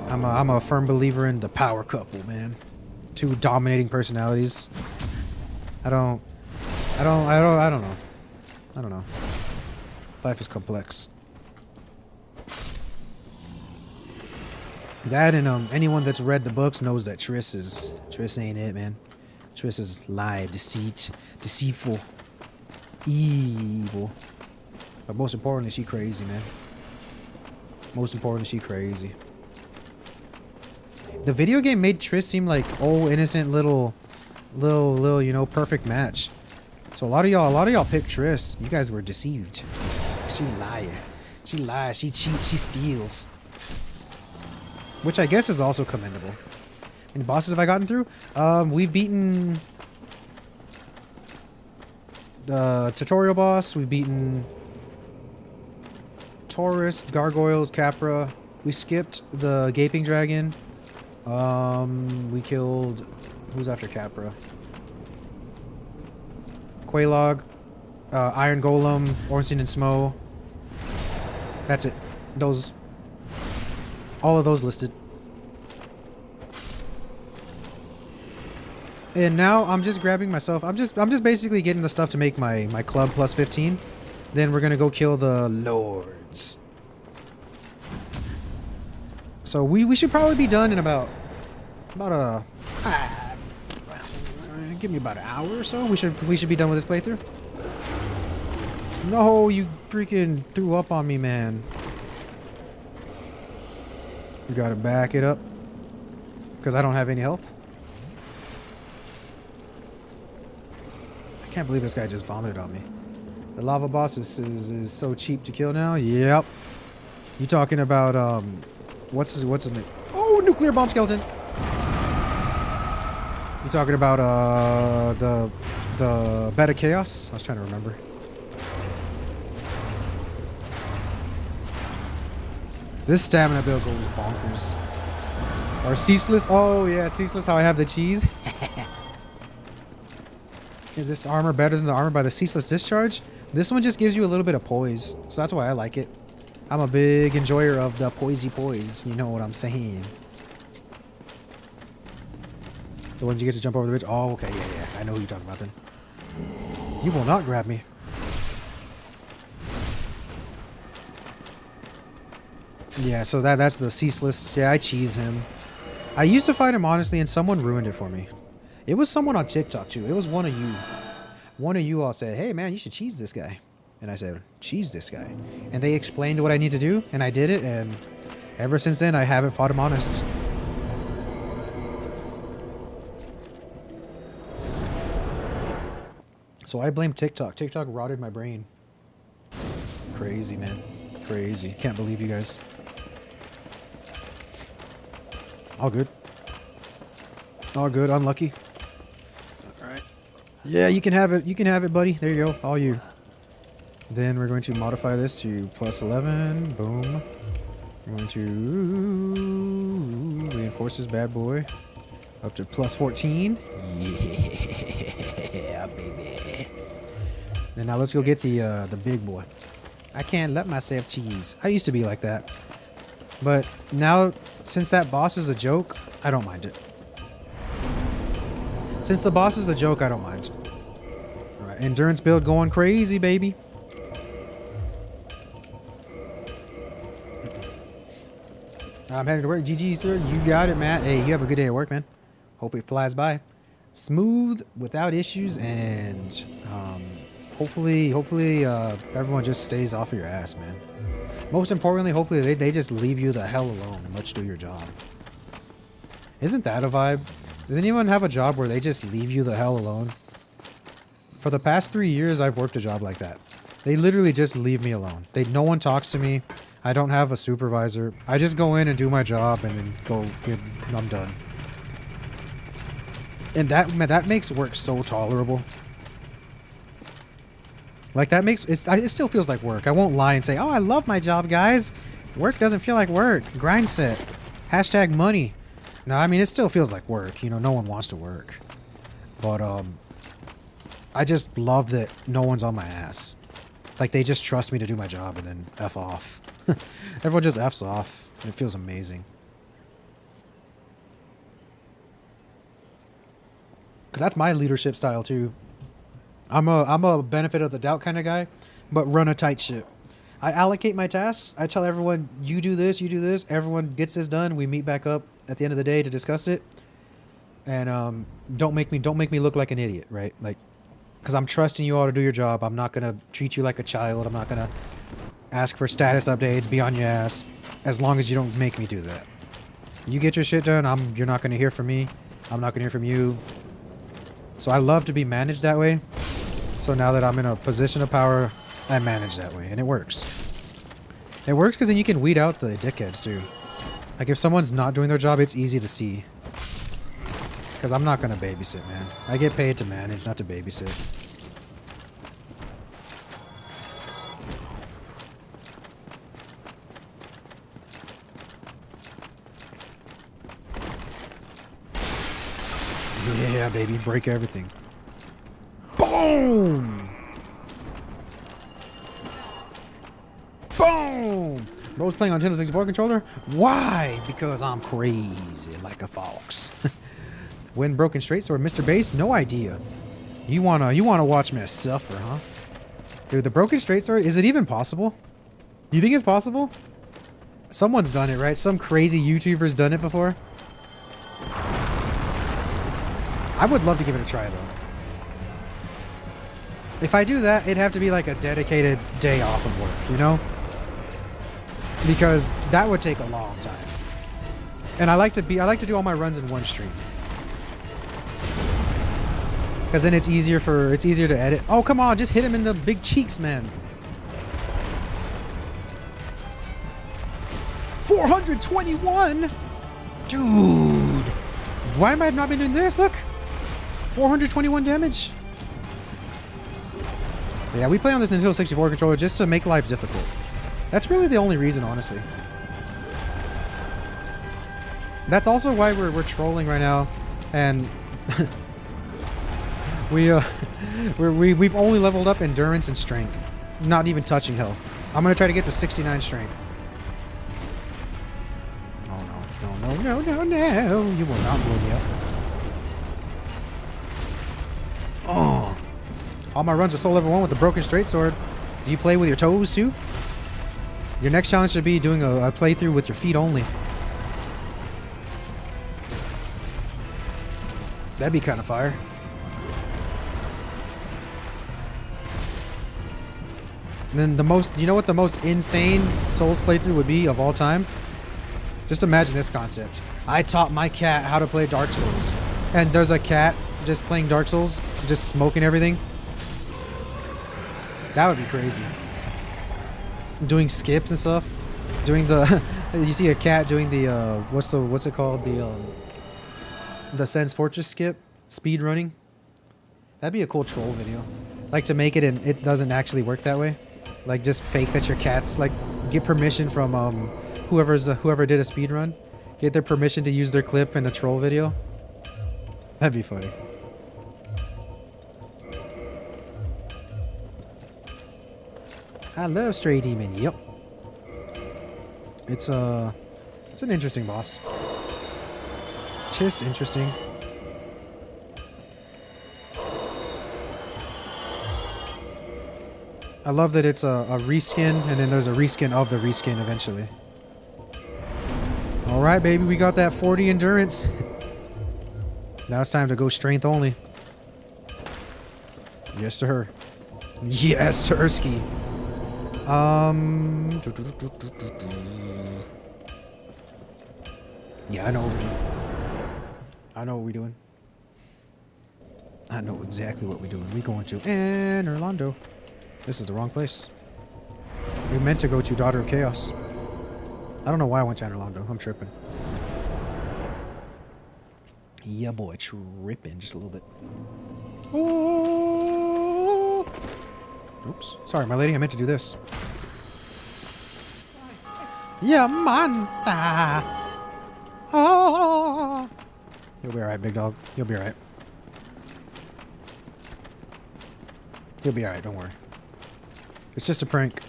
I'm a firm believer in the power couple, man. 2 dominating personalities. I don't know. Life is complex. That and anyone that's read the books knows that Triss ain't it, man. Triss is lie, deceit, deceitful, evil. But most importantly, she crazy, man. Most importantly, she crazy. The video game made Triss seem like innocent little, you know, perfect match. So a lot of y'all picked Triss. You guys were deceived. She liar. She lies. She cheats. She steals. Which I guess is also commendable. Any bosses have I gotten through? We've beaten the tutorial boss. We've beaten Taurus, Gargoyles, Capra. We skipped the Gaping Dragon. We killed... Who's after Capra? Quelaag, Iron Golem, Ornstein and Smo. That's it. Those... All of those listed. And now I'm just grabbing myself. I'm just basically getting the stuff to make my club plus 15. Then we're gonna go kill the lords. So we should probably be done in about give me about an hour or so. We should be done with this playthrough. No, you freaking threw up on me, man. We gotta back it up because I don't have any health. I can't believe this guy just vomited on me. The lava boss is so cheap to kill now. Yep. You talking about what's his name? Oh, nuclear bomb skeleton. You talking about the bed of chaos? I was trying to remember. This stamina build goes bonkers. Or ceaseless. Oh yeah, ceaseless. How I have the cheese. Is this armor better than the armor by the ceaseless discharge? This one just gives you a little bit of poise, so that's why I like it. I'm a big enjoyer of the poisey poise. You know what I'm saying? The ones you get to jump over the bridge. Oh, okay, yeah. I know who you're talking about then. You will not grab me. Yeah, so that's the ceaseless. Yeah, I cheese him. I used to fight him honestly, and someone ruined it for me. It was someone on TikTok too. It was one of you. One of you all said, "Hey man, you should cheese this guy." And I said, "Cheese this guy." And they explained what I need to do, and I did it, and ever since then I haven't fought him honest. So I blame TikTok. TikTok rotted my brain. Crazy, man. Crazy. Can't believe you guys. All good. All good. Unlucky. Alright. Yeah, you can have it. You can have it, buddy. There you go. All you. Then we're going to modify this to plus 11. Boom. We're going to reinforce this bad boy. Up to plus 14. Yeah, baby. And now let's go get the big boy. I can't let myself cheese. I used to be like that. But now, since that boss is a joke, I don't mind it. Since the boss is a joke, I don't mind. Alright, endurance build going crazy, baby. I'm heading to work. GG, sir. You got it, Matt. Hey, you have a good day at work, man. Hope it flies by. Smooth, without issues, and hopefully everyone just stays off of your ass, man. Most importantly, hopefully they just leave you the hell alone and let you do your job. Isn't that a vibe? Does anyone have a job where they just leave you the hell alone? For the past 3 years, I've worked a job like that. They literally just leave me alone. No one talks to me. I don't have a supervisor. I just go in and do my job and then I'm done. And that makes work so tolerable. Like that makes it still feels like work. I won't lie and say, "Oh, I love my job, guys." Work doesn't feel like work. Grind set. Hashtag money. No, I mean it still feels like work. You know, no one wants to work. But I just love that no one's on my ass. Like they just trust me to do my job and then F off. Everyone just F's off. It feels amazing. Cause that's my leadership style too. I'm a benefit of the doubt kind of guy, but run a tight ship. I allocate my tasks. I tell everyone, you do this, you do this. Everyone gets this done. We meet back up at the end of the day to discuss it. And don't make me look like an idiot, right? Like, because I'm trusting you all to do your job. I'm not gonna treat you like a child. I'm not gonna ask for status updates, be on your ass, as long as you don't make me do that. You get your shit done. You're not gonna hear from me. I'm not gonna hear from you. So I love to be managed that way. So now that I'm in a position of power, I manage that way, and it works. It works because then you can weed out the dickheads too. Like if someone's not doing their job, it's easy to see. Because I'm not gonna babysit, man. I get paid to manage, not to babysit. Yeah, baby, break everything. Boom! Boom! Bro's playing on Nintendo 64 controller? Why? Because I'm crazy like a fox. Win broken straight sword, Mr. Base? No idea. You wanna watch me suffer, huh? Dude, the broken straight sword, is it even possible? You think it's possible? Someone's done it, right? Some crazy YouTuber's done it before. I would love to give it a try, though. If I do that, it'd have to be like a dedicated day off of work, you know? Because that would take a long time. And I like to do all my runs in one stream. Because then it's easier to edit. Oh, come on, just hit him in the big cheeks, man. 421? Dude. Why am I not been doing this? Look. 421 damage. Yeah, we play on this Nintendo 64 controller just to make life difficult. That's really the only reason, honestly. That's also why we're trolling right now, and we've only leveled up endurance and strength, not even touching health. I'm gonna try to get to 69 strength. Oh no! You will not blow me up. Oh, all my runs are soul level 1 with the broken straight sword. Do you play with your toes too? Your next challenge should be doing a playthrough with your feet only. That'd be kind of fire. And then the most, you know what the most insane Souls playthrough would be of all time? Just imagine this concept. I taught my cat how to play Dark Souls. And there's a cat just playing Dark Souls, just smoking everything. That would be crazy. Doing skips and stuff. Doing the, you see a cat doing the, what's it called? The Sense Fortress skip. Speed running. That'd be a cool troll video. Like to make it and it doesn't actually work that way. Like just fake that your cat's like, get permission from whoever did a speed run. Get their permission to use their clip in a troll video. That'd be funny. I love Stray Demon. Yep. It's an interesting boss. Just interesting. I love that it's a reskin, and then there's a reskin of the reskin eventually. Alright, baby, we got that 40 endurance. Now it's time to go strength only. Yes, sir. Yes, sirski. Yeah, I know what we're doing. I know what we're doing. I know exactly what we're doing. We're going to Orlando. This is the wrong place. We meant to go to Daughter of Chaos. I don't know why I went to Orlando. I'm tripping. Yeah, boy, tripping just a little bit. Oh! Oops. Sorry, my lady. I meant to do this. Yeah, monster! Oh! You'll be alright, big dog. You'll be alright. You'll be alright, don't worry. It's just a prank.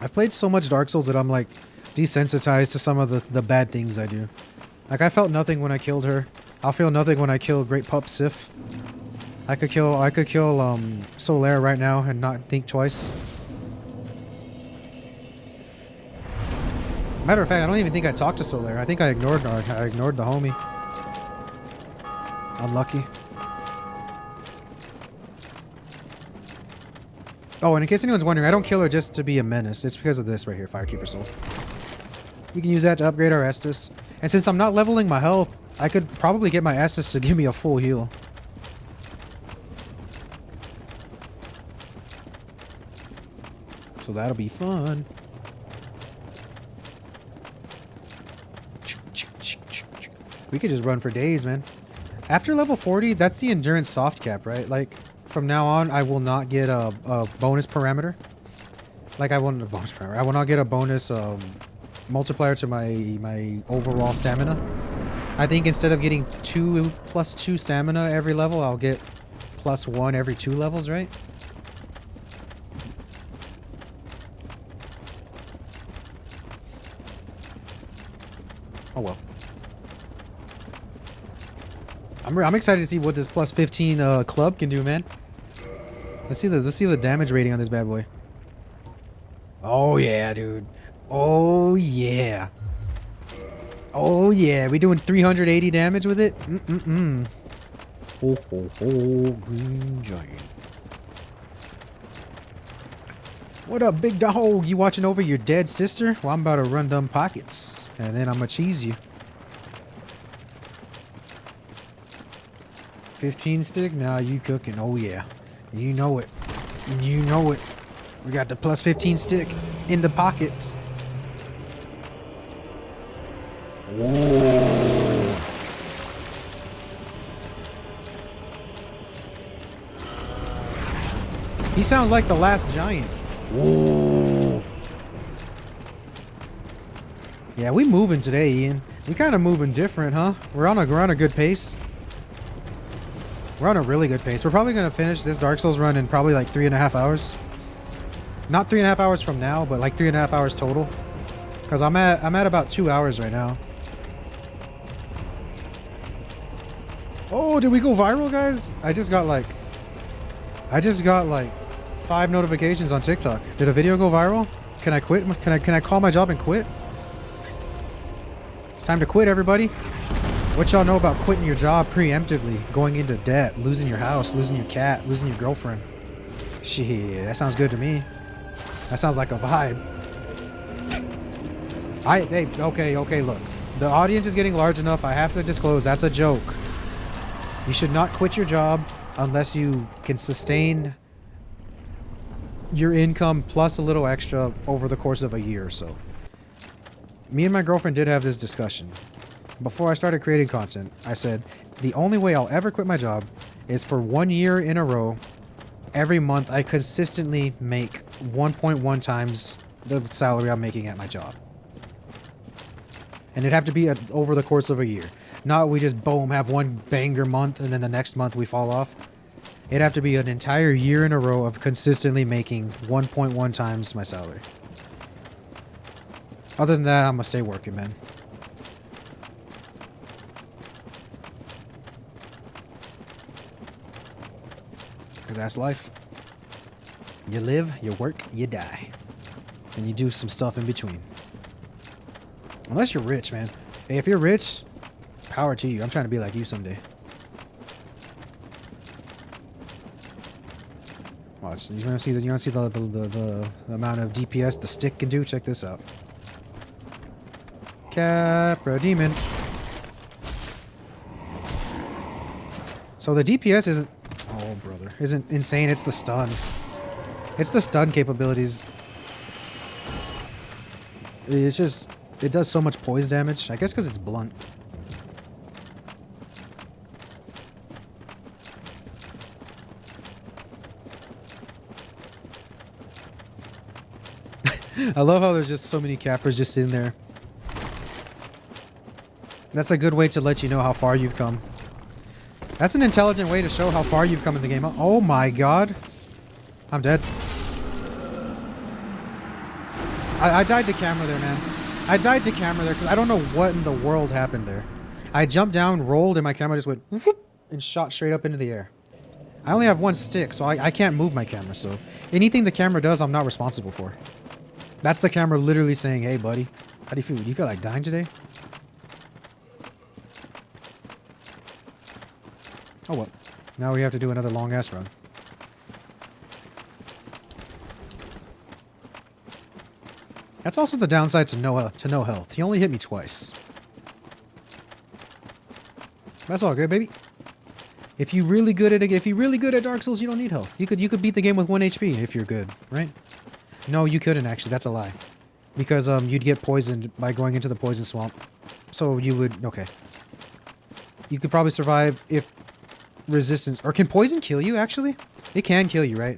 I've played so much Dark Souls that I'm like desensitized to some of the bad things I do. Like I felt nothing when I killed her. I'll feel nothing when I kill Great Pup Sif. I could kill Solaire right now and not think twice. Matter of fact, I don't even think I talked to Solaire. I think I ignored her. I ignored the homie. Unlucky. Oh, and in case anyone's wondering, I don't kill her just to be a menace. It's because of this right here, Firekeeper Soul. We can use that to upgrade our Estus. And since I'm not leveling my health, I could probably get my Estus to give me a full heal. So that'll be fun. We could just run for days, man. After level 40, that's the endurance soft cap, right? Like, from now on, I will not get a bonus parameter. Like, I won't a bonus parameter. I will not get a bonus multiplier to my overall stamina. I think instead of getting +2 stamina every level, I'll get +1 every 2 levels, right? Oh well. I'm excited to see what this plus 15 club can do, man. Let's see the damage rating on this bad boy. Oh yeah, dude. Oh yeah. Oh yeah, we doing 380 damage with it? Ho ho ho, green giant. What up, big dog? You watching over your dead sister? Well, I'm about to run them pockets, and then I'm gonna cheese you. 15 stick? Nah, you cooking. Oh yeah. You know it. You know it. We got the plus 15 stick in the pockets. Whoa. He sounds like the last giant. Whoa. Yeah, we moving today, Ian. We kind of moving different, huh? We're on a good pace. We're on a really good pace. We're probably gonna finish this Dark Souls run in probably like 3.5 hours. Not 3.5 hours from now, but like 3.5 hours total. Cause I'm at about 2 hours right now. Oh, did we go viral, guys? I just got like 5 notifications on TikTok. Did a video go viral? Can I quit? Can I call my job and quit? It's time to quit, everybody. What y'all know about quitting your job preemptively, going into debt, losing your house, losing your cat, losing your girlfriend? Shit, that sounds good to me. That sounds like a vibe. Okay, look. The audience is getting large enough. I have to disclose that's a joke. You should not quit your job unless you can sustain your income plus a little extra over the course of a year or so. Me and my girlfriend did have this discussion. Before I started creating content, I said, the only way I'll ever quit my job is for 1 year in a row, every month I consistently make 1.1 times the salary I'm making at my job. And it'd have to be over the course of a year. Not we just, boom, have one banger month and then the next month we fall off. It'd have to be an entire year in a row of consistently making 1.1 times my salary. Other than that, I'm gonna stay working, man. Because that's life. You live, you work, you die. And you do some stuff in between. Unless you're rich, man. Hey, if you're rich, power to you. I'm trying to be like you someday. Watch. You want to see the amount of DPS the stick can do? Check this out. Capra Demon. So the DPS isn't... Oh, brother. Isn't insane. It's the stun. It's the stun capabilities. It's just... It does so much poise damage. I guess because it's blunt. I love how there's just so many cappers just sitting there. That's a good way to let you know how far you've come. That's an intelligent way to show how far you've come in the game. Oh my god. I'm dead. I died to camera there, man. I died to camera there because I don't know what in the world happened there. I jumped down, rolled, and my camera just went whoop, and shot straight up into the air. I only have one stick, so I can't move my camera, so anything the camera does, I'm not responsible for. That's the camera literally saying, hey, buddy, how do you feel? Do you feel like dying today? Oh, well. Now we have to do another long-ass run. That's also the downside to no health. He only hit me twice. That's all good, baby. If you're really good at Dark Souls, you don't need health. You could beat the game with 1 HP if you're good, right? No, you couldn't actually. That's a lie. Because you'd get poisoned by going into the poison swamp. So you would... Okay. You could probably survive if resistance... Or can poison kill you, actually? It can kill you, right?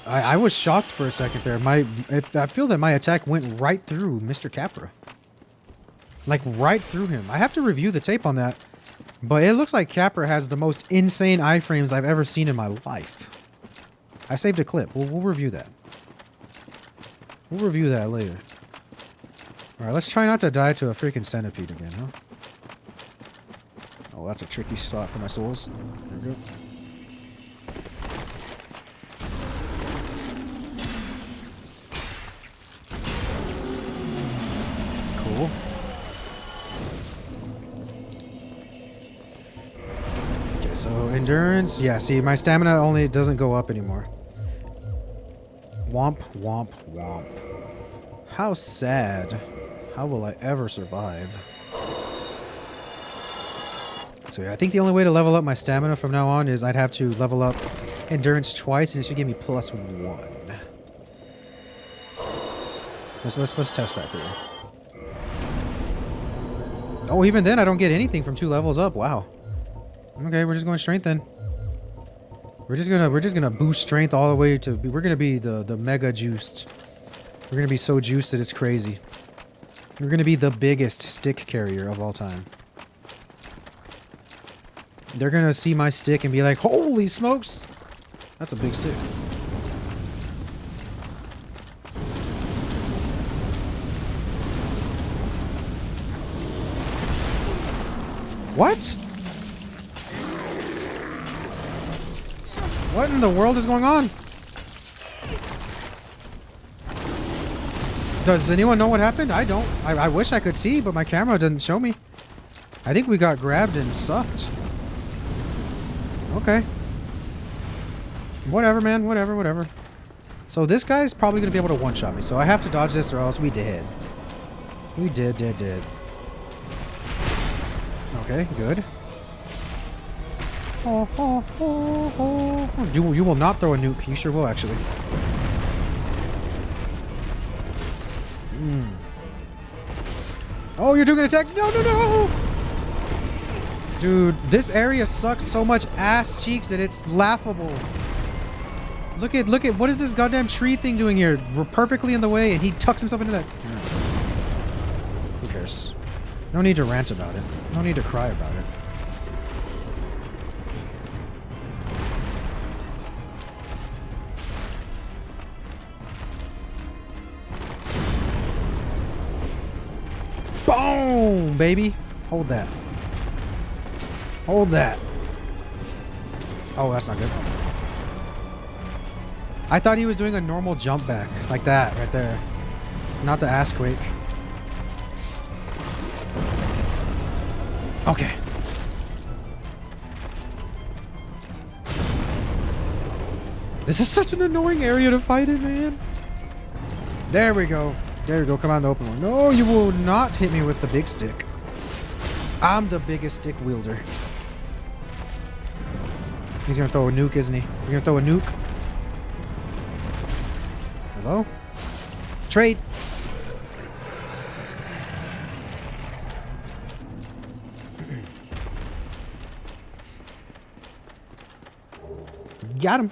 I was shocked for a second there. I feel that my attack went right through Mr. Capra. Like, right through him. I have to review the tape on that. But it looks like Capper has the most insane iframes I've ever seen in my life. I saved a clip. We'll review that. We'll review that later. Alright, let's try not to die to a freaking centipede again, huh? Oh, that's a tricky spot for my souls. There we go. Cool. Okay, so endurance. Yeah, see, my stamina only doesn't go up anymore. Womp, womp, womp. How sad. How will I ever survive? So yeah, I think the only way to level up my stamina from now on is I'd have to level up endurance twice, and it should give me +1. Let's test that through. Oh, even then I don't get anything from 2 levels up. Wow. Okay, we're just going strength then. We're just gonna boost strength all the way to. We're gonna be the mega juiced. We're gonna be so juiced that it's crazy. We're gonna be the biggest stick carrier of all time. They're gonna see my stick and be like, "Holy smokes, that's a big stick." What? What in the world is going on? Does anyone know what happened? I don't. I wish I could see, but my camera doesn't show me. I think we got grabbed and sucked. Okay. Whatever, man. Whatever. So this guy's probably going to be able to one-shot me. So I have to dodge this or else we dead. We dead. Okay, good. Oh. You will not throw a nuke. You sure will, actually. Oh, you're doing an attack? No! Dude, this area sucks so much ass cheeks that it's laughable. Look at, what is this goddamn tree thing doing here? We're perfectly in the way, and he tucks himself into that. Who cares? No need to rant about it. No need to cry about it. Boom, baby. Hold that. Hold that. Oh, that's not good. I thought he was doing a normal jump back. Like that, right there. Not the ass quake. Okay. This is such an annoying area to fight in, man. There we go. Come on, the open one. No, you will not hit me with the big stick. I'm the biggest stick wielder. He's gonna throw a nuke, isn't he? You're gonna throw a nuke? Hello? Trade! Got him.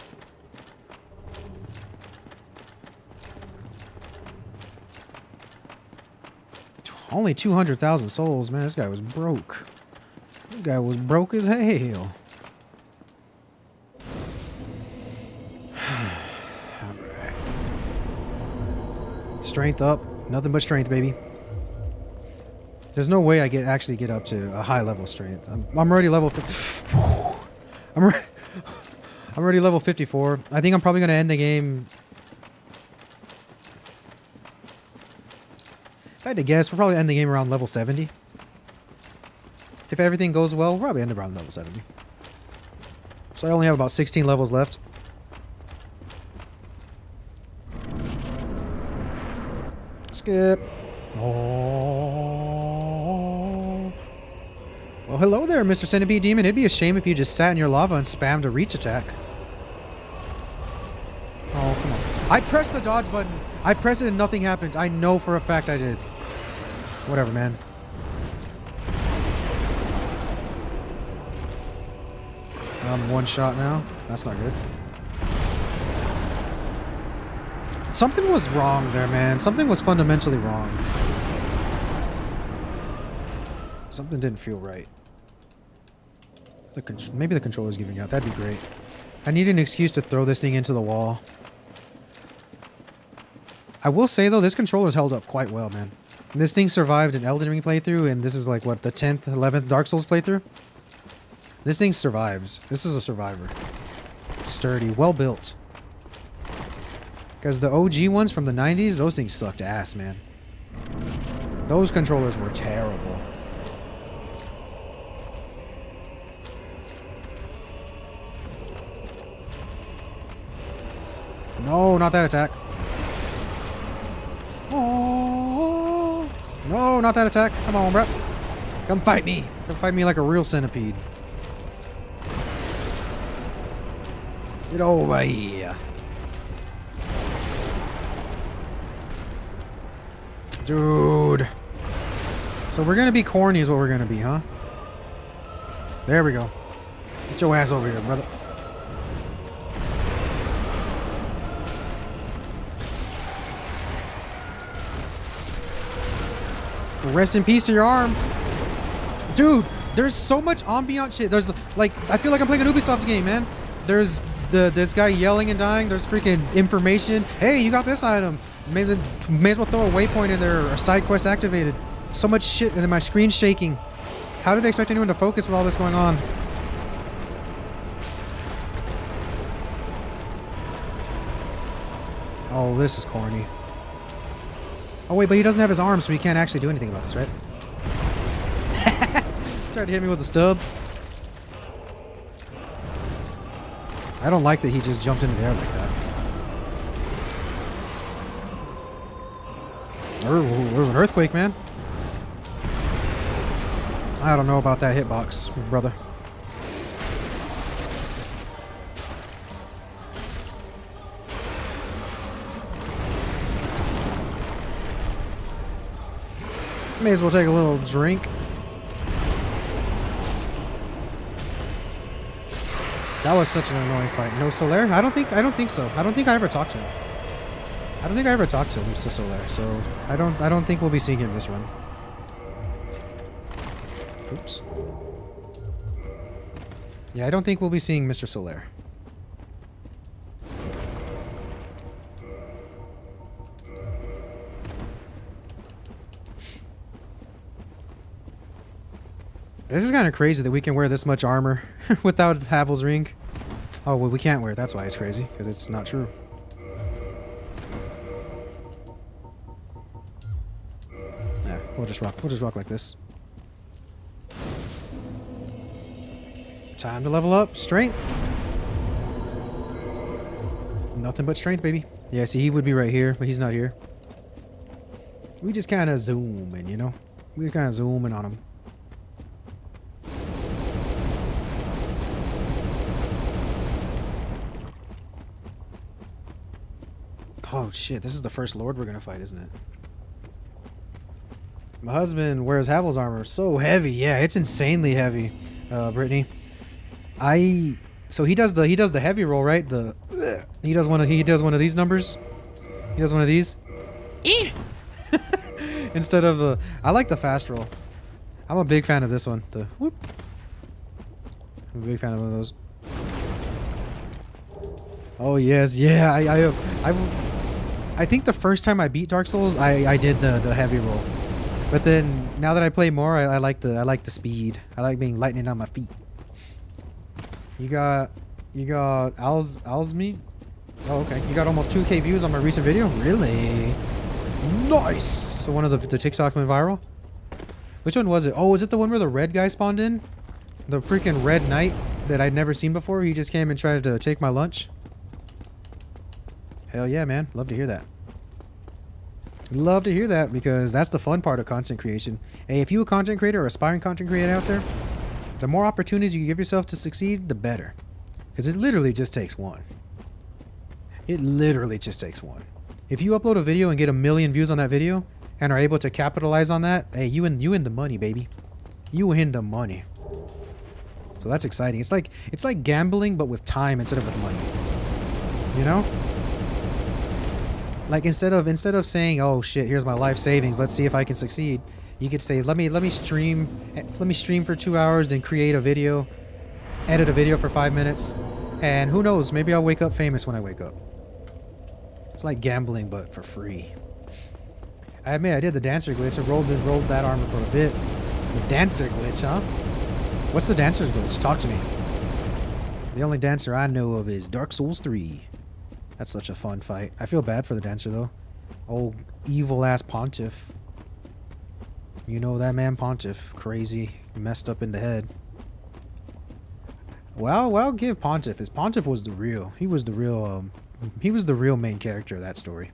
Only 200,000 souls, man. This guy was broke. This guy was broke as hell. Alright. Strength up. Nothing but strength, baby. There's no way I actually get up to a high level strength. I'm already level... I'm already level 54. I think I'm probably going to end the game... If I had to guess, we'll probably end the game around level 70. If everything goes well, we'll probably end around level 70. So I only have about 16 levels left. Skip. Oh. Well, hello there, Mr. Centipede Demon. It'd be a shame if you just sat in your lava and spammed a reach attack. Oh, come on. I pressed the dodge button. I pressed it and nothing happened. I know for a fact I did. Whatever, man. I'm one shot now. That's not good. Something was wrong there, man. Something was fundamentally wrong. Something didn't feel right. Maybe the controller's giving out. That'd be great. I need an excuse to throw this thing into the wall. I will say though, this controller's held up quite well, man. This thing survived an Elden Ring playthrough, and this is like what, the 10th, 11th Dark Souls playthrough? This thing survives. This is a survivor. Sturdy, well built. Because the OG ones from the 90s, those things sucked ass, man. Those controllers were terrible. No, not that attack. Oh, no, not that attack. Come on, bro. Come fight me. Come fight me like a real centipede. Get over here. Dude. So we're gonna be corny is what we're gonna be, huh? There we go. Get your ass over here, brother. Rest in peace to your arm. Dude, there's so much ambient shit. There's like, I feel like I'm playing an Ubisoft game, man. There's this guy yelling and dying. There's freaking information. Hey, you got this item. May as well throw a waypoint in there or a side quest activated. So much shit and then my screen's shaking. How do they expect anyone to focus with all this going on? Oh, this is corny. Oh wait, but he doesn't have his arms, so he can't actually do anything about this, right? Tried to hit me with a stub. I don't like that he just jumped into the air like that. There's an earthquake, man. I don't know about that hitbox, brother. May as well take a little drink. That was such an annoying fight. No Solaire? I don't think so. I don't think I ever talked to him. I don't think I ever talked to Mr. Solaire, so I don't think we'll be seeing him this run. Oops. Yeah, I don't think we'll be seeing Mr. Solaire. This is kind of crazy that we can wear this much armor without Havel's ring. Oh, well, we can't wear it. That's why it's crazy, because it's not true. Yeah, we'll just rock. We'll just rock like this. Time to level up. Strength. Nothing but strength, baby. Yeah, see, he would be right here, but he's not here. We just kind of zoom in, you know? We kind of zoom in on him. Oh shit, this is the first lord we're gonna fight, isn't it? My husband wears Havel's armor. So heavy. Yeah, it's insanely heavy, Brittany. So he does the heavy roll, right? He does one of these numbers. He does one of these. Instead of the I like the fast roll. I'm a big fan of this one. The whoop. I'm a big fan of one of those. Oh yes, yeah. I think the first time I beat Dark Souls, I did the heavy roll, but then now that I play more, I like the speed. I like being lightning on my feet. You got Alsme. Oh, okay. You got almost 2K views on my recent video. Really? Nice. So one of the TikToks went viral. Which one was it? Oh, was it the one where the red guy spawned in? The freaking red knight that I'd never seen before. He just came and tried to take my lunch. Hell yeah, man. Love to hear that. Love to hear that, because that's the fun part of content creation. Hey, if you're a content creator or aspiring content creator out there, the more opportunities you give yourself to succeed, the better. Because it literally just takes one. It literally just takes one. If you upload a video and get 1 million views on that video and are able to capitalize on that, hey, you in the money, baby. You in the money. So that's exciting. It's like gambling, but with time instead of with money. You know? Like instead of saying, "Oh shit, here's my life savings. Let's see if I can succeed." You could say, "Let me stream for 2 hours, then create a video, edit a video for 5 minutes, and who knows, maybe I'll wake up famous when I wake up. It's like gambling, but for free. I admit I did the dancer glitch. I rolled that armor for a bit. The dancer glitch, huh? What's the dancer's glitch? Talk to me. The only dancer I know of is Dark Souls 3. That's such a fun fight. I feel bad for the dancer though. Old evil ass Pontiff. You know that man Pontiff. Crazy. Messed up in the head. Well, give Pontiff. His Pontiff was the real. He was the real main character of that story.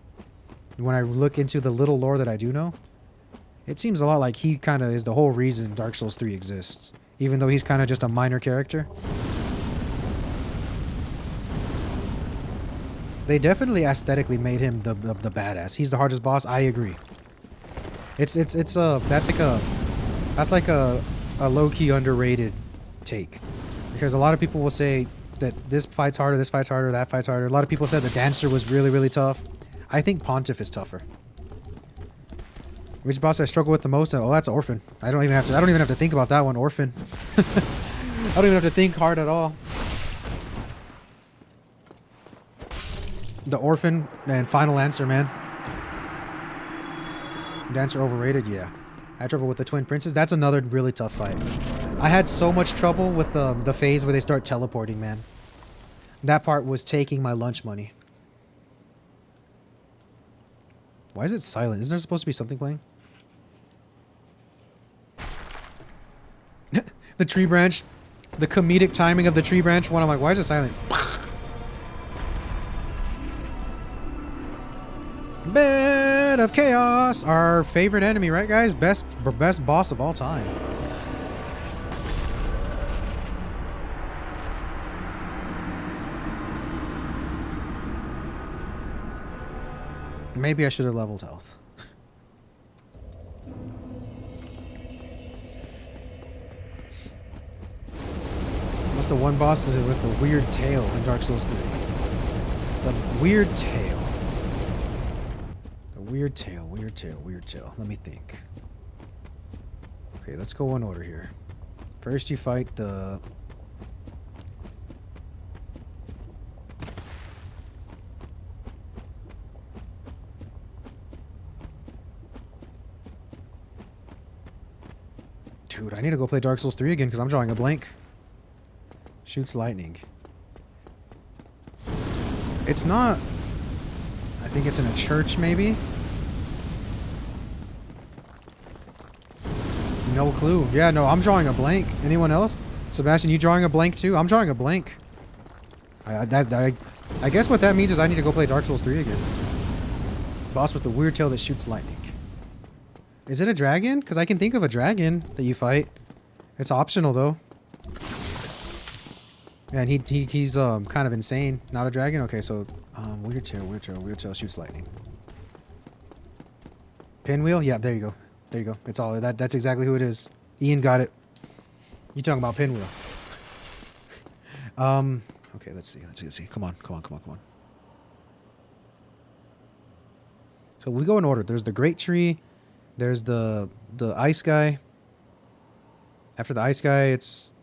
When I look into the little lore that I do know, it seems a lot like he kind of is the whole reason Dark Souls 3 exists. Even though he's kind of just a minor character. They definitely aesthetically made him the badass. He's the hardest boss. I agree. That's like a low-key underrated take. Because a lot of people will say that this fight's harder, that fight's harder. A lot of people said the dancer was really, really tough. I think Pontiff is tougher. Which boss I struggle with the most? Oh, that's Orphan. I don't even have to think about that one. Orphan. I don't even have to think hard at all. The Orphan and Final Answer, man. Dancer overrated, yeah. I had trouble with the Twin Princes. That's another really tough fight. I had so much trouble with the phase where they start teleporting, man. That part was taking my lunch money. Why is it silent? Isn't there supposed to be something playing? The tree branch. The comedic timing of the tree branch one. I'm like, why is it silent? Bed of Chaos. Our favorite enemy, right guys? Best boss of all time. Maybe I should have leveled health. What's the one boss is it with the weird tail in Dark Souls 3? The weird tail. The weird tail, weird tail, weird tail. Let me think. Okay, let's go in order here. First you fight the... Dude, I need to go play Dark Souls 3 again because I'm drawing a blank. Shoots lightning. It's not... I think it's in a church, maybe? No clue. Yeah, no, I'm drawing a blank. Anyone else? Sebastian, you drawing a blank too? I'm drawing a blank. I guess what that means is I need to go play Dark Souls 3 again. Boss with the weird tail that shoots lightning. Is it a dragon? Because I can think of a dragon that you fight. It's optional though. And he's kind of insane. Not a dragon? Okay, so weird tail shoots lightning. Pinwheel? Yeah, there you go. There you go. It's all that's exactly who it is. Ian got it. You talking about Pinwheel. Okay, let's see. Let's see. Come on. So we go in order. There's the Great Tree. There's the ice guy. After the ice guy, it's...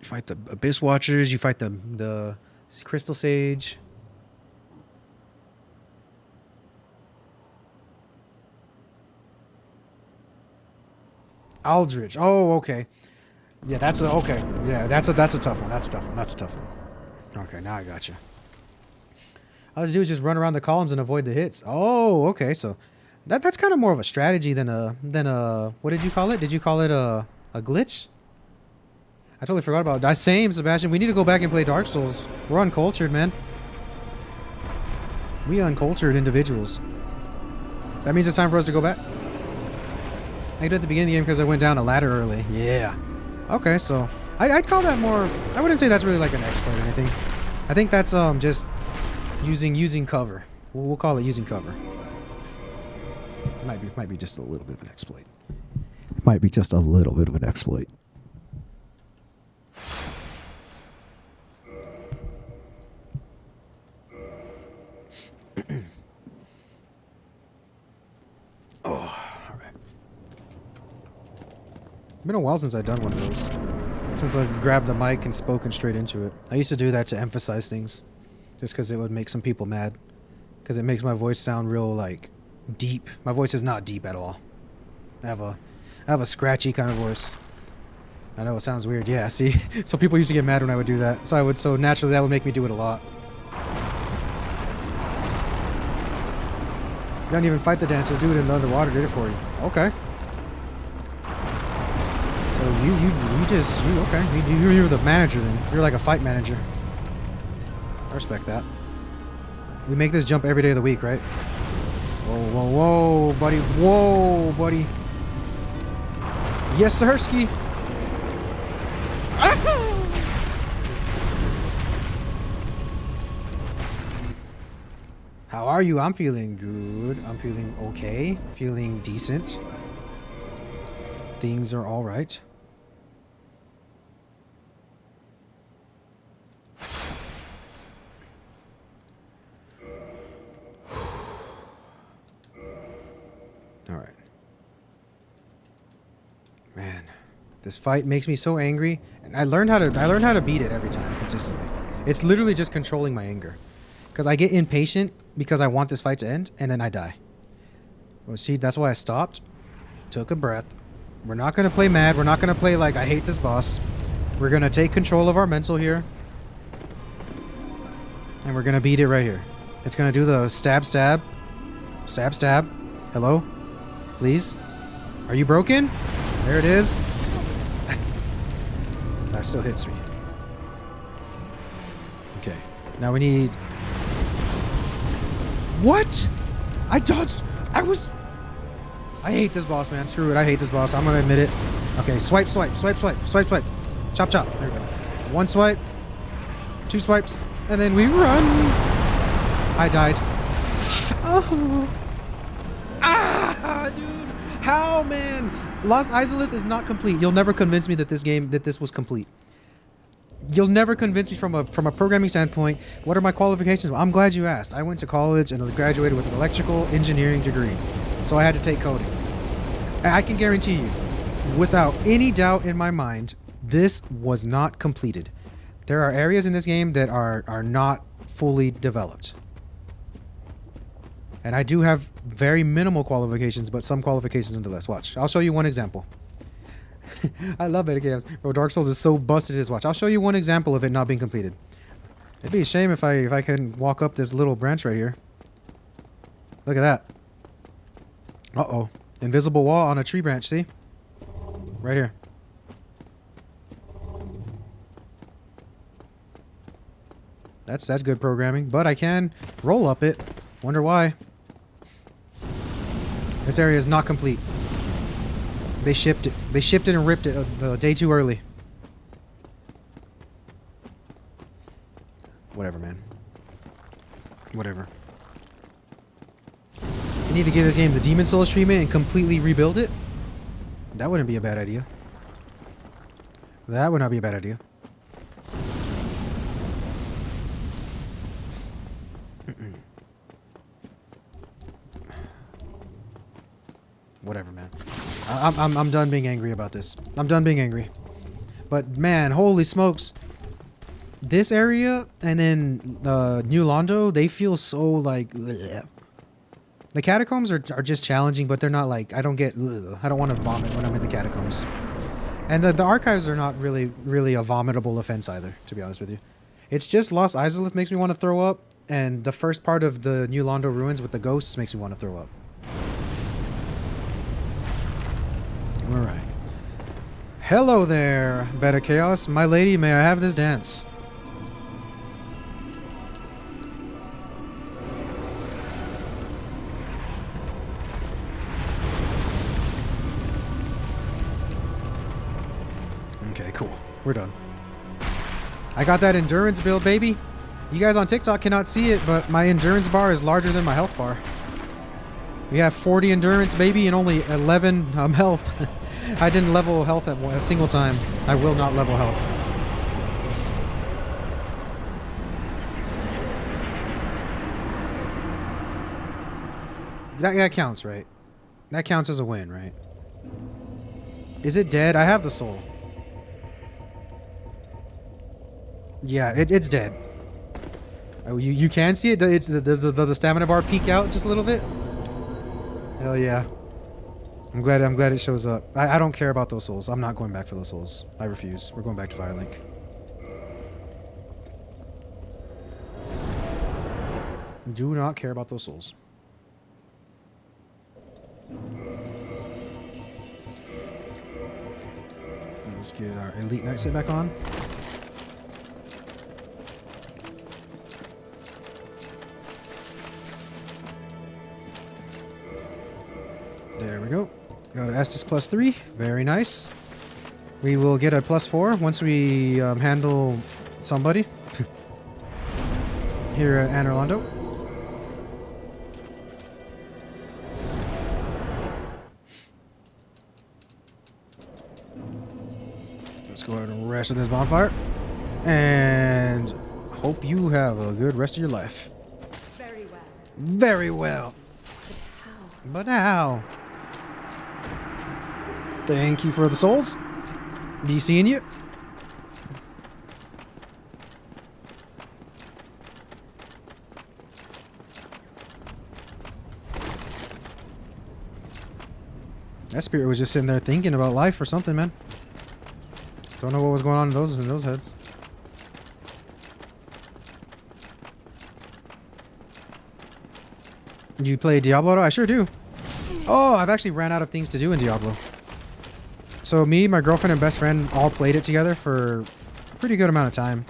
You fight the Abyss Watchers. You fight the Crystal Sage. Aldrich. Oh, okay. Yeah, that's a... Okay. Yeah, that's a tough one. That's a tough one. Okay, now I got you. All I do is just run around the columns and avoid the hits. Oh, okay. So that's kind of more of a strategy than a what did you call it? Did you call it a glitch? I totally forgot about that. Same, Sebastian. We need to go back and play Dark Souls. We're uncultured, man. We uncultured individuals. That means it's time for us to go back. I did at the beginning of the game because I went down a ladder early. Yeah. Okay, so I'd call that more... I wouldn't say that's really like an exploit or anything. I think that's just using cover. We'll call it using cover. It might be just a little bit of an exploit. It might be just a little bit of an exploit. Oh, all right. been a while since I've done one of those. Since I've grabbed the mic and spoken straight into it. I used to do that to emphasize things. Just because it would make some people mad. Because it makes my voice sound real, like, deep. My voice is not deep at all. I have a scratchy kind of voice. I know it sounds weird. Yeah, see? So people used to get mad when I would do that. So naturally that would make me do it a lot. You don't even fight the dancer, do it in the underwater, did it for you. Okay. So you're the manager then. You're like a fight manager. I respect that. We make this jump every day of the week, right? Whoa, whoa, whoa, buddy. Whoa, buddy. Yes, sirski. How are you? I'm feeling good. I'm feeling okay. Feeling decent. Things are all right. All right. Man, this fight makes me so angry, and I learned how to beat it every time consistently. It's literally just controlling my anger. Because I get impatient because I want this fight to end, and then I die. Well, see, that's why I stopped, took a breath. We're not going to play mad. We're not going to play like I hate this boss. We're going to take control of our mental here. And we're going to beat it right here. It's going to do the stab, stab. Stab, stab. Hello? Please? Are you broken? There it is. That still hits me. Okay. Now we need... What? I dodged. I hate this boss, man. Screw it. I hate this boss. I'm gonna admit it. Okay, swipe, swipe, swipe, swipe, swipe, swipe. Chop, chop. There we go. One swipe. Two swipes. And then we run. I died. Oh. Ah, dude. How, man? Lost Izalith is not complete. You'll never convince me that this was complete. You'll never convince me from a programming standpoint. What are my qualifications? Well, I'm glad you asked. I went to college and graduated with an electrical engineering degree. So I had to take coding. I can guarantee you, without any doubt in my mind, this was not completed. There are areas in this game that are not fully developed. And I do have very minimal qualifications, but some qualifications nonetheless. Watch. I'll show you one example. I love it. Okay, bro, Dark Souls is so busted his watch. I'll show you one example of it not being completed. It'd be a shame if I couldn't walk up this little branch right here. Look at that. Uh-oh. Invisible wall on a tree branch, see? Right here. That's good programming, but I can roll up it. Wonder why. This area is not complete. They shipped it. They shipped it and ripped it a day too early. Whatever, man. Whatever. You need to give this game the Demon Souls treatment and completely rebuild it? That wouldn't be a bad idea. That would not be a bad idea. Whatever, man. I'm done being angry about this. I'm done being angry. But man, holy smokes. This area and then New Londo, they feel so like bleh. The catacombs are just challenging, but they're not like I don't want to vomit when I'm in the catacombs. And the archives are not really a vomitable offense either, to be honest with you. It's just Lost Izalith makes me want to throw up, and the first part of the New Londo ruins with the ghosts makes me want to throw up. Alright. Hello there, Beta Chaos. My lady, may I have this dance? Okay, cool. We're done. I got that endurance build, baby. You guys on TikTok cannot see it, but my endurance bar is larger than my health bar. We have 40 endurance, baby, and only 11 health. I didn't level health at a single time. I will not level health. That counts, right? That counts as a win, right? Is it dead? I have the soul. Yeah, it's dead. Oh, you can see it? Does the stamina bar peek out just a little bit? Hell yeah. I'm glad it shows up. I don't care about those souls. I'm not going back for those souls. I refuse. We're going back to Firelink. Do not care about those souls. Let's get our Elite Knight set back on. There we go. Got an Estus +3. Very nice. We will get a +4 once we handle somebody here at Anor Londo. Let's go ahead and rest of this bonfire. And hope you have a good rest of your life. Very well. Very well. But how? Thank you for the souls. Be seeing you. That spirit was just sitting there thinking about life or something, man. Don't know what was going on in those heads. Do you play Diablo? I sure do. Oh, I've actually ran out of things to do in Diablo. So me, my girlfriend, and best friend all played it together for a pretty good amount of time.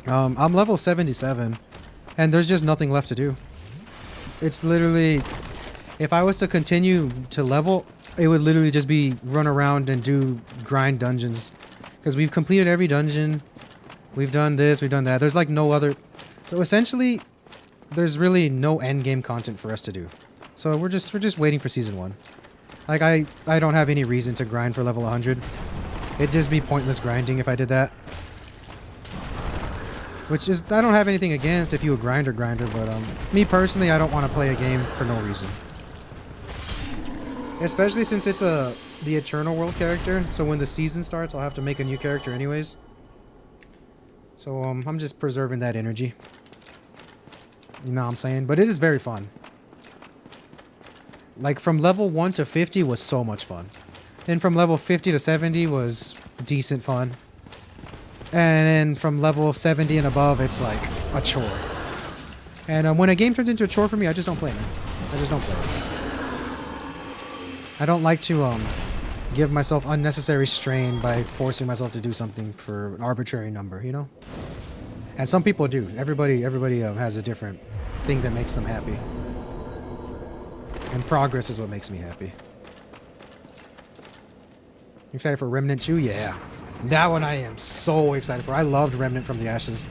I'm level 77, and there's just nothing left to do. It's literally, if I was to continue to level, it would literally just be run around and do grind dungeons. Because we've completed every dungeon. We've done this, we've done that. There's like no other... So essentially, there's really no end game content for us to do. So we're just waiting for season 1. Like I don't have any reason to grind for level 100. It'd just be pointless grinding if I did that. Which is, I don't have anything against if you a grinder, but me personally, I don't want to play a game for no reason. Especially since it's the Eternal World character, so when the season starts, I'll have to make a new character anyways. So I'm just preserving that energy. You know what I'm saying? But it is very fun. Like from level 1 to 50 was so much fun. Then from level 50 to 70 was decent fun. And then from level 70 and above, it's like a chore. And when a game turns into a chore for me, I just don't play, man. I just don't play it. I don't like to give myself unnecessary strain by forcing myself to do something for an arbitrary number, you know? And some people do. Everybody has a different thing that makes them happy. And progress is what makes me happy. You excited for Remnant 2? Yeah. That one I am so excited for. I loved Remnant from the Ashes.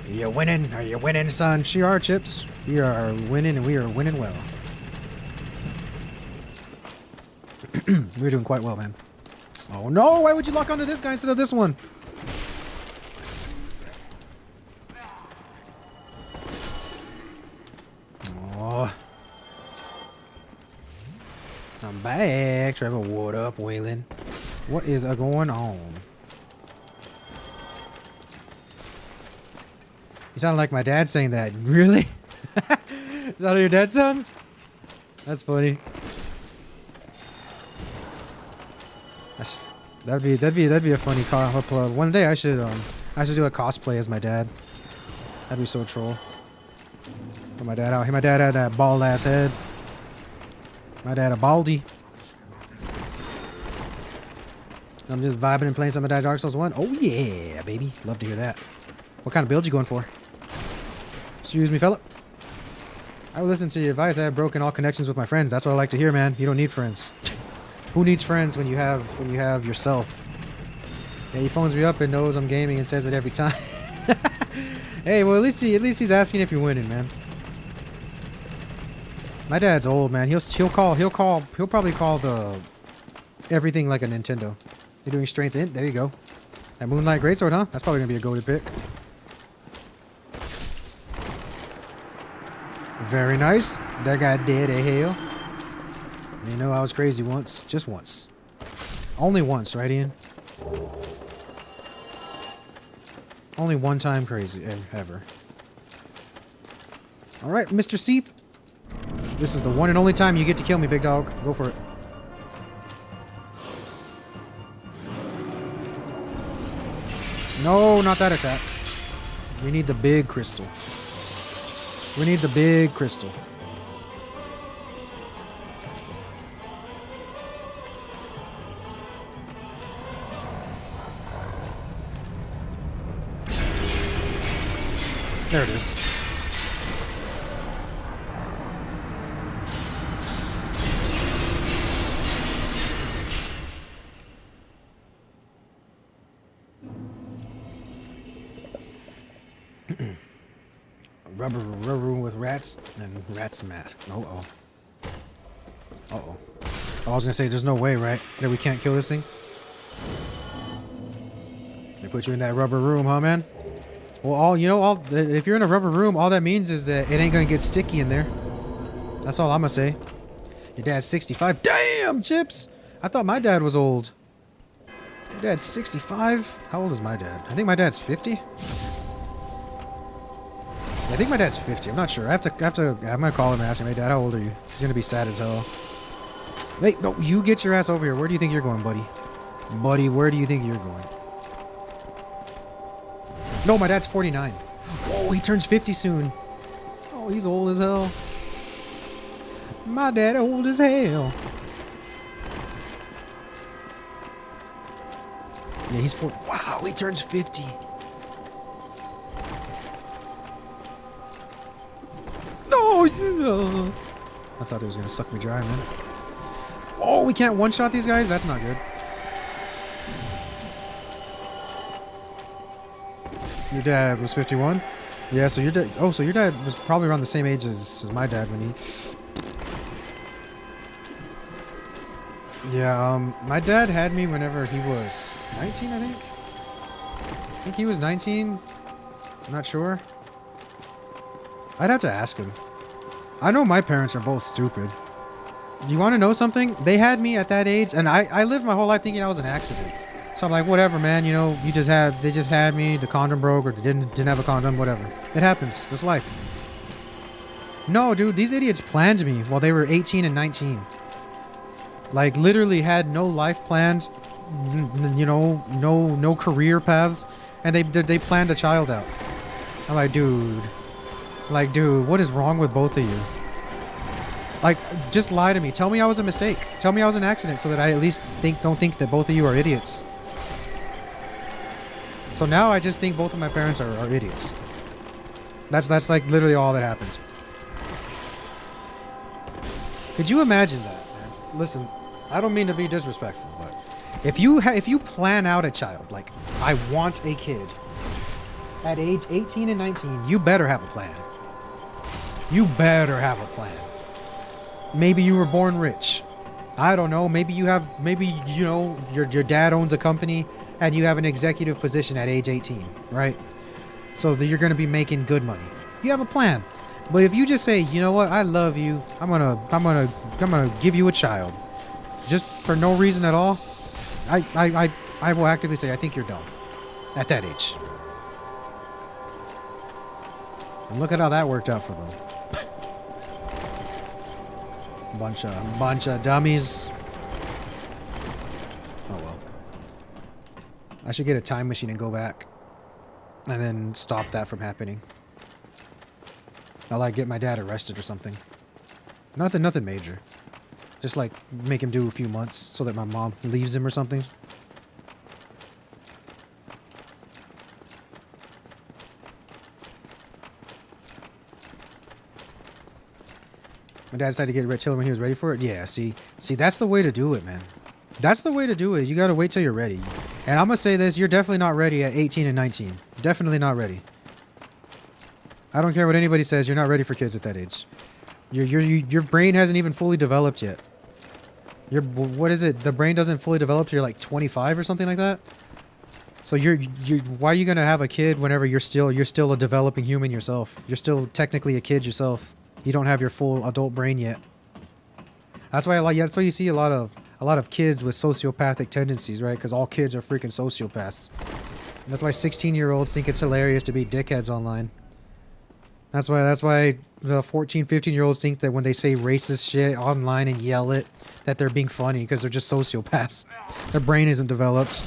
Are you winning? Are you winning, son? She are, Chips. We are winning, and we are winning well. We're doing quite well, man. Oh no, why would you lock onto this guy instead of this one? Oh. I'm back. Trevor, what up, Waylon? What is going on? You sound like my dad saying that. Really? Is that how your dad sounds? That's funny. That'd be a funny upload. One day I should do a cosplay as my dad. That'd be so troll. Put my dad out. Hey, my dad had that bald ass head. My dad a baldy. I'm just vibing and playing some of that Dark Souls 1. Oh yeah, baby. Love to hear that. What kind of build you going for? Excuse me, fella. I will listen to your advice. I have broken all connections with my friends. That's what I like to hear, man. You don't need friends. Who needs friends when you have yourself? Yeah, he phones me up and knows I'm gaming and says it every time. Hey, well at least he's asking if you're winning, man. My dad's old, man. He'll probably call the everything like a Nintendo. You're doing strength int. There you go. That Moonlight Greatsword, huh? That's probably gonna be a goated pick. Very nice. That guy dead as hell. You know, I was crazy once. Just once. Only once, right, Ian? Only one time crazy, ever. Alright, Mr. Seath. This is the one and only time you get to kill me, big dog. Go for it. No, not that attack. We need the big crystal. We need the big crystal. There it is. Rubber room with rats and rats mask. Uh-oh. Uh-oh. I was gonna say, there's no way, right, that we can't kill this thing? They put you in that rubber room, huh, man? Well, if you're in a rubber room, all that means is that it ain't gonna get sticky in there. That's all I'm gonna say. Your dad's 65. Damn, Chips! I thought my dad was old. Your dad's 65? How old is my dad? I think my dad's 50? I think my dad's 50. I'm not sure. I'm gonna call him and ask him, hey, Dad, how old are you? He's gonna be sad as hell. Wait, no, you get your ass over here. Where do you think you're going, buddy? Buddy, where do you think you're going? No, my dad's 49. Oh, he turns 50 soon. Oh, he's old as hell. My dad old as hell. Yeah, he's 40. Wow, he turns 50. No, I thought it was gonna suck me dry, man. Oh, we can't one-shot these guys? That's not good. Your dad was 51? Yeah, so your dad... Oh, so your dad was probably around the same age as my dad when he... Yeah, my dad had me whenever he was 19, I think? I think he was 19. I'm not sure. I'd have to ask him. I know my parents are both stupid. You want to know something? They had me at that age, and I lived my whole life thinking I was an accident. So I'm like, whatever, man. You know, they just had me. The condom broke, or they didn't have a condom. Whatever. It happens. It's life. No, dude, these idiots planned me while they were 18 and 19. Like, literally had no life plans. You know, no career paths, and they planned a child out. I'm like, dude, what is wrong with both of you? Like, just lie to me. Tell me I was a mistake. Tell me I was an accident, so that I at least don't think that both of you are idiots. So now I just think both of my parents are idiots. That's like literally all that happened. Could you imagine that, man? Listen, I don't mean to be disrespectful, but if you plan out a child, like, I want a kid at age 18 and 19, you better have a plan. You better have a plan. Maybe you were born rich. I don't know. Maybe you know, your dad owns a company and you have an executive position at age 18, right? So that you're going to be making good money. You have a plan. But if you just say, you know what, I love you. I'm gonna give you a child, just for no reason at all, I will actively say I think you're dumb at that age. And look at how that worked out for them. Bunch of dummies. Oh well. I should get a time machine and go back, and then stop that from happening. I'll like get my dad arrested or something. Nothing major. Just like make him do a few months so that my mom leaves him or something. My dad decided to get red chili when he was ready for it. Yeah, see, that's the way to do it, man. That's the way to do it. You gotta wait till you're ready. And I'm gonna say this: you're definitely not ready at 18 and 19. Definitely not ready. I don't care what anybody says. You're not ready for kids at that age. Your brain hasn't even fully developed yet. What is it? The brain doesn't fully develop till you're like 25 or something like that. So why are you gonna have a kid whenever you're still a developing human yourself? You're still technically a kid yourself. You don't have your full adult brain yet. That's why that's why you see a lot of kids with sociopathic tendencies, right? Because all kids are freaking sociopaths. And that's why 16-year-olds think it's hilarious to be dickheads online. That's why the 14, 15-year-olds think that when they say racist shit online and yell it, that they're being funny because they're just sociopaths. Their brain isn't developed.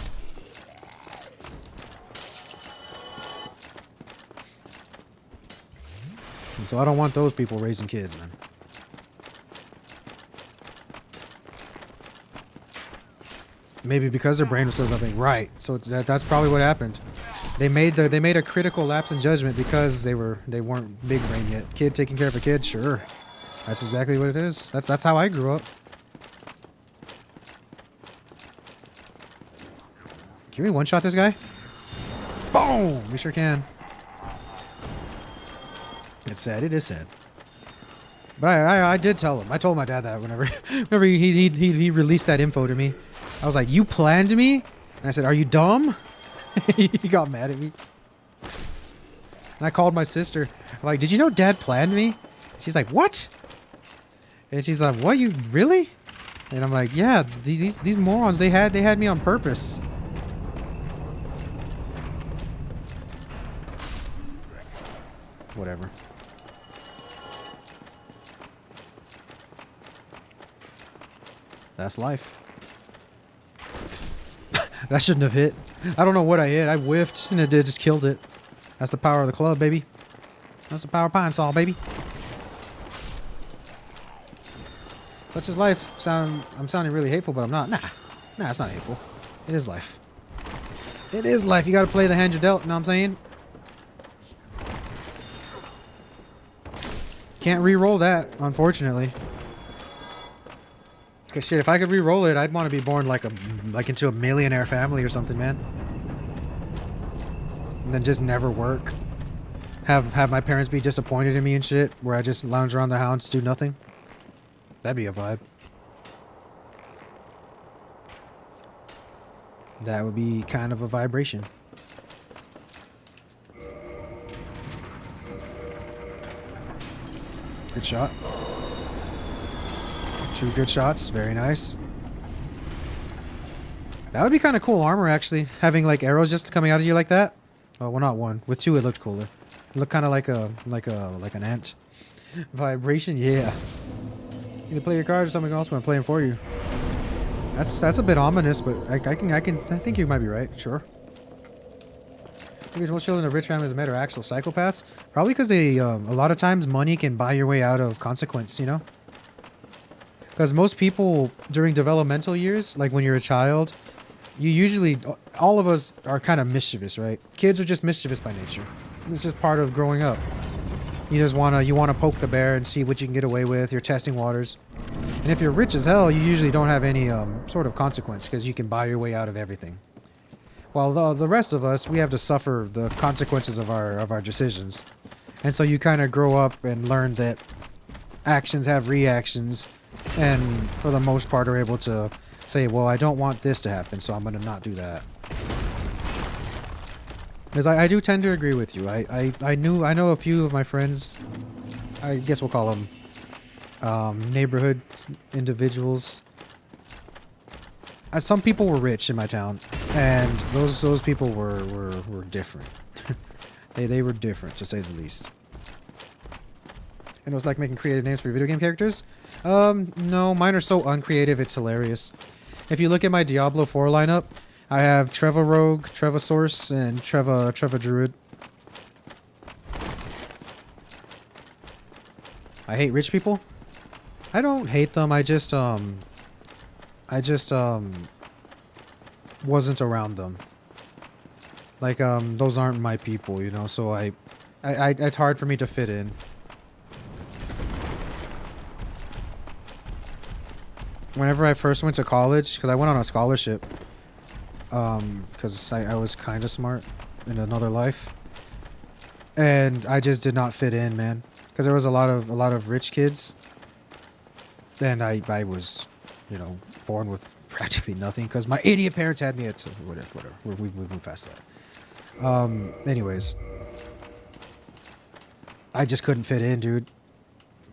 And so I don't want those people raising kids, man. Maybe because their brain was still developing. Right. So that's probably what happened. They made a critical lapse in judgment because they weren't big brain yet. Kid taking care of a kid, sure. That's exactly what it is. That's how I grew up. Can we one-shot this guy? Boom! We sure can. It's sad. It is sad. But I did tell him. I told my dad that whenever he released that info to me. I was like, you planned me? And I said, are you dumb? He got mad at me. And I called my sister. I'm like, did you know Dad planned me? She's like, what? And she's like, what? You really? And I'm like, yeah, these morons, they had me on purpose. Whatever. That's life. That shouldn't have hit. I don't know what I hit. I whiffed and it just killed it. That's the power of the club, baby. That's the power of Pine Sol, baby. Such is life. I'm sounding really hateful, but I'm not. Nah, it's not hateful. It is life. It is life. You gotta play the hand you're dealt, you know what I'm saying? Can't re-roll that, unfortunately. Cause shit, if I could re-roll it, I'd want to be born like into a millionaire family or something, man. And then just never work. Have my parents be disappointed in me and shit, where I just lounge around the house, do nothing. That'd be a vibe. That would be kind of a vibration. Good shot. 2 good shots. Very nice. That would be kind of cool armor, actually. Having, like, arrows just coming out of you like that. Oh, well, not one. With 2, it looked cooler. It looked kind of like an ant. Vibration, yeah. You can play your card or something else when I'm playing for you. That's a bit ominous, but I think you might be right. Sure. Maybe most children of rich families met are actual psychopaths. Probably because they, a lot of times, money can buy your way out of consequence, you know? Because most people, during developmental years, like when you're a child, you usually, all of us are kind of mischievous, right? Kids are just mischievous by nature. It's just part of growing up. You just wanna poke the bear and see what you can get away with. You're testing waters. And if you're rich as hell, you usually don't have any sort of consequence because you can buy your way out of everything. While the rest of us, we have to suffer the consequences of our decisions. And so you kind of grow up and learn that actions have reactions, and for the most part are able to say, well, I don't want this to happen, so I'm going to not do that. Because I do tend to agree with you. I know a few of my friends, I guess we'll call them neighborhood individuals. Some people were rich in my town, and those people were different. they were different, to say the least. And it was like making creative names for video game characters. No, mine are so uncreative, it's hilarious. If you look at my Diablo 4 lineup, I have Treva Rogue, Treva Source, and Treva Druid. I hate rich people. I don't hate them. I just wasn't around them. Like, those aren't my people, you know, so I it's hard for me to fit in. Whenever I first went to college, because I went on a scholarship, because I was kind of smart in another life, and I just did not fit in, man, because there was a lot of rich kids, and I was, you know, born with practically nothing, because my idiot parents had me at whatever. We've moved past that. Anyways, I just couldn't fit in, dude,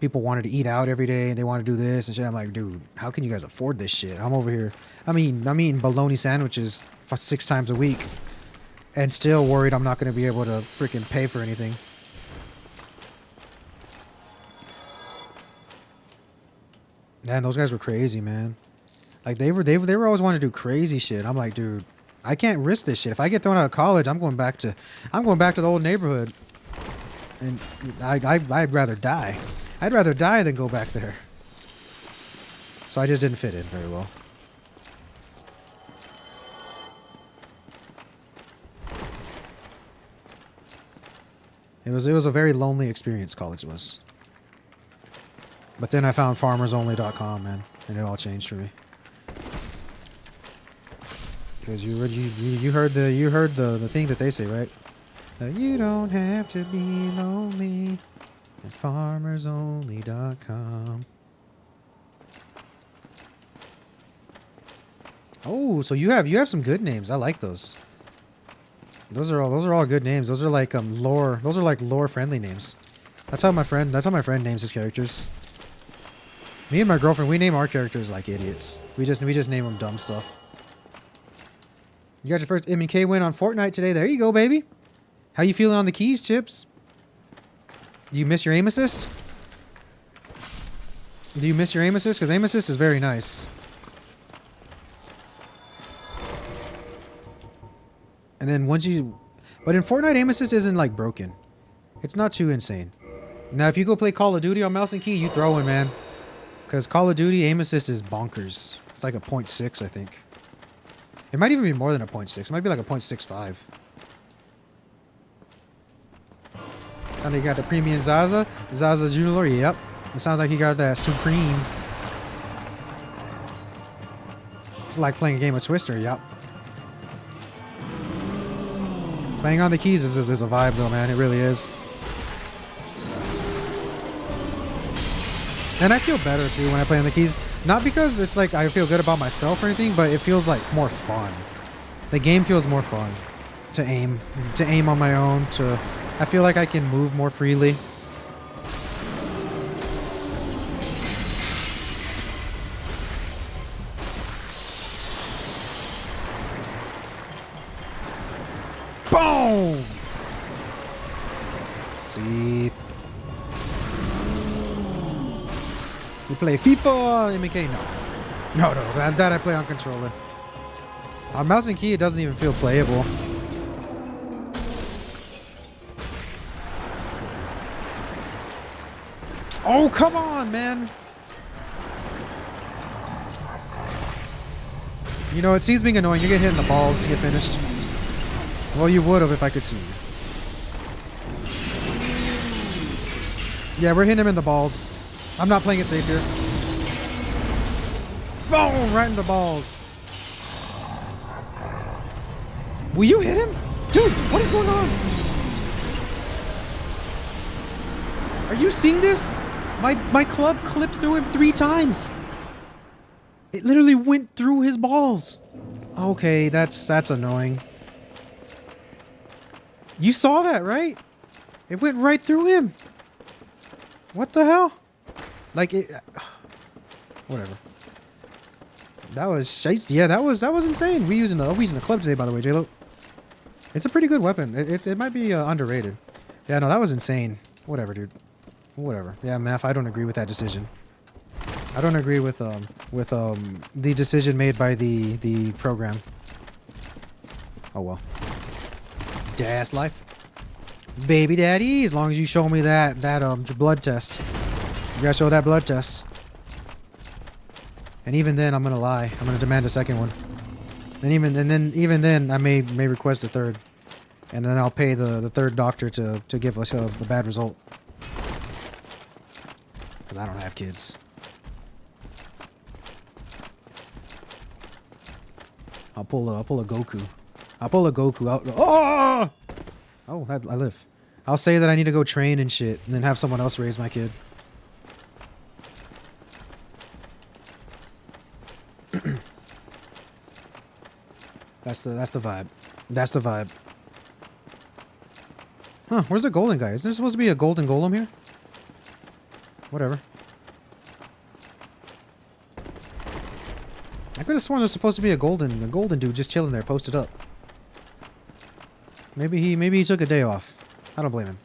people wanted to eat out every day and they want to do this and shit. I'm like, dude, how can you guys afford this shit? I'm over here. I'm eating bologna sandwiches 6 times a week and still worried I'm not going to be able to freaking pay for anything. Man, those guys were crazy, man. Like they were always wanting to do crazy shit. I'm like, dude, I can't risk this shit. If I get thrown out of college, I'm going back to the old neighborhood. And I'd rather die. I'd rather die than go back there. So I just didn't fit in very well. It was a very lonely experience, college was. But then I found farmersonly.com, man, and it all changed for me. Because you heard the thing that they say, right? You don't have to be lonely at farmersonly.com. Oh, so you have some good names. I like those. Those are all good names. Those are like lore. Those are like lore friendly names. That's how my friend names his characters. Me and my girlfriend, we name our characters like idiots. We just name them dumb stuff. You got your first M&K win on Fortnite today. There you go, baby. How you feeling on the keys, Chips? Do you miss your aim assist? Do you miss your aim assist? Because aim assist is very nice. And then once you... But in Fortnite, aim assist isn't like broken. It's not too insane. Now, if you go play Call of Duty on mouse and key, you throw in, man. Because Call of Duty aim assist is bonkers. It's like a 0.6, I think. It might even be more than a 0.6. It might be like a 0.65. Sounds like you got the premium Zaza. Zaza Junior, yep. It sounds like you got that Supreme. It's like playing a game of Twister, yep. Playing on the keys is a vibe though, man. It really is. And I feel better too when I play on the keys. Not because it's like I feel good about myself or anything, but it feels like more fun. The game feels more fun to aim on my own. I feel like I can move more freely. Boom! See. You play FIFA, MK? No. That I play on controller. On mouse and key, it doesn't even feel playable. Oh, come on, man. You know, it seems being annoying. You're getting hit in the balls to get finished. Well, you would have if I could see you. Yeah, we're hitting him in the balls. I'm not playing it safe here. Boom! Right in the balls. Will you hit him? Dude, what is going on? Are you seeing this? My club clipped through him 3 times. It literally went through his balls. Okay, that's annoying. You saw that, right? It went right through him. What the hell? Like it... Whatever. That was shite. Yeah, that was insane. We using the club today, by the way, J-Lo. It's a pretty good weapon. It might be underrated. Yeah, no, that was insane. Whatever, dude. Whatever. Yeah, Math, I don't agree with that decision. I don't agree with the decision made by the program. Oh well. Dash life. Baby daddy, as long as you show me that blood test. You gotta show that blood test. And even then I'm gonna lie. I'm gonna demand a second one. And even then I may request a third. And then I'll pay the third doctor to give us a bad result. Because I don't have kids. I'll pull a Goku. I'll pull a Goku out. Oh! Oh, I live. I'll say that I need to go train and shit, and then have someone else raise my kid. That's the vibe. That's the vibe. Huh, where's the golden guy? Is there supposed to be a golden golem here? Whatever. I could have sworn there's supposed to be a golden dude just chilling there, posted up. Maybe he took a day off. I don't blame him.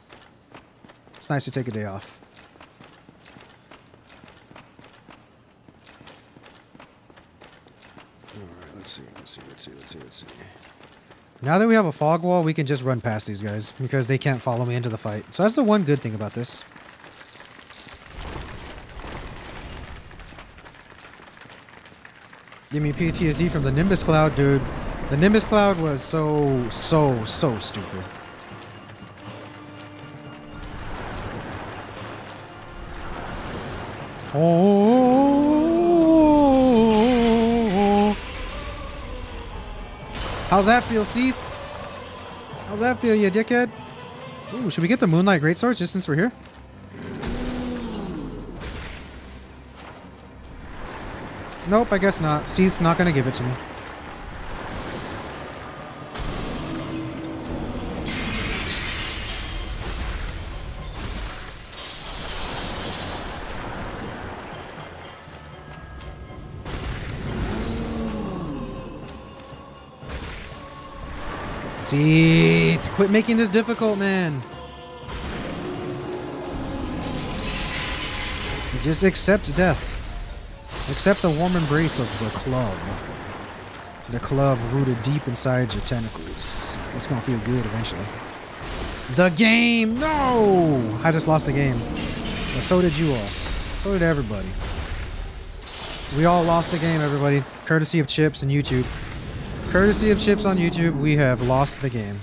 It's nice to take a day off. Alright, let's see. Now that we have a fog wall, we can just run past these guys because they can't follow me into the fight. So that's the one good thing about this. Give me PTSD from the Nimbus Cloud, dude. The Nimbus Cloud was so stupid. Oh. How's that feel, Seath? How's that feel, you dickhead? Ooh, should we get the Moonlight Greatswords just since we're here? Nope, I guess not. Seath's not gonna give it to me. Seath, quit making this difficult, man. Just accept death. Accept the warm embrace of the club. The club rooted deep inside your tentacles. It's gonna feel good eventually. The game! No! I just lost the game. But so did you all. So did everybody. We all lost the game, everybody. Courtesy of Chips and YouTube. Courtesy of Chips on YouTube, we have lost the game.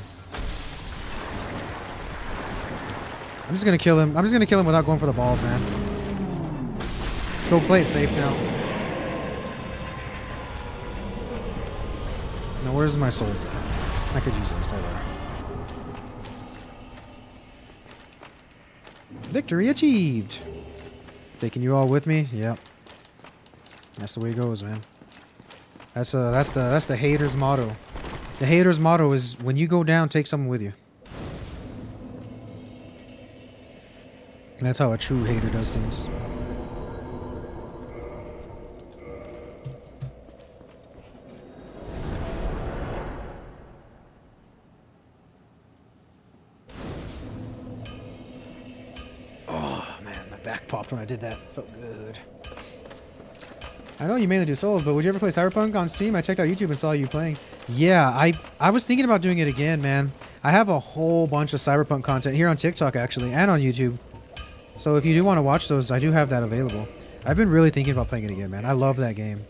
I'm just gonna kill him. I'm just gonna kill him without going for the balls, man. Let's go play it safe now. Now, where's my souls at? I could use those. There they are. Victory achieved! Taking you all with me? Yep. That's the way it goes, man. That's the hater's motto. The hater's motto is when you go down, take someone with you. And that's how a true hater does things. Oh man, my back popped when I did that. Felt good. I know you mainly do solos, but would you ever play Cyberpunk on Steam? I checked out YouTube and saw you playing. Yeah, I was thinking about doing it again, man. I have a whole bunch of Cyberpunk content here on TikTok, actually, and on YouTube. So if you do want to watch those, I do have that available. I've been really thinking about playing it again, man. I love that game.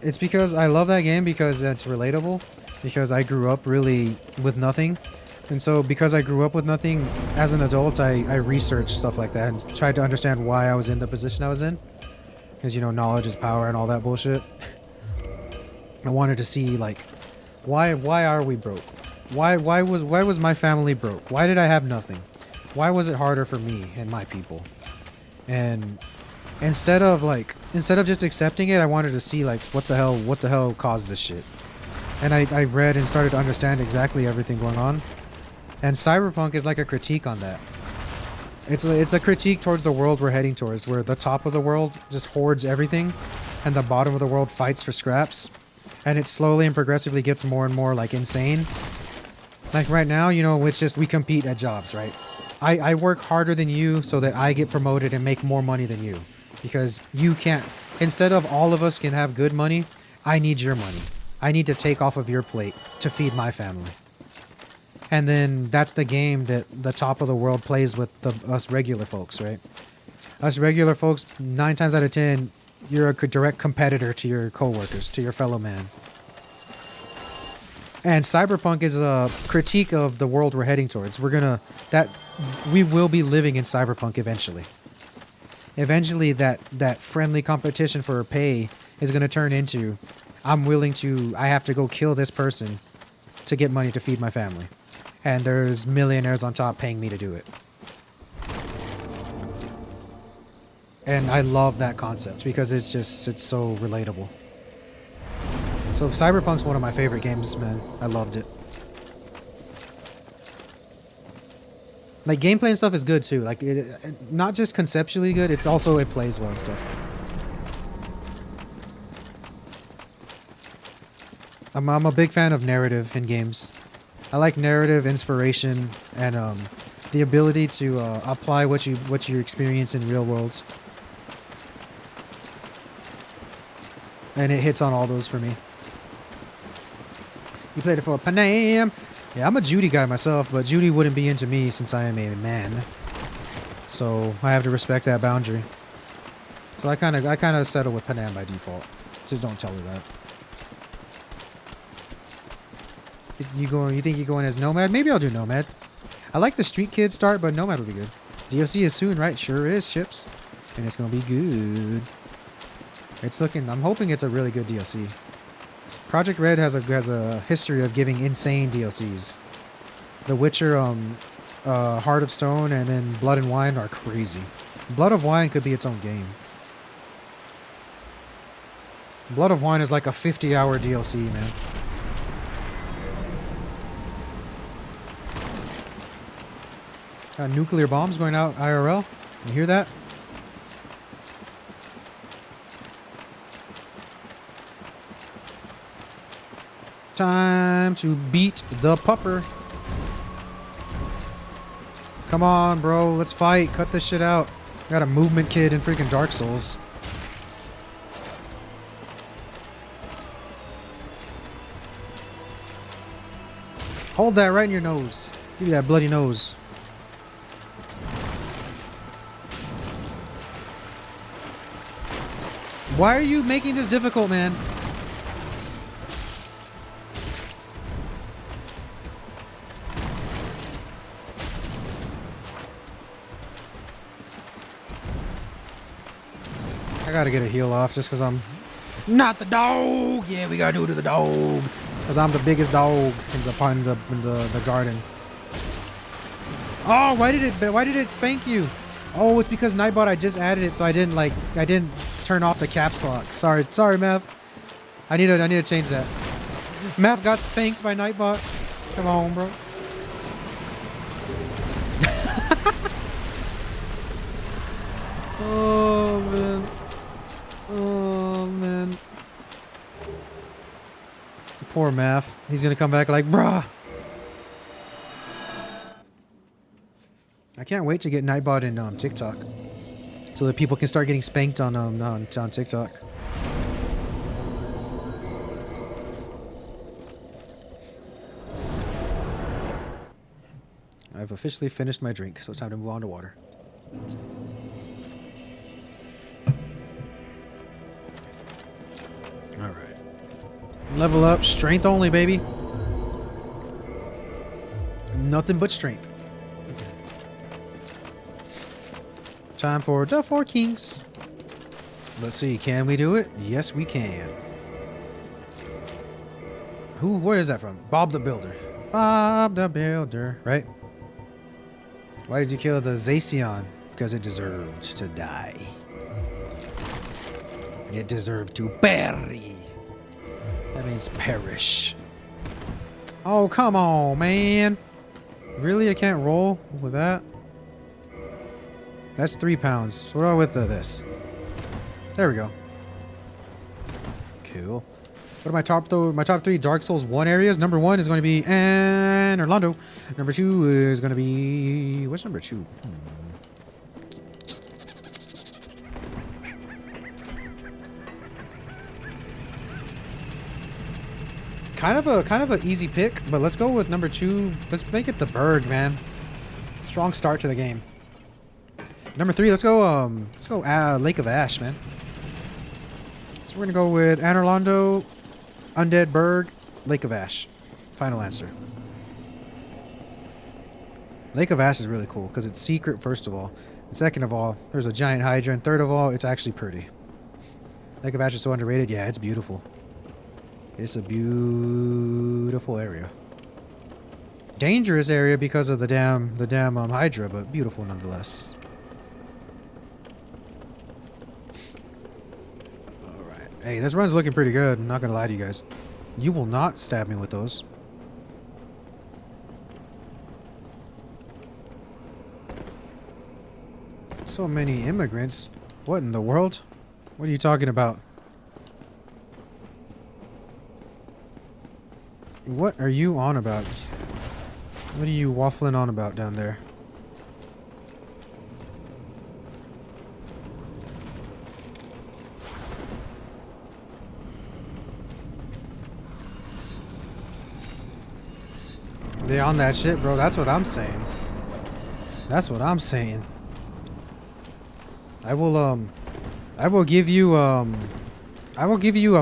It's because I love that game because it's relatable. Because I grew up really with nothing. And so because I grew up with nothing, as an adult, I researched stuff like that and tried to understand why I was in the position I was in. Because, you know, knowledge is power and all that bullshit. I wanted to see, like, why are we broke? Why was my family broke? Why did I have nothing? Why was it harder for me and my people? And instead of just accepting it, I wanted to see, like, what the hell caused this shit. And I read and started to understand exactly everything going on. And Cyberpunk is like a critique on that. It's a critique towards the world we're heading towards, where the top of the world just hoards everything, and the bottom of the world fights for scraps, and it slowly and progressively gets more and more like insane. Like right now, you know, it's just we compete at jobs, right? I work harder than you so that I get promoted and make more money than you, because you can't. Instead of all of us can have good money, I need your money. I need to take off of your plate to feed my family. And then that's the game that the top of the world plays with us regular folks, right? Us regular folks, 9 times out of 10, you're a direct competitor to your coworkers, to your fellow man. And Cyberpunk is a critique of the world we're heading towards. We will be living in Cyberpunk eventually. Eventually, that friendly competition for pay is going to turn into, I have to go kill this person to get money to feed my family. And there's millionaires on top paying me to do it. And I love that concept because it's so relatable. So Cyberpunk's one of my favorite games, man. I loved it. Like gameplay and stuff is good too. Like not just conceptually good, it's also it plays well and stuff. I'm a big fan of narrative in games. I like narrative, inspiration, and the ability to apply what you experience in real worlds. And it hits on all those for me. You played it for Panam. Yeah, I'm a Judy guy myself, but Judy wouldn't be into me since I am a man. So I have to respect that boundary. So I kind of settle with Panam by default. Just don't tell her that. You think you're going as Nomad? Maybe I'll do Nomad. I like the Street Kid start, but Nomad would be good. DLC is soon, right? Sure is, Chips. And it's gonna be good. It's looking. I'm hoping it's a really good DLC. Project Red has a history of giving insane DLCs. The Witcher, Heart of Stone, and then Blood and Wine are crazy. Blood of Wine could be its own game. Blood of Wine is like a 50-hour DLC, man. Got nuclear bombs going out IRL. You hear that? Time to beat the pupper. Come on, bro. Let's fight. Cut this shit out. Got a movement kid in freaking Dark Souls. Hold that right in your nose. Give you that bloody nose. Why are you making this difficult, man? I gotta get a heal off just because I'm not the dog. Yeah, we gotta do it to the dog. Because I'm the biggest dog in the garden. Oh, why did it spank you? Oh, it's because Nightbot, I just added it, so I didn't turn off the caps lock. Sorry, Mav. I need to change that. Mav got spanked by Nightbot. Come on, bro. Oh man. Oh man. Poor Mav. He's gonna come back like, bruh. I can't wait to get Nightbot in TikTok, so that people can start getting spanked on TikTok. I've officially finished my drink, so it's time to move on to water. All right. Level up, strength only, baby. Nothing but strength. Time for the 4 Kings. Let's see, can we do it? Yes, we can. Where is that from? Bob the Builder. Bob the Builder, right? Why did you kill the Zacian? Because it deserved to die. It deserved to bury. That means perish. Oh, come on, man. Really? I can't roll with that? That's 3 pounds. So what do I with this? There we go. Cool. What are my top 3 Dark Souls 1 areas? Number 1 is going to be Orlando. Number 2 is going to be... What's number 2? Kind of a easy pick, but let's go with number 2. Let's make it the Berg, man. Strong start to the game. Number 3, let's go Lake of Ash, man. So we're gonna go with Anne Orlando, Undead Berg, Lake of Ash. Final answer. Lake of Ash is really cool because it's secret, first of all. And second of all, there's a giant Hydra, and third of all, it's actually pretty. Lake of Ash is so underrated. Yeah, it's beautiful. It's a beautiful area. Dangerous area because of the damn Hydra, but beautiful nonetheless. Hey, this run's looking pretty good. I'm not gonna lie to you guys. You will not stab me with those. So many immigrants. What in the world? What are you talking about? What are you on about? What are you waffling on about down there? They on that shit, bro. That's what I'm saying. That's what I'm saying. I will give you a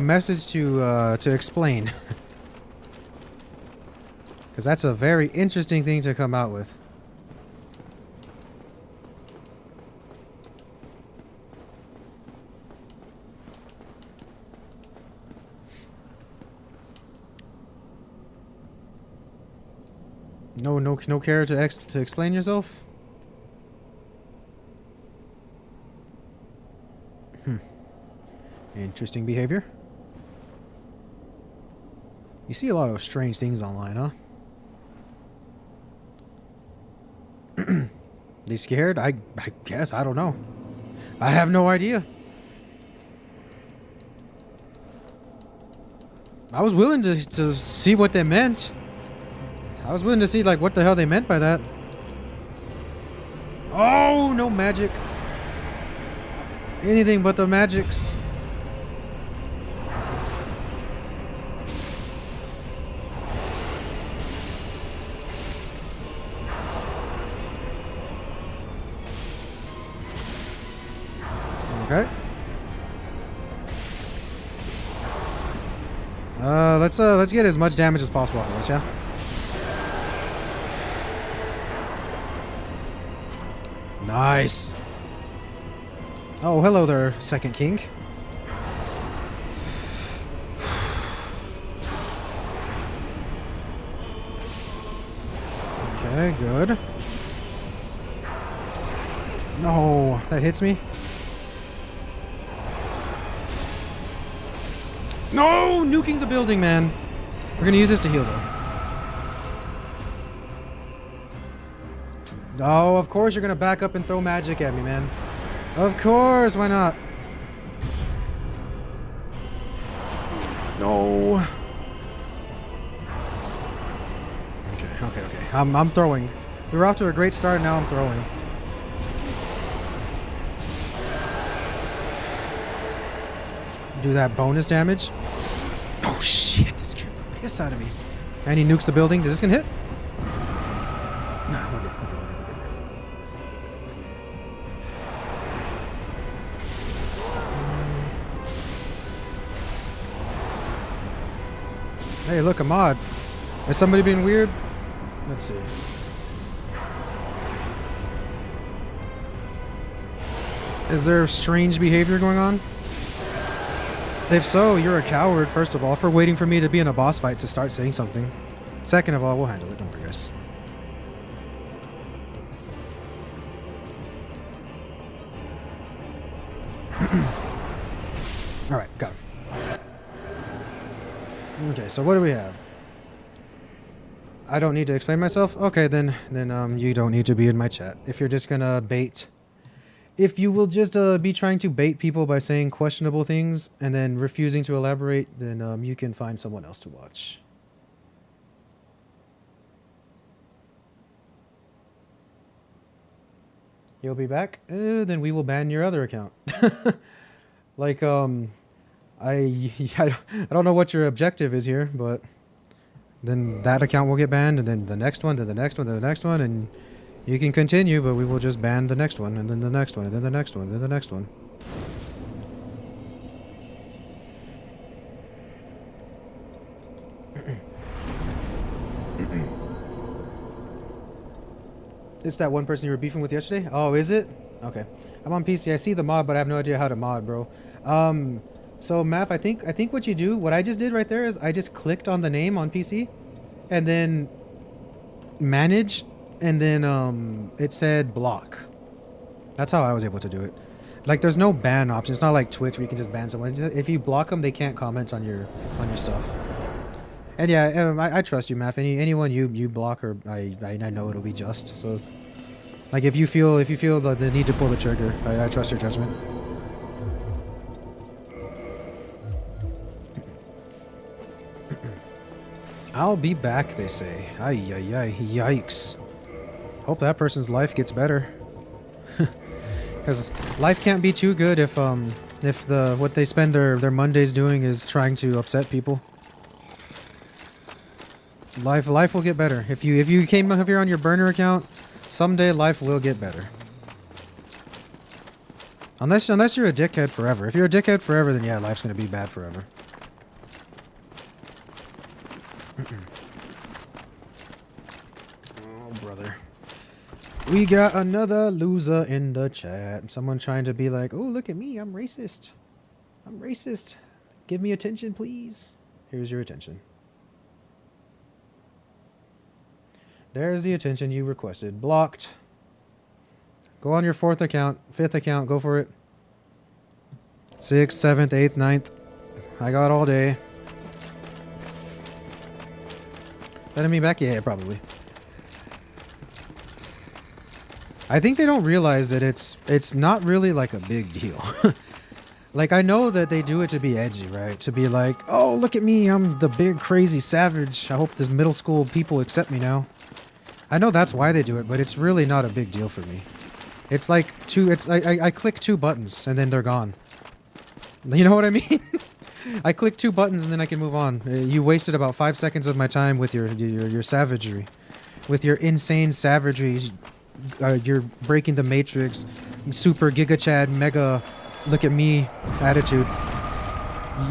message to explain. Cuz that's a very interesting thing to come out with. No care to explain yourself? Interesting behavior. You see a lot of strange things online, huh? They scared? I guess. I don't know. I have no idea. I was willing to see what they meant. I was willing to see, like, what the hell they meant by that. Oh, no magic. Anything but the magics. Okay. Let's get as much damage as possible off of this, yeah? Nice. Oh, hello there, Second King. Okay, good. No, that hits me. No! Nuking the building, man. We're gonna use this to heal, though. Oh, of course you're gonna back up and throw magic at me, man. Of course, why not? No. Okay. I'm throwing. We were off to a great start, now I'm throwing. Do that bonus damage. Oh shit, this scared the piss out of me. And he nukes the building. Is this gonna hit? Nah, we're good. Hey, look, a mod. Is somebody being weird? Let's see. Is there strange behavior going on? If so, you're a coward, first of all, for waiting for me to be in a boss fight to start saying something. Second of all, we'll handle it, don't worry, guys. Alright, got him. Okay, so what do we have? I don't need to explain myself? Okay, then you don't need to be in my chat. If you're just gonna bait... If you will just be trying to bait people by saying questionable things and then refusing to elaborate, then you can find someone else to watch. You'll be back? Then we will ban your other account. Like, I don't know what your objective is here, but then that account will get banned, and then the next one, then the next one, then the next one, and you can continue, but we will just ban the next one, and then the next one, and then the next one, and then the next one. It's that one person you were beefing with yesterday? Oh, is it? Okay. I'm on PC. I see the mod, but I have no idea how to mod, bro. So Math, I think what you do, what I just did right there is I just clicked on the name on PC, and then manage, and then it said block. That's how I was able to do it. Like, there's no ban option. It's not like Twitch where you can just ban someone. If you block them, they can't comment on your stuff. And yeah, I trust you, Math. Anyone you block, or I know it'll be just. So Like if you feel the need to pull the trigger, I trust your judgment. I'll be back, they say. Ay, ay, ay, yikes. Hope that person's life gets better. Because life can't be too good if what they spend their Mondays doing is trying to upset people. Life will get better. If you came up here on your burner account, someday life will get better. Unless you're a dickhead forever. If you're a dickhead forever, then yeah, life's gonna be bad forever. Oh, brother. We got another loser in the chat. Someone trying to be like, oh, look at me, I'm racist. I'm racist. Give me attention, please. Here's your attention. There's the attention you requested. Blocked. Go on your 4th account, 5th account, go for it. 6th, 7th, 8th, 9th. I got all day. Letting me back? Yeah, probably. I think they don't realize that it's not really like a big deal. Like, I know that they do it to be edgy, right? To be like, oh, look at me, I'm the big crazy savage. I hope this middle school people accept me now. I know that's why they do it, but it's really not a big deal for me. It's like I click 2 buttons and then they're gone. You know what I mean? I click 2 buttons and then I can move on. You wasted about 5 seconds of my time with your savagery. With your insane savagery. You're breaking the matrix. Super Giga Chad mega look at me attitude.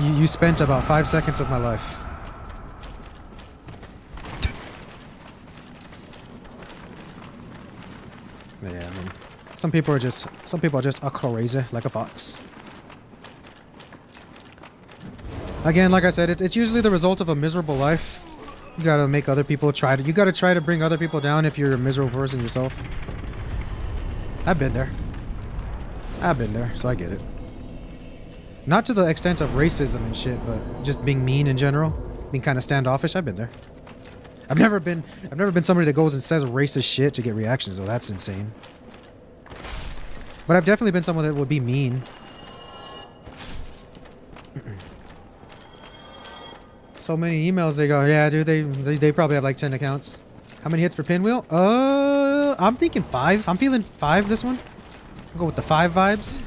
You spent about 5 seconds of my life. Yeah, I mean, some people are just crazy like a fox. Again, like I said, it's usually the result of a miserable life. You gotta make other people you gotta try to bring other people down if you're a miserable person yourself. I've been there. I've been there, so I get it. Not to the extent of racism and shit, but just being mean in general. Being kind of standoffish, I've been there. I've never been somebody that goes and says racist shit to get reactions, though. That's insane. But I've definitely been someone that would be mean. So many emails they go, yeah, dude, they probably have like 10 accounts. How many hits for Pinwheel? I'm thinking 5. I'm feeling 5 this one. I'll go with the 5 vibes.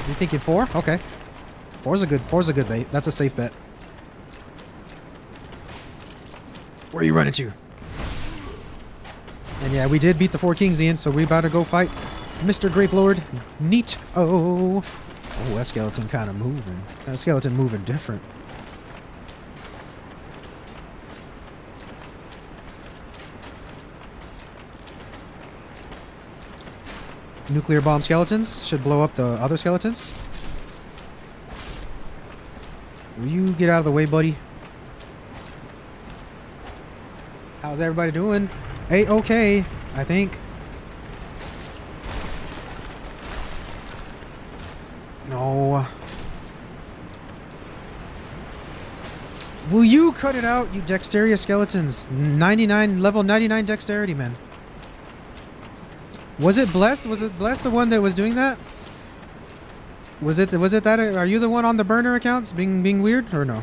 You thinking 4? Okay. 4's a good bait. That's a safe bet. Where are you running to? And yeah, we did beat the 4 Kings, Ian, so we about to go fight Mr. Gravelord. Neat. Oh, that skeleton kind of moving. That skeleton moving different. Nuclear bomb skeletons should blow up the other skeletons. Will you get out of the way, buddy? How's everybody doing? A-okay, I think. No. Will you cut it out, you dexterous skeletons? 99, level 99 dexterity, man. Was it Blessed? Was it Blessed the one that was doing that? Was it that? Are you the one on the burner accounts being weird or no?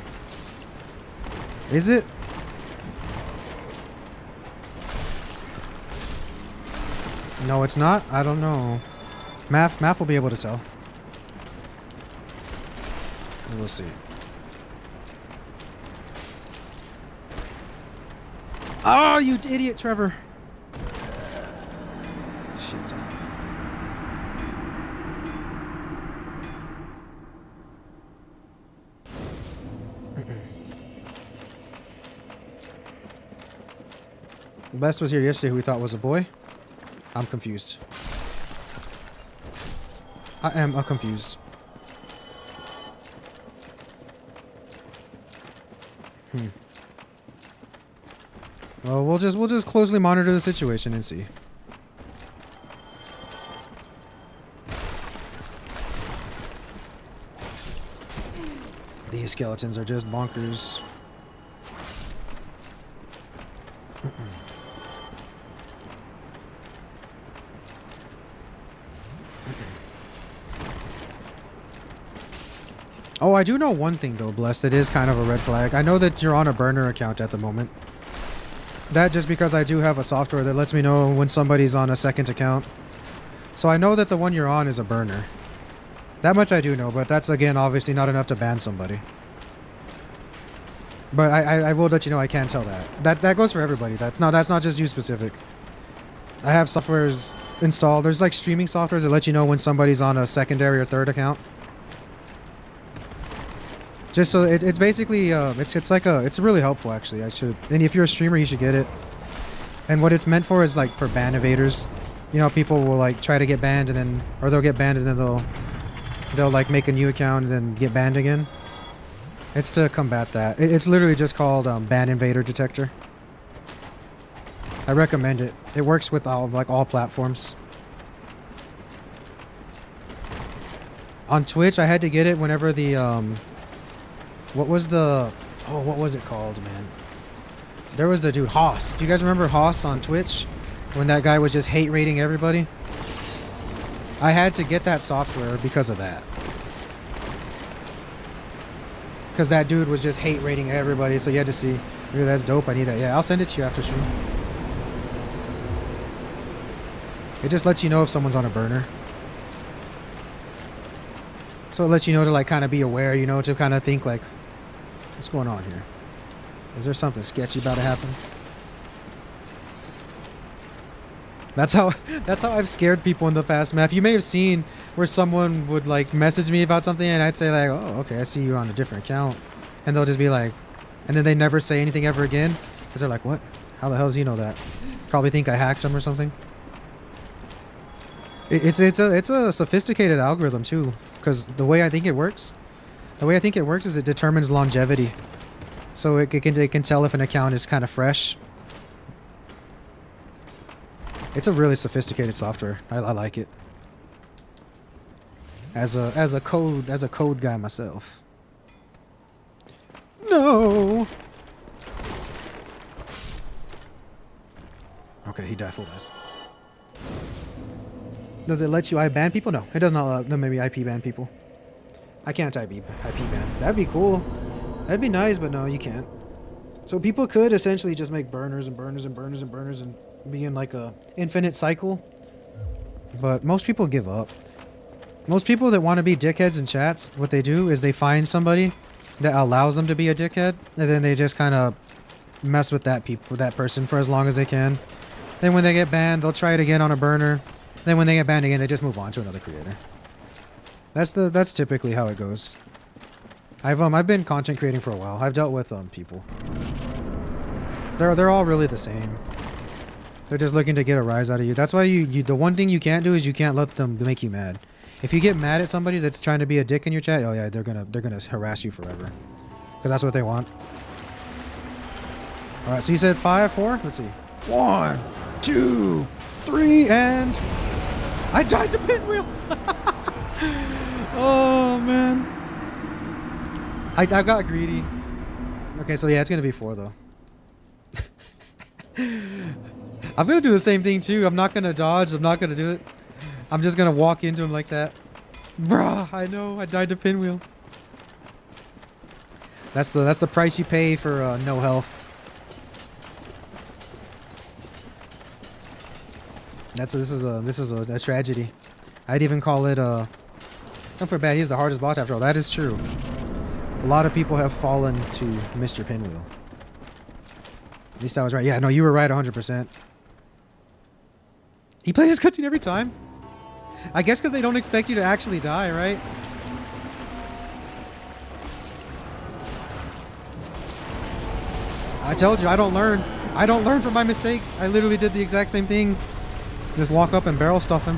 Is it? No, it's not. I don't know. Math will be able to tell. We'll see. Oh, you idiot, Trevor. Shit. Best was here yesterday who we thought was a boy. I'm confused. I am confused. Well, we'll just closely monitor the situation and see. These skeletons are just bonkers. Oh, I do know one thing though, Blessed. It is kind of a red flag. I know that you're on a burner account at the moment. That just because I do have a software that lets me know when somebody's on a second account. So I know that the one you're on is a burner. That much I do know, but that's again obviously not enough to ban somebody. But I will let you know I can't tell that. That goes for everybody. That's not just you specific. I have softwares installed. There's like streaming softwares that let you know when somebody's on a secondary or third account. Just so it's basically it's really helpful actually. And if you're a streamer, you should get it. And what it's meant for is like for ban evaders. You know, people will like try to get banned and then, or they'll get banned and then they'll like make a new account and then get banned again. It's to combat that. It's literally just called ban invader detector. I recommend it. It works with all platforms. On Twitch, I had to get it whenever the what was it called, man? There was a dude, Hoss. Do you guys remember Hoss on Twitch? When that guy was just hate rating everybody? I had to get that software because of that. Because that dude was just hate rating everybody, so you had to see. Dude, that's dope, I need that. Yeah, I'll send it to you after stream. It just lets you know if someone's on a burner. So it lets you know to like kind of be aware, you know, to kind of think like, what's going on here? Is there something sketchy about to happen? That's how I've scared people in the past, Matt. You may have seen where someone would like message me about something and I'd say like, oh, okay, I see you on a different account. And they'll just be like, and then they never say anything ever again. Because they're like, what? How the hell does he know that? Probably think I hacked him or something. It's a sophisticated algorithm too. Because the way I think it works is it determines longevity. So it can tell if an account is kind of fresh. It's a really sophisticated software. I like it. As a code guy myself. No. Okay, he died full dice. Does it let you ban people? No, it does not. No, maybe IP ban people. I can't IP ban. That'd be cool. That'd be nice, but no, you can't. So people could essentially just make burners and burners and burners and burners and be in like a infinite cycle. But most people give up. Most people that want to be dickheads in chats, what they do is they find somebody that allows them to be a dickhead, and then they just kind of mess with that person for as long as they can. Then when they get banned, they'll try it again on a burner. Then when they get banned again, they just move on to another creator. That's typically how it goes. I've been content creating for a while. I've dealt with people. They're all really the same. They're just looking to get a rise out of you. That's why the one thing you can't do is you can't let them make you mad. If you get mad at somebody that's trying to be a dick in your chat, oh yeah, they're gonna harass you forever. Because that's what they want. Alright, so you said 5, 4? Let's see. 1, 2, 3, and I died to pinwheel! Oh man. I got greedy. Okay, so yeah, it's gonna be 4 though. I'm gonna do the same thing too. I'm not gonna dodge. I'm not gonna do it. I'm just gonna walk into him like that. Bruh, I know. I died to pinwheel. That's the price you pay for no health. This is a tragedy. I'd even call it don't feel bad. He's the hardest boss after all. That is true. A lot of people have fallen to Mr. Pinwheel. At least I was right. Yeah, no, you were right 100%. He plays his cutscene every time. I guess because they don't expect you to actually die, right? I told you, I don't learn. I don't learn from my mistakes. I literally did the exact same thing. Just walk up and barrel stuff him.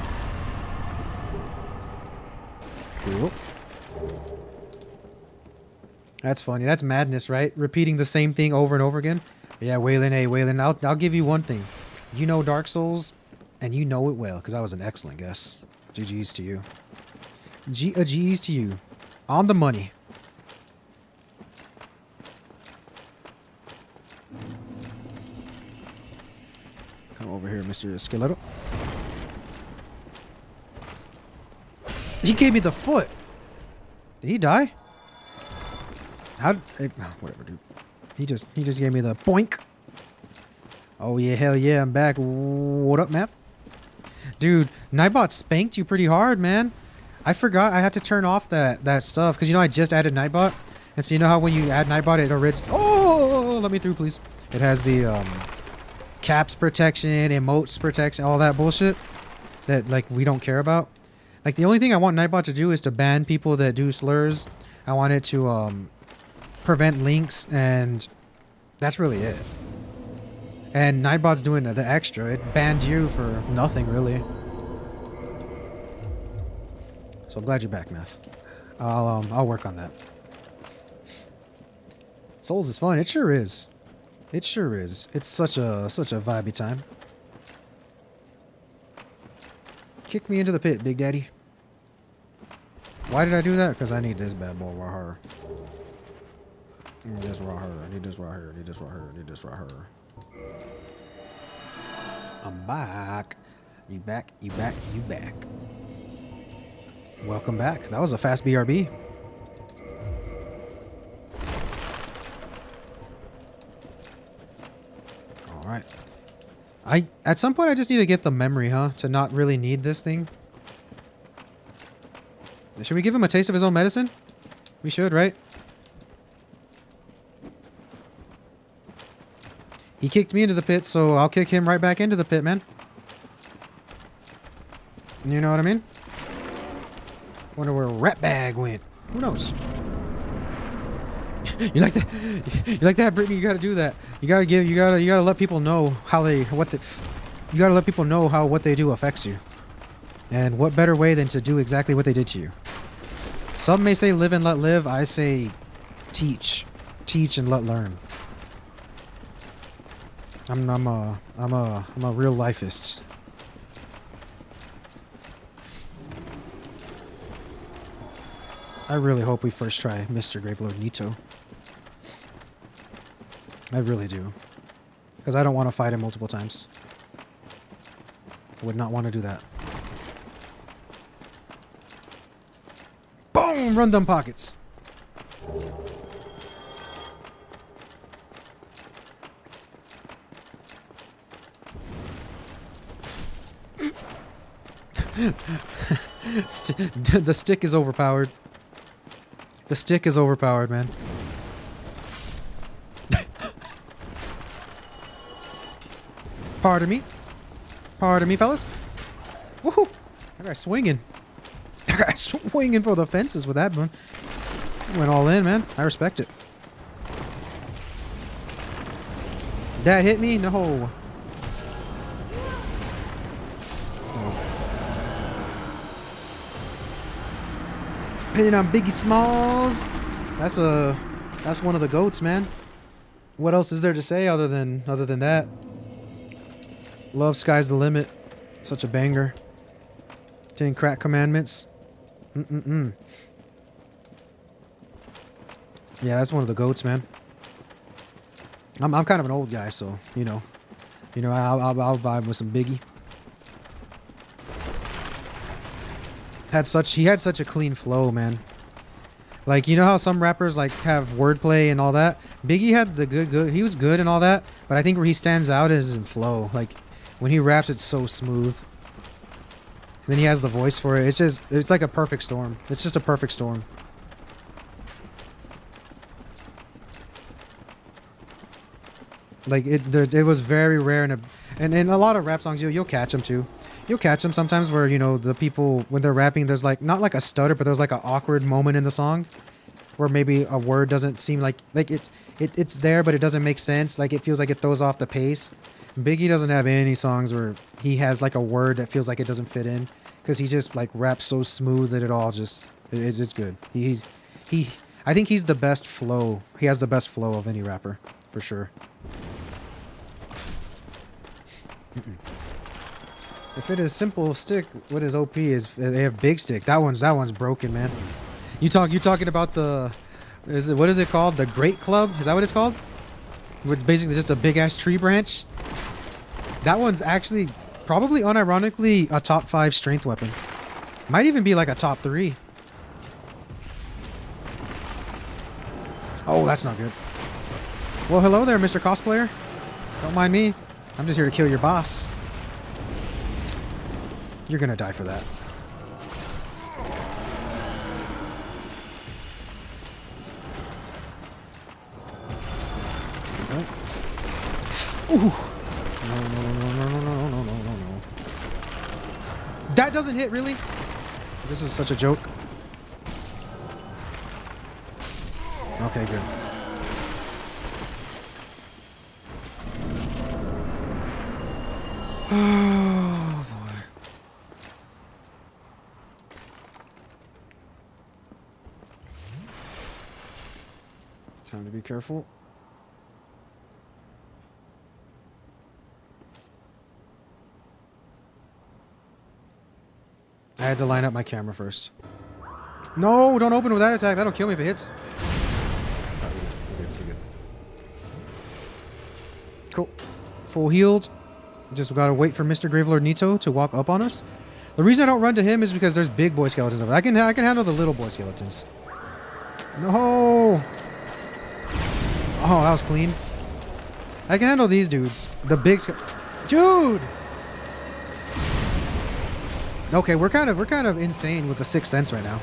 Cool. That's funny. That's madness, right? Repeating the same thing over and over again. Yeah, Waylon. Hey, Waylon, I'll give you one thing. You know Dark Souls, and you know it well, because that was an excellent guess. GG's to you. GG's to you. On the money. Come over here, Mr. Skeleto. He gave me the foot. Did he die? Whatever, dude. He just gave me the boink. Oh yeah, hell yeah, I'm back. What up, Matt? Dude, Nightbot spanked you pretty hard, man. I forgot I have to turn off that stuff because you know I just added Nightbot, and so you know how when you add Nightbot it already. Oh, let me through, please. It has the caps protection, emotes protection, all that bullshit that like we don't care about. Like the only thing I want Nightbot to do is to ban people that do slurs. I want it to prevent links, and that's really it. And Nightbot's doing the extra. It banned you for nothing, really. So I'm glad you're back, Meth. I'll work on that. Souls is fun. It sure is. It sure is. It's such a vibey time. Kick me into the pit, Big Daddy. Why did I do that? Because I need this bad boy right here. I need this right here. I need this right here. I need this right here. I need this right here. I'm back. You back. You back. You back. Welcome back. That was a fast BRB. All right. At some point I just need to get the memory, huh? To not really need this thing. Should we give him a taste of his own medicine? We should, right? He kicked me into the pit, so I'll kick him right back into the pit, man. You know what I mean? Wonder where Rat Bag went. Who knows? You like that? You like that, Brittany? You gotta do that. You gotta let people know how you gotta let people know how what they do affects you. And what better way than to do exactly what they did to you? Some may say live and let live. I say teach and let learn. I'm a real lifeist. I really hope we first try Mr. Gravelord Nito. I really do. Because I don't want to fight him multiple times. I would not want to do that. Boom! Run dumb pockets. The stick is overpowered. The stick is overpowered, man. Pardon me. Pardon me, fellas. Woohoo! That guy's swinging. That guy's swinging for the fences with that one. He went all in, man. I respect it. That hit me? No. Pinning on Biggie Smalls. That's one of the goats, man. What else is there to say other than that? Love Sky's the Limit. Such a banger. 10 Crack Commandments. Yeah, that's one of the goats, man. I'm kind of an old guy, so you know, I'll vibe with some Biggie. He had such a clean flow, man. Like, you know how some rappers like have wordplay and all that? Biggie had the good, he was good and all that, but I think where he stands out is in flow. Like, when he raps, it's so smooth. And then he has the voice for it. It's like a perfect storm. It's just a perfect storm. Like, it was very rare, and in a lot of rap songs, you'll catch them too. You'll catch them sometimes where, you know, the people, when they're rapping, there's like, not like a stutter, but there's like an awkward moment in the song where maybe a word doesn't seem like it's there, but it doesn't make sense. Like, it feels like it throws off the pace. Biggie doesn't have any songs where he has like a word that feels like it doesn't fit in, because he just like raps so smooth that it all just, it's just good. I think he's the best flow. He has the best flow of any rapper, for sure. If it is simple stick, what is OP is they have big stick. That one's broken, man. You talking about what is it called? The Great Club? Is that what it's called? It's basically just a big ass tree branch. That one's actually probably unironically a top 5 strength weapon. Might even be like a top 3. Oh, that's not good. Well, hello there, Mr. Cosplayer. Don't mind me. I'm just here to kill your boss. You're gonna die for that. Okay. Ooh. No. That doesn't hit, really? This is such a joke. Okay, good. Oh, boy. Time to be careful. I had to line up my camera first. No, don't open with that attack. That'll kill me if it hits. Oh, we're good. Cool. Full healed. Just gotta wait for Mr. Gravelord Nito to walk up on us. The reason I don't run to him is because there's big boy skeletons over there. I can handle the little boy skeletons. No. Oh, that was clean. I can handle these dudes. The big dude. Okay, we're kind of insane with the Sixth Sense right now.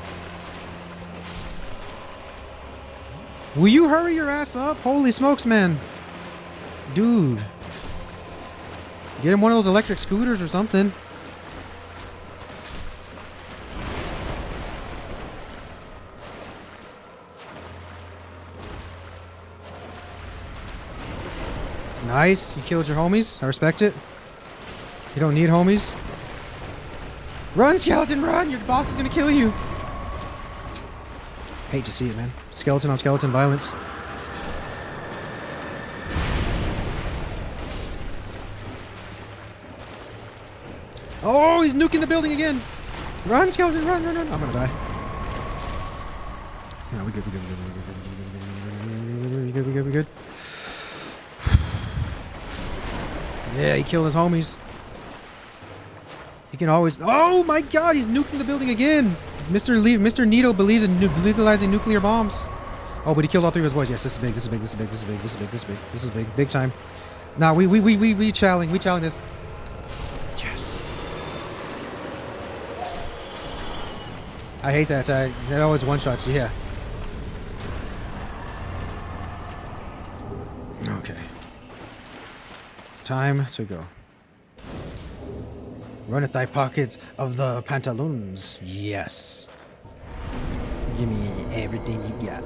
Will you hurry your ass up? Holy smokes, man. Dude. Get him one of those electric scooters or something. Nice. You killed your homies. I respect it. You don't need homies. Run, skeleton, run! Your boss is gonna kill you. Hate to see it, man. Skeleton on skeleton violence. Oh, he's nuking the building again. Run, skeleton, run. I'm gonna die. No, we good. We good. Yeah, he killed his homies. He can always... Oh my god, he's nuking the building again. Mr. Nito believes in legalizing nuclear bombs. Oh, but he killed all three of his boys. Yes, this is big. Big time. Nah, we challenge this. Yes. I hate that attack. That always one-shots you, yeah. Okay. Time to go. Run at thy pockets of the pantaloons. Yes. Give me everything you got.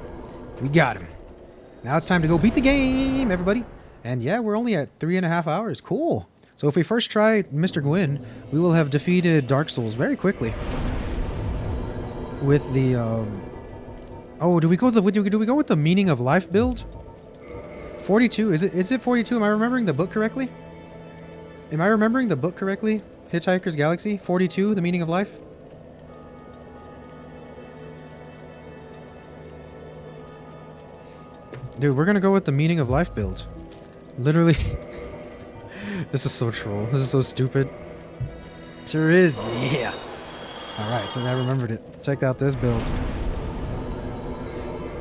We got him. Now it's time to go beat the game, everybody. And yeah, we're only at 3.5 hours. Cool. So if we first try Mr. Gwyn, we will have defeated Dark Souls very quickly. With the oh, do we go with the meaning of life build? 42. Is it 42? Am I remembering the book correctly? Hitchhiker's Galaxy 42, the meaning of life? Dude, we're gonna go with the meaning of life build. Literally. This is so troll. This is so stupid. Sure is. Yeah. Alright, so I remembered it. Check out this build.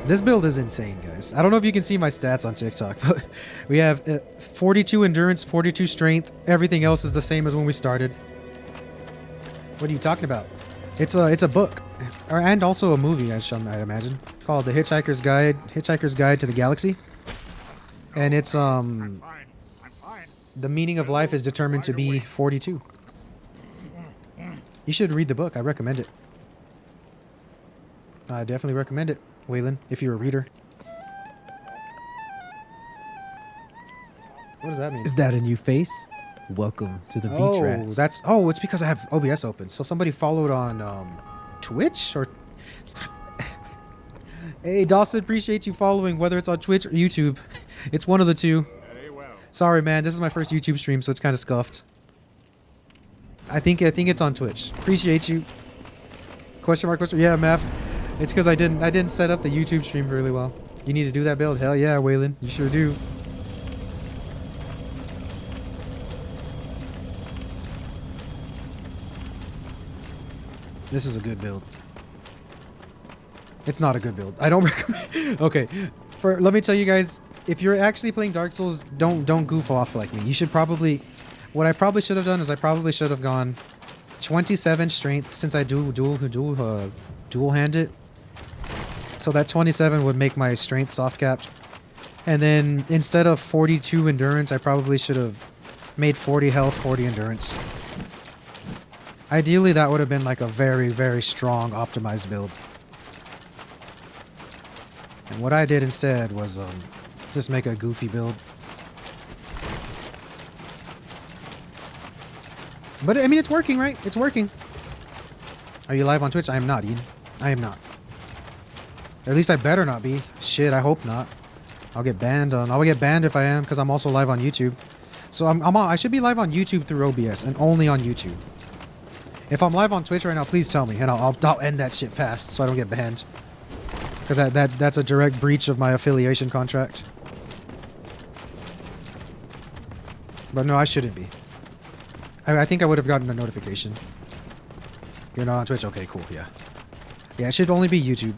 This build is insane, guys. I don't know if you can see my stats on TikTok, but we have 42 endurance, 42 strength. Everything else is the same as when we started. What are you talking about? It's a book, and also a movie, I'd imagine, called The Hitchhiker's Guide to the Galaxy. And it's I'm fine. The meaning of life is determined to be 42. You should read the book. I recommend it. I definitely recommend it, Waylon, if you're a reader. What does that mean? Is that a new face? Welcome to the Beach Rats. It's because I have OBS open. So somebody followed on Twitch or... Hey, Dawson, appreciate you following, whether it's on Twitch or YouTube. It's one of the two. Sorry, man. This is my first YouTube stream, so it's kind of scuffed. I think it's on Twitch. Appreciate you. Question mark? Yeah, Math. It's because I didn't set up the YouTube stream really well. You need to do that build? Hell yeah, Waylon. You sure do. This is a good build. It's not a good build. I don't recommend... Okay. let me tell you guys, if you're actually playing Dark Souls, don't goof off like me. You should probably, what I probably should have done is I probably should have gone 27 strength since I dual hand it. So that 27 would make my strength soft capped. And then instead of 42 endurance, I probably should have made 40 health, 40 endurance. Ideally, that would have been like a very, very strong optimized build. And what I did instead was just make a goofy build. But I mean, it's working, right? It's working. Are you live on Twitch? I am not, Ian. I am not. At least I better not be. Shit, I hope not. I'll get banned. I'll get banned if I am, because I'm also live on YouTube. So I should be live on YouTube through OBS and only on YouTube. If I'm live on Twitch right now, please tell me, and I'll end that shit fast so I don't get banned. Because that's a direct breach of my affiliation contract. But no, I shouldn't be. I think I would have gotten a notification. You're not on Twitch? Okay, cool, yeah. Yeah, it should only be YouTube.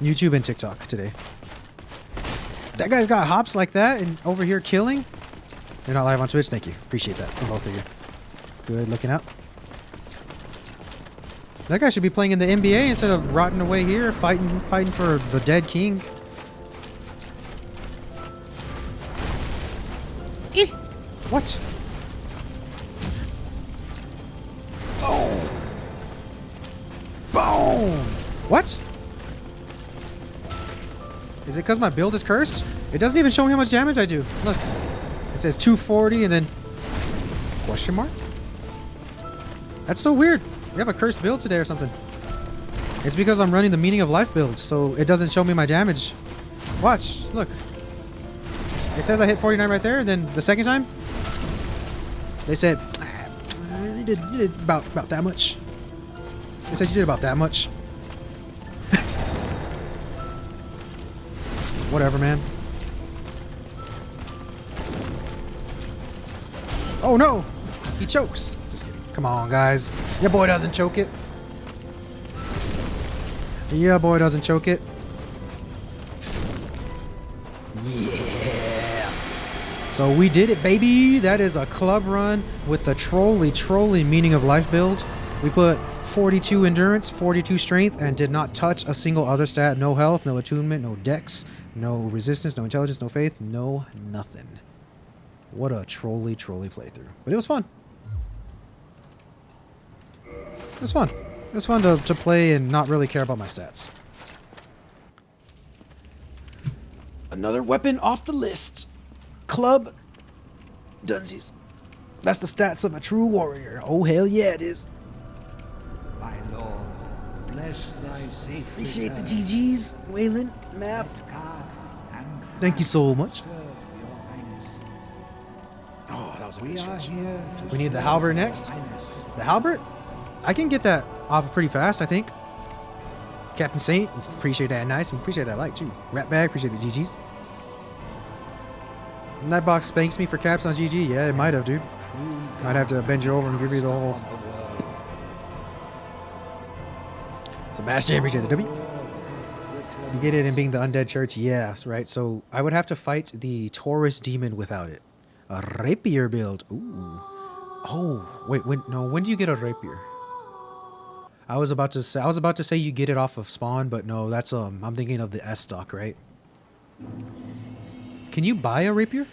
YouTube and TikTok today. That guy's got hops like that and over here killing. You're not live on Twitch? Thank you. Appreciate that from both of you. Good looking out. That guy should be playing in the NBA instead of rotting away here, fighting for the dead king. Eh! What? Boom! Boom! What? Is it because my build is cursed? It doesn't even show me how much damage I do. Look. It says 240 and then... question mark? That's so weird. We have a cursed build today or something. It's because I'm running the Meaning of Life build, so it doesn't show me my damage. Watch. Look. It says I hit 49 right there, and then the second time, they said, you did about that much. They said you did about that much. Whatever, man. Oh no! He chokes. Just kidding. Come on, guys. Your boy doesn't choke it. Yeah, boy doesn't choke it. Yeah. So we did it, baby. That is a club run with the trolley Meaning of Life build. We put 42 endurance, 42 strength, and did not touch a single other stat. No health, no attunement, no dex, no resistance, no intelligence, no faith, no nothing. What a trolley playthrough. But it was fun. It was fun. It was fun to play and not really care about my stats. Another weapon off the list. Club Dunsies. That's the stats of a true warrior. Oh, hell yeah, it is. My lord, bless thy safe Appreciate the return. GGs, Waylon, Mav. And Thank you so much. serve your highness. Oh, that was a good We are stretch. here to We need the serve halberd your next. highness. The halberd? I can get that off pretty fast, I think. Captain Saint, appreciate that nice, and appreciate that like too. Rat Bag, appreciate the GGs. Nightbox spanks me for caps on GG. Yeah, it might have, dude. Might have to bend you over and give you the whole... Sebastian, appreciate the W. You get it in being the undead church? Yes, right. So I would have to fight the Taurus demon without it. A rapier build. Ooh. Oh, wait, when do you get a rapier? I was about to say you get it off of spawn, but no, that's I'm thinking of the S stock, right? Can you buy a rapier?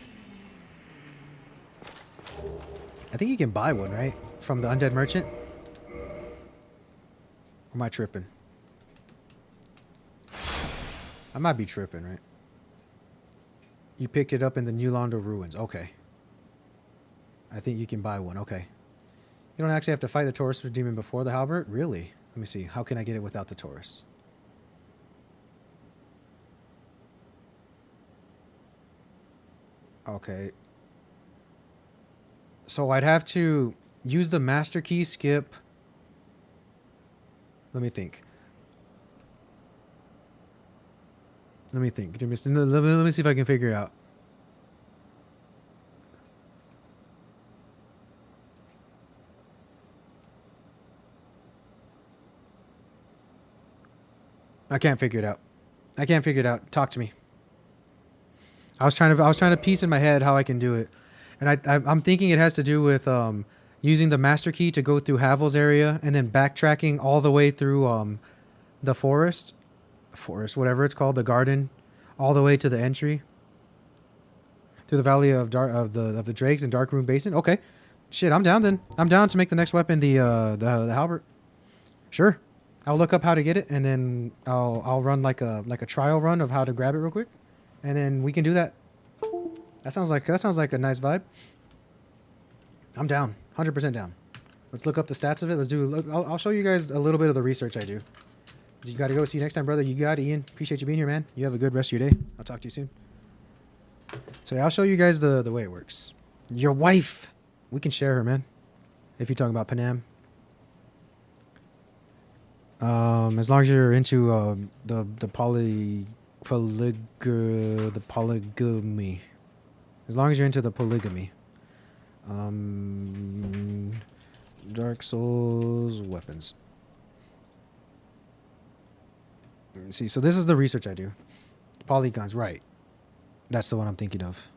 I think you can buy one, right? From the undead merchant? Or am I tripping? I might be tripping, right? You picked it up in the New Londo ruins. Okay. I think you can buy one. Okay. You don't actually have to fight the Taurus demon before the halberd? Really? Let me see. How can I get it without the Taurus? Okay. So I'd have to use the master key, skip. Let me think. Let me see if I can figure it out. I can't figure it out. Talk to me. I was trying to piece in my head how I can do it, and I'm thinking it has to do with using the master key to go through Havel's area and then backtracking all the way through the forest, whatever it's called, the garden, all the way to the entry through the Valley of the Drakes and Dark Room Basin. Okay, shit, I'm down then. I'm down to make the next weapon the halberd. Sure, I'll look up how to get it, and then I'll run like a trial run of how to grab it real quick, and then we can do that. That sounds like a nice vibe. I'm down, 100% down. Let's look up the stats of it. Let's do. I'll show you guys a little bit of the research I do. You got to go. See you next time, brother. You got it, Ian. Appreciate you being here, man. You have a good rest of your day. I'll talk to you soon. So yeah, I'll show you guys the way it works. Your wife, we can share her, man. If you're talking about Panam. As long as you're into the polygamy. As long as you're into the polygamy. Dark Souls weapons. Let's see, so this is the research I do. Polygons, right. That's the one I'm thinking of.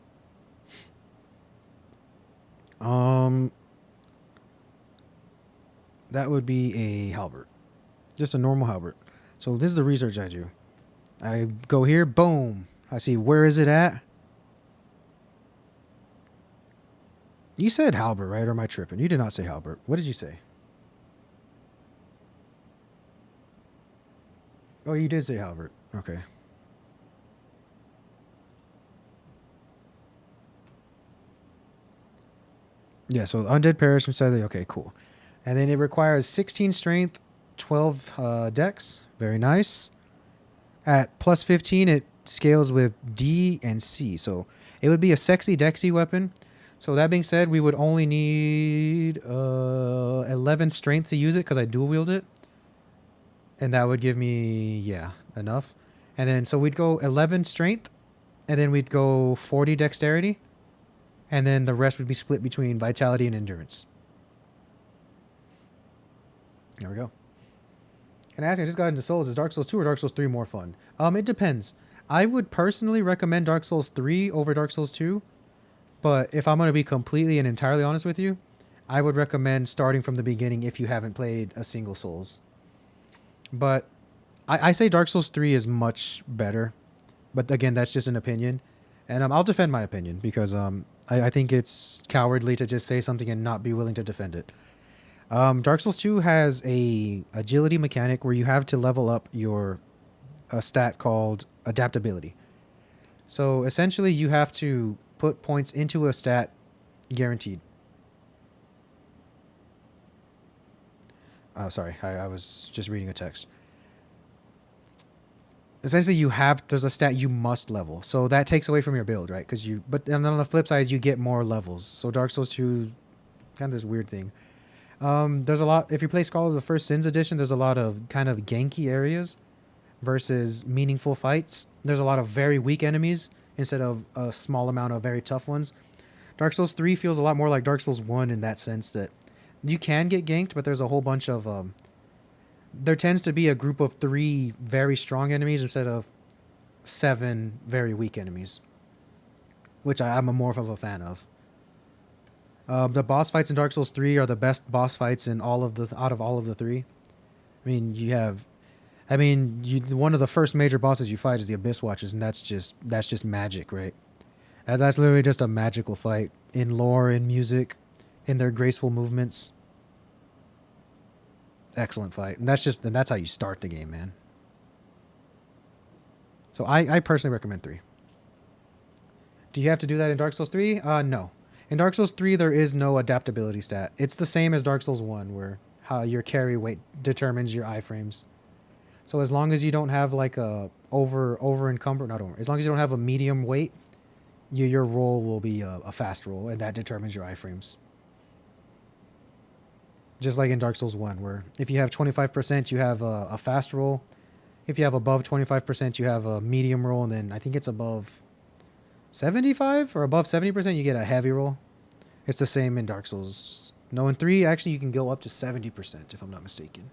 That would be a halberd. Just a normal halberd. So this is the research I do. I go here, boom. I see, where is it at? You said halberd, right? Or am I tripping? You did not say halberd. What did you say? Oh, you did say halberd. Okay. Yeah, so Undead Parish inside the... Okay, cool. And then it requires 16 strength, 12 dex. Very nice. At plus 15, it scales with D and C. So it would be a sexy dexy weapon. So that being said, we would only need 11 strength to use it because I dual wield it. And that would give me, yeah, enough. And then, so we'd go 11 strength. And then we'd go 40 dexterity. And then the rest would be split between vitality and endurance. There we go. And I just got into Souls. Is Dark Souls 2 or Dark Souls 3 more fun? It depends. I would personally recommend Dark Souls 3 over Dark Souls 2. But if I'm going to be completely and entirely honest with you, I would recommend starting from the beginning if you haven't played a single Souls. But I say Dark Souls 3 is much better. But again, that's just an opinion. And I'll defend my opinion because I think it's cowardly to just say something and not be willing to defend it. Dark Souls 2 has a agility mechanic where you have to level up your stat called adaptability. So essentially you have to put points into a stat guaranteed. Oh, sorry. I was just reading a text. Essentially, there's a stat you must level. So that takes away from your build, right? But then on the flip side, you get more levels. So Dark Souls 2, kind of this weird thing. There's a lot, if you play Scholar of the First Sins edition, there's a lot of kind of ganky areas versus meaningful fights. There's a lot of very weak enemies instead of a small amount of very tough ones. Dark Souls 3 feels a lot more like Dark Souls 1 in that sense that you can get ganked, but there's a whole bunch of... there tends to be a group of 3 very strong enemies instead of 7 very weak enemies, which I'm more of a fan of. The boss fights in Dark Souls 3 are the best boss fights in out of all of the 3. One of the first major bosses you fight is the Abyss Watchers, and that's just magic, right? That's literally just a magical fight in lore, in music, in their graceful movements. Excellent fight. And that's how you start the game, man. So I personally recommend 3. Do you have to do that in Dark Souls 3? No. In Dark Souls 3, there is no adaptability stat. It's the same as Dark Souls 1, where how your carry weight determines your iframes. So as long as you don't have like a as long as you don't have a medium weight, your roll will be a fast roll, and that determines your iframes. Just like in Dark Souls 1, where if you have 25%, you have a fast roll. If you have above 25%, you have a medium roll, and then I think it's above 75 or above 70%, you get a heavy roll. It's the same in Dark Souls. No, in 3, actually, you can go up to 70%, if I'm not mistaken.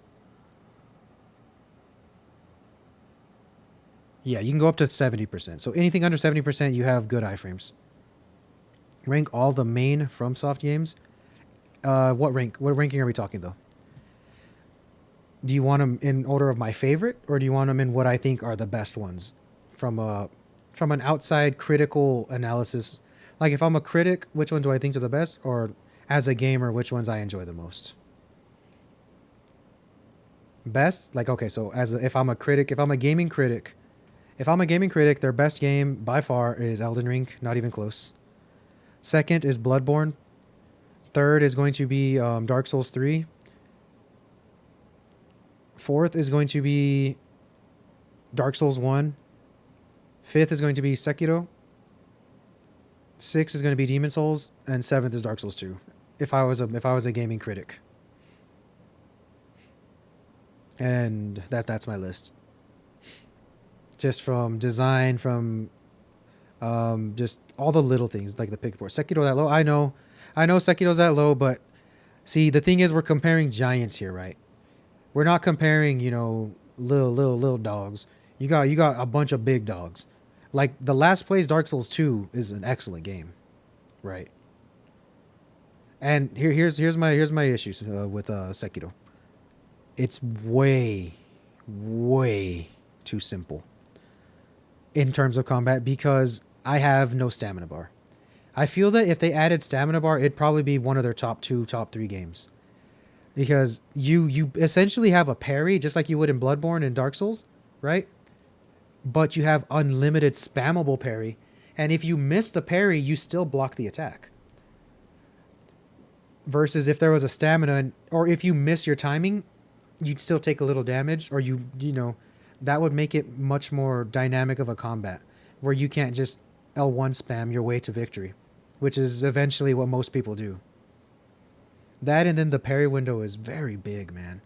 Yeah, you can go up to 70%. So anything under 70%, you have good iframes. Rank all the main FromSoft games. What ranking are we talking though? Do you want them in order of my favorite, or do you want them in what I think are the best ones from an outside critical analysis? Like if I'm a critic, which one do I think are the best, or as a gamer, which ones I enjoy the most? Best? Like okay, so if I'm a critic, if I'm a gaming critic, their best game by far is Elden Ring, not even close. Second is Bloodborne. Third is going to be Dark Souls 3. Fourth is going to be Dark Souls 1. Fifth is going to be Sekiro. Sixth is going to be Demon Souls, and seventh is Dark Souls 2. If I was a gaming critic. And that's my list. Just from design, from just all the little things like the pickboard. Sekiro that low. I know Sekiro's that low, but see the thing is we're comparing giants here, right? We're not comparing, little dogs. You got a bunch of big dogs. Like the last place Dark Souls 2 is an excellent game, right? And here's my issues with Sekiro. It's way too simple in terms of combat because I have no stamina bar. I feel that if they added stamina bar, it'd probably be one of their top 2, top 3 games. Because you essentially have a parry just like you would in Bloodborne and Dark Souls, right? But you have unlimited spammable parry, and if you miss the parry, you still block the attack. Versus if there was a stamina, or if you miss your timing, you'd still take a little damage, or that would make it much more dynamic of a combat, where you can't just L1 spam your way to victory, which is eventually what most people do. That and then the parry window is very big, man.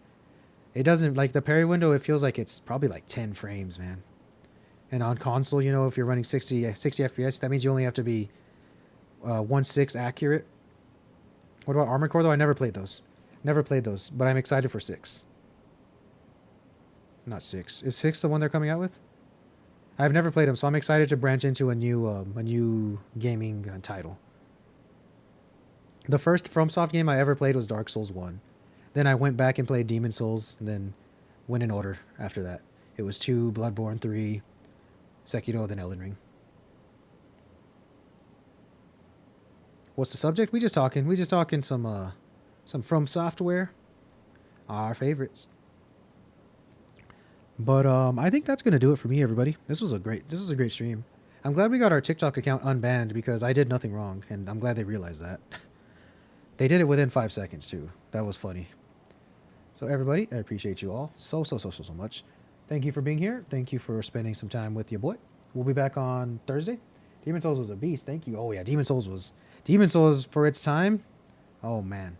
It doesn't, like the parry window, it feels like it's probably like 10 frames, man. And on console, if you're running 60 FPS, that means you only have to be 1.6 accurate. What about Armored Core, though? I never played those. But I'm excited for 6. Not 6. Is 6 the one they're coming out with? I've never played them, so I'm excited to branch into a new gaming title. The first FromSoft game I ever played was Dark Souls 1. Then I went back and played Demon Souls, and then went in order after that. It was 2, Bloodborne 3, Sekiro, then Elden Ring. What's the subject? We just talking some From Software. Our favorites. But I think that's gonna do it for me, everybody. This was a great stream. I'm glad we got our TikTok account unbanned because I did nothing wrong, and I'm glad they realized that. They did it within 5 seconds too. That was funny. So everybody, I appreciate you all so much. Thank you for being here. Thank you for spending some time with your boy. We'll be back on Thursday. Demon Souls was a beast. Thank you. Oh yeah, Demon Souls for its time. Oh man,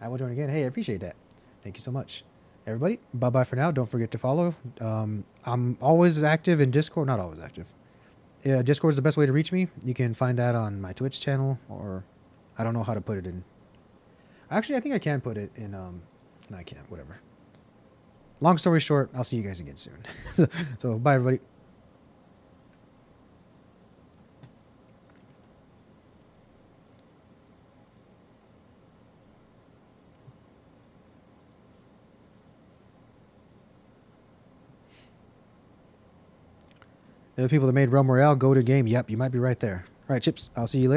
I will join again. Hey, I appreciate that. Thank you so much. Everybody, bye-bye for now. Don't forget to follow. I'm always active in Discord. Not always active. Yeah, Discord is the best way to reach me. You can find that on my Twitch channel, or I don't know how to put it in. Actually, I think I can put it in. No, I can't. Whatever. Long story short, I'll see you guys again soon. So bye, everybody. The people that made Realm Royale go to game. Yep, you might be right there. All right, Chips. I'll see you later.